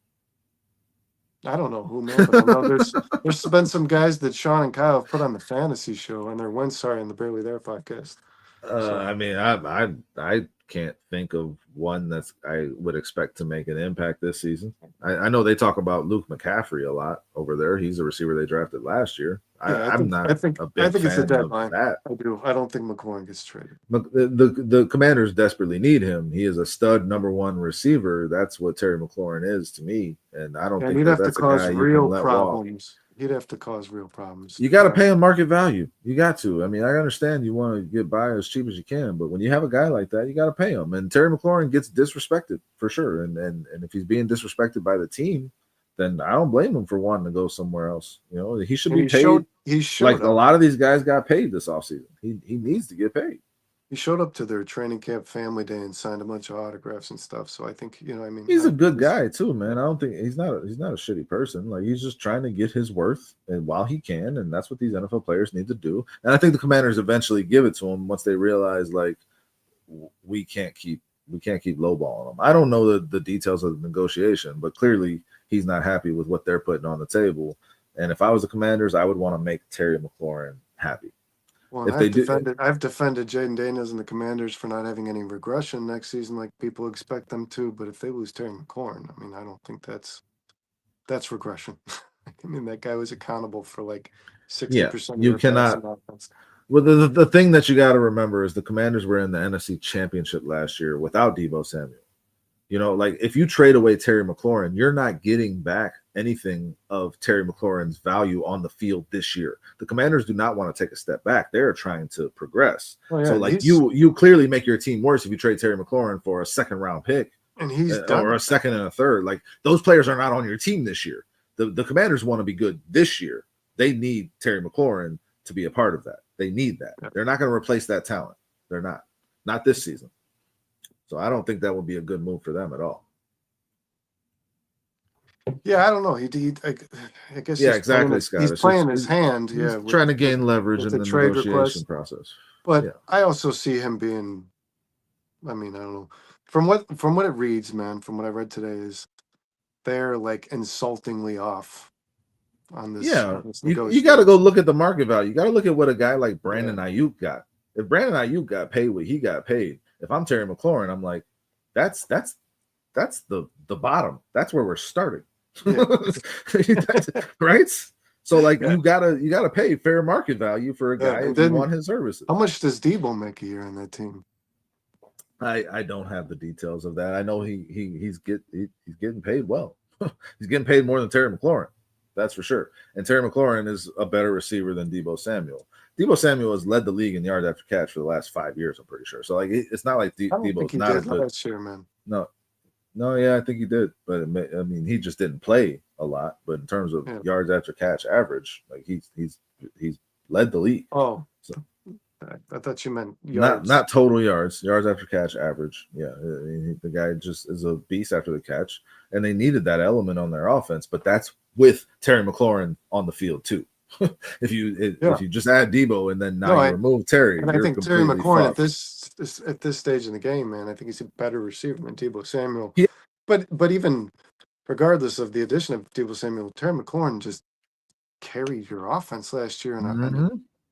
I don't know who, man, but I know there's been some guys that Sean and Kyle have put on the fantasy show and their in the Barely There podcast. I mean, I can't think of one that's I would expect to make an impact this season. I know they talk about Luke McCaffrey a lot over there. He's a receiver they drafted last year. I think it's a deadline. That. I do. I don't think McLaurin gets traded. The Commanders desperately need him. He is a stud number one receiver. That's what Terry McLaurin is to me, and I don't think that's a guy you can let walk. He'd have to cause real problems. You got to pay him market value. You got to. I mean, I understand you want to get by as cheap as you can, but when you have a guy like that, you got to pay him. And Terry McLaurin gets disrespected for sure. And if he's being disrespected by the team, then I don't blame him for wanting to go somewhere else. You know, he should be paid. He showed like a lot of these guys got paid this offseason. He needs to get paid. He showed up to their training camp family day and signed a bunch of autographs and stuff. So I think, I mean, he's a good guy too, man. I don't think he's not a shitty person. Like, he's just trying to get his worth and while he can, and that's what these NFL players need to do. And I think the Commanders eventually give it to him once they realize, like, we can't keep lowballing him. I don't know the details of the negotiation, but clearly he's not happy with what they're putting on the table. And if I was the Commanders, I would want to make Terry McLaurin happy. Well, I've defended Jaden Daniels and the Commanders for not having any regression next season like people expect them to. But if they lose Terry McLaurin, I mean, I don't think that's regression. I mean, that guy was accountable for like 60% of you cannot. Well, the thing that you got to remember is the Commanders were in the NFC Championship last year without Deebo Samuel. You know, like, if you trade away Terry McLaurin, you're not getting back anything of Terry McLaurin's value on the field this year. The Commanders do not want to take a step back. They're trying to progress. So, like, you clearly make your team worse if you trade Terry McLaurin for a second round pick and he's or a second and a third. Like, those players are not on your team this year. The Commanders want to be good this year. They need Terry McLaurin to be a part of that. They need that. Yeah. They're not going to replace that talent. They're not this season. So I don't think that would be a good move for them at all. Yeah, I don't know. I guess. Yeah, exactly, Scott. He's playing his hand. He's trying to gain leverage in the negotiation process. But I also see him being. I mean, I don't know. From what it reads, man. From what I read today, is they're like insultingly off on this. Yeah, you got to go look at the market value. You got to look at what a guy like Brandon Ayuk got. If Brandon Ayuk got paid what he got paid, if I'm Terry McLaurin, I'm like, that's the bottom. That's where we're starting. Yeah. Right? So like Yeah. you gotta pay fair market value for a guy And if you then want his services. how much does Debo make a year on that team? I don't have the details of that. I know he's getting paid well. He's getting paid more than Terry McLaurin. That's for sure. And Terry McLaurin is a better receiver than Debo Samuel. Debo Samuel has led the league in yards after catch for the last 5 years, I'm pretty sure. So like it's not like I don't think Debo's he not a did good. last year, man. No, yeah, I think he did, but I mean, he just didn't play a lot. But in terms of yards after catch average, like he's led the league. Oh, so I thought you meant yards. Not total yards after catch average. Yeah, I mean, the guy just is a beast after the catch, and they needed that element on their offense. But that's with Terry McLaurin on the field too. if you just add Debo and then you remove Terry, and I think Terry McLaurin at this stage in the game, man, I think he's a better receiver than Debo Samuel. Yeah. But even regardless of the addition of Debo Samuel, Terry McLaurin just carried your offense last year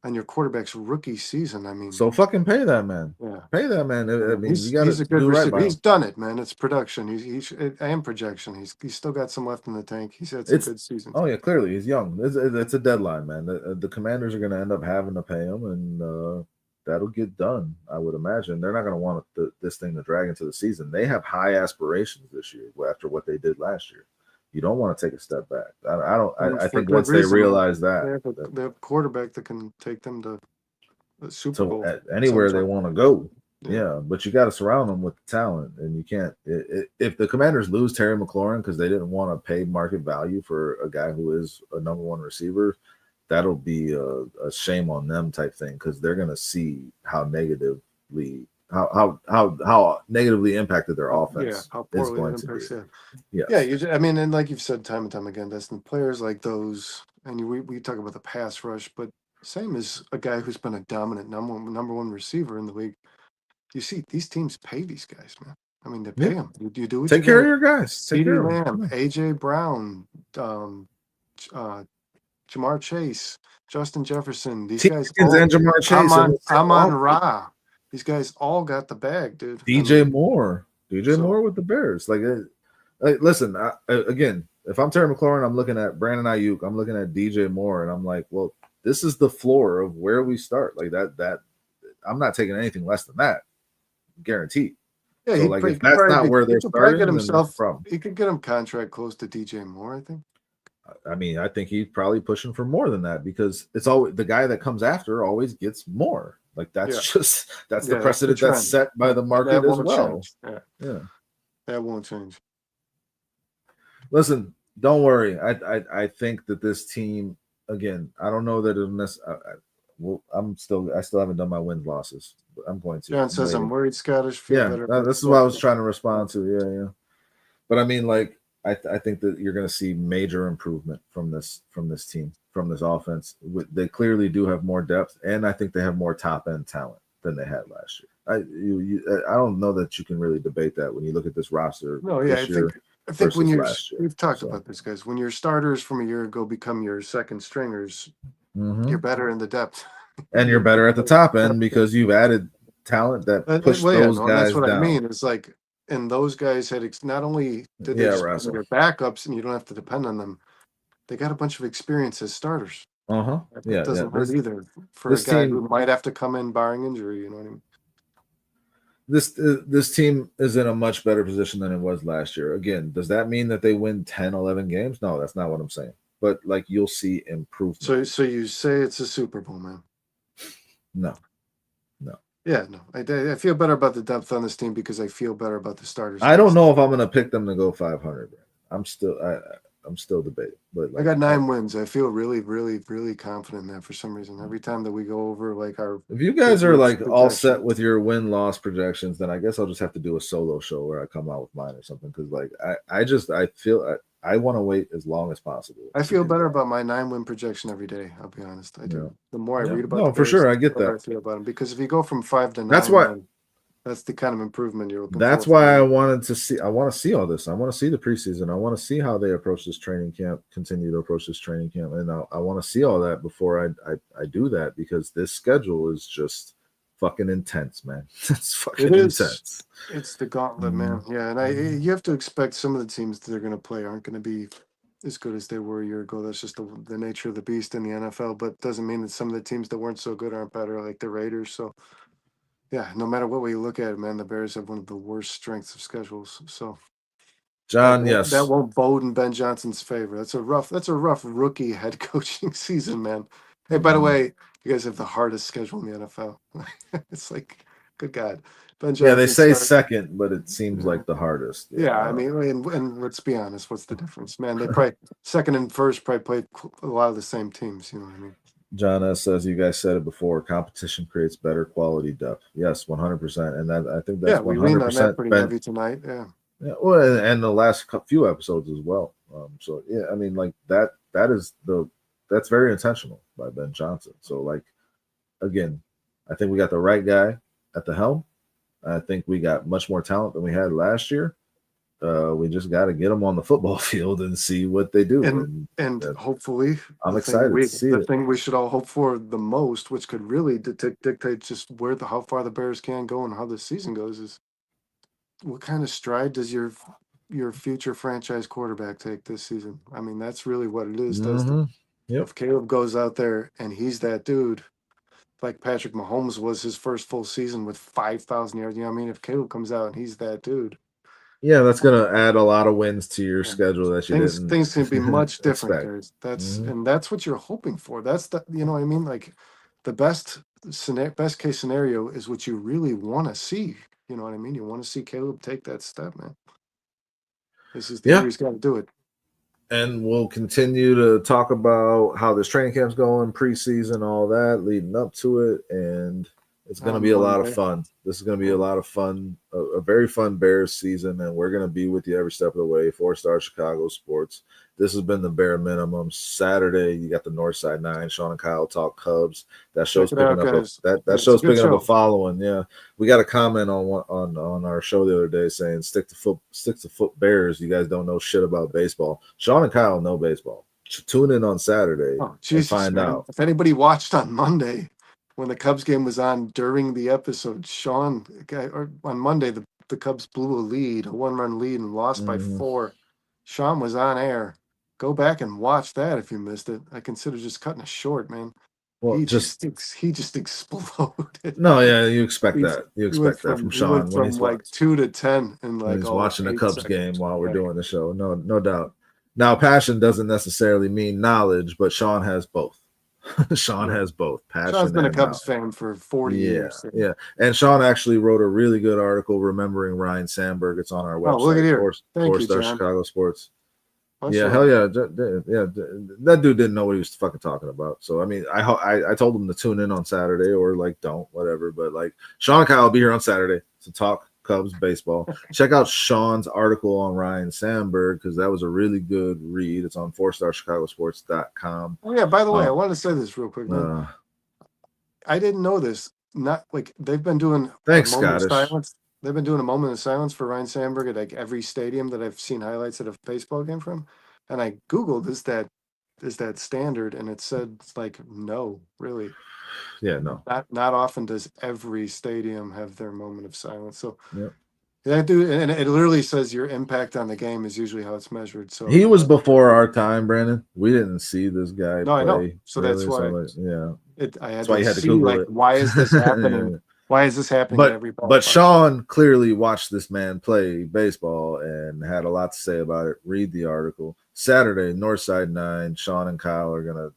on your quarterback's rookie season. I mean, so fucking pay that man. Yeah, pay that man. I mean, he's a good receiver. Right, he's done it, man. It's production. He's and projection. He's still got some left in the tank. He's had some good seasons. Oh yeah, clearly he's young. It's a deadline, man. The Commanders are going to end up having to pay him, and that'll get done. I would imagine they're not going to want this thing to drag into the season. They have high aspirations this year after what they did last year. You don't want to take a step back. I think once they realize that they have a quarterback that can take them to the Super Bowl. Anywhere they want to go. Yeah, but you got to surround them with the talent, and you can't. If the Commanders lose Terry McLaurin because they didn't want to pay market value for a guy who is a number one receiver, that'll be a shame on them type thing, because they're going to see how negatively impacted their offense. How poorly going it impacts. to be. Yeah. I mean, and like you've said time and time again, that's the players like those, and we talk about the pass rush, but same as a guy who's been a dominant number one receiver in the league. You see, these teams pay these guys, man. I mean, they pay them. You do what take care of your guys. CeeDee Lamb, AJ Brown, Jamar Chase, Justin Jefferson. These guys all, and Jamar Chase. Amon Ra. These guys all got the bag, dude. DJ Moore with the Bears. Like listen, again, if I'm Terry McLaurin, I'm looking at Brandon Ayuk, I'm looking at DJ Moore, and I'm like, well, this is the floor of where we start. Like that I'm not taking anything less than that, guaranteed. Yeah, so like if that's not where they're starting, then that's a problem. He could get him contract close to DJ Moore, I think. I mean, I think he's probably pushing for more than that, because it's always the guy that comes after always gets more. Like that's the precedent that's set by the market as well. Yeah, that won't change. Listen, don't worry. I think that this team, again, I don't know that it'll I still haven't done my wins losses, but I'm going to. John says I'm worried Scottish. This is what I was trying to respond to. Yeah. But I mean, like, I think that you're going to see major improvement from this team, from this offense. They clearly do have more depth, and I think they have more top end talent than they had last year. I don't know that you can really debate that when you look at this roster. No, yeah, I think when we've talked about this, guys. When your starters from a year ago become your second stringers, you're better in the depth, and you're better at the top end because you've added talent that pushed those guys down. That's what I mean. It's like. And those guys had not only did they their backups, and you don't have to depend on them. They got a bunch of experience as starters. It doesn't hurt either for a guy who might have to come in barring injury. You know what I mean? This team is in a much better position than it was last year. Again, does that mean that they win 10, 11 games? No, that's not what I'm saying. But like, you'll see improvement. So you say it's a Super Bowl, man? No. Yeah, no. I feel better about the depth on this team because I feel better about the starters. I don't know if I'm going to pick them to go 500. I'm still debating. But like, I got 9 wins. I feel really, really, really confident in that for some reason. Every time that we go over like our, if you guys are like all set with your win-loss projections, then I guess I'll just have to do a solo show where I come out with mine or something. Because like I feel I want to wait as long as possible. I feel better about my 9-win projection every day. I'll be honest. I do. Yeah. The more I read about it, for sure, I get that. I feel about them, because if you go from 5 to 9, that's the kind of improvement you're looking for. That's why I wanted to see. I want to see all this. I want to see the preseason. I want to see how they approach this training camp. Continue to approach this training camp, and I want to see all that before I do that, because this schedule is just fucking intense, man. It's It fucking is. intense. It's the gauntlet, man. Yeah, and you have to expect some of the teams that they're going to play aren't going to be as good as they were a year ago. That's just the nature of the beast in the NFL. But doesn't mean that some of the teams that weren't so good aren't better, like the Raiders. So yeah, no matter what way you look at it, man, the Bears have one of the worst strengths of schedules. So John, that yes. won't bode in Ben Johnson's favor. That's a rough rookie head coaching season, man. Hey, by the way, you guys have the hardest schedule in the NFL. It's like, good God, Ben Yeah, they Johnson say start. second, but it seems Yeah, like the hardest. yeah. I Yeah. mean, and let's be honest, what's the difference, man? They probably second and first probably played a lot of the same teams. You know what I mean? John S says you guys said it before. Competition creates better quality depth. Yes, 100%, and that I think Yeah, that's we one hundred leaned on that percent pretty been. heavy tonight. Yeah. Yeah, well, and the last few episodes as well. So yeah, I mean, like that's very intentional by Ben Johnson. So like again, I think we got the right guy at the helm. I think we got much more talent than we had last year. We just got to get them on the football field and see what they do. And And hopefully I'm excited to see the it. thing we should all hope for the most, which could really dictate just how far the Bears can go and how the season goes, is what kind of stride does your future franchise quarterback take this season? I mean, that's really what it is. Mm-hmm. Yep. If Caleb goes out there and he's that dude, like Patrick Mahomes was his first full season with 5,000 yards, you know what I mean? If Caleb comes out and he's that dude, Yeah, that's gonna add a lot of wins to your yeah, schedule that you things can be didn't much different, expect. guys. Mm-hmm. That's what you're hoping for. That's the, you know what I mean? Like the best case scenario is what you really want to see. You know what I mean? You want to see Caleb take that step, man. This is the year Yeah, he's got to do it. and we'll continue to talk about how this training camp's going, preseason, all that, leading up to it, and it's going to On be a lot of Monday. fun. This is going to be a Yeah. lot of fun, a very fun Bears season, and we're going to be with you every step of the way. 4-Star Chicago Sports. This has been the bare minimum. Saturday, you got the Northside Nine. Sean and Kyle talk Cubs. That Check show's it picking out, up guys. that It's a show's good picking up a show. following. Yeah, we got a comment on our show the other day saying stick to foot Bears. You guys don't know shit about baseball. Sean and Kyle know baseball. Tune in on Saturday Oh, and Jesus, find man. out. If anybody watched on Monday when the Cubs game was on during the episode, or on Monday, the Cubs blew a lead, a 1-run lead, and lost by Mm-hmm. 4. Sean was on air. Go back and watch that if you missed it. I consider just cutting it short, man. Well, just He just exploded. no, yeah, you expect He's, that. You expect that from he went Sean from like 2 to 10 in when like he's all of watching the 8 Cubs seconds. game while we're Yeah. doing the show. No doubt. Now, passion doesn't necessarily mean knowledge, but Sean has both. Sean Yeah. has both Sean's passion been a and Cubs knowledge. fan for 40 Yeah, years. yeah. And Sean actually wrote a really good article remembering Ryan Sandberg. It's on our Oh, look at website, here. Thank you, Four-Star John. Chicago Sports. Much Yeah, love. hell yeah, yeah. That dude didn't know what he was fucking talking about. So I mean, I told him to tune in on Saturday or like don't whatever. But like Sean and Kyle will be here on Saturday to talk Cubs baseball. Check out Sean's article on Ryan Sandberg because that was a really good read. It's on 4starchicagosports.com. Oh yeah, by the way, I wanted to say this real quick, man. Uh, I didn't know this. Not like they've been doing a thanks, moment of Scottish. silence. They've been doing a moment of silence for Ryan Sandberg at like every stadium that I've seen highlights at a baseball game from. And I Googled is that standard, and it said like no, really. Yeah, no. Not often does every stadium have their moment of silence. So Yep. that dude, and it literally says your impact on the game is usually how it's measured. So He was before our time, Brandon. We didn't see this guy no, I know. play So that's really. So why like, yeah, I that's had why to you had to see Google like it. why is this happening? Yeah. Why is this happening at every But ballpark? Sean clearly watched this man play baseball and had a lot to say about it. Read the article. Saturday, Northside 9. Sean and Kyle are gonna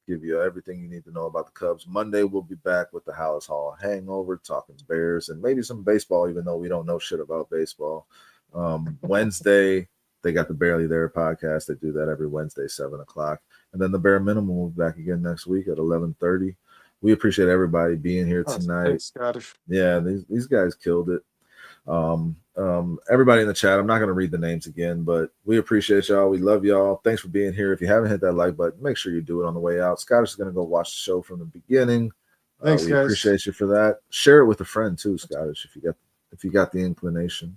give you everything you need to know about the Cubs. Monday, we'll be back with the Hallis Hall hangover, talking Bears and maybe some baseball, even though we don't know shit about baseball. Wednesday, they got the Barely There podcast. They do that every Wednesday, 7:00. And then the bare minimum will be back again next week at 11:30. We appreciate everybody being here tonight. Thanks, Scottish. Yeah, these guys killed it. Everybody in the chat, I'm not going to read the names again, but we appreciate y'all. We love y'all. Thanks for being here. If you haven't hit that like button, make sure you do it on the way out. Scottish is going to go watch the show from the beginning. Thanks, We guys. appreciate you for that. Share it with a friend too, Scottish, if you got the inclination.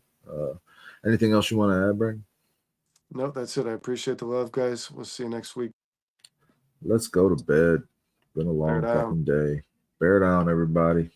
Anything else you want to add, Brandon? No, that's it. I appreciate the love, guys. We'll see you next week. Let's go to bed. Been a long fucking day. Bear down, everybody.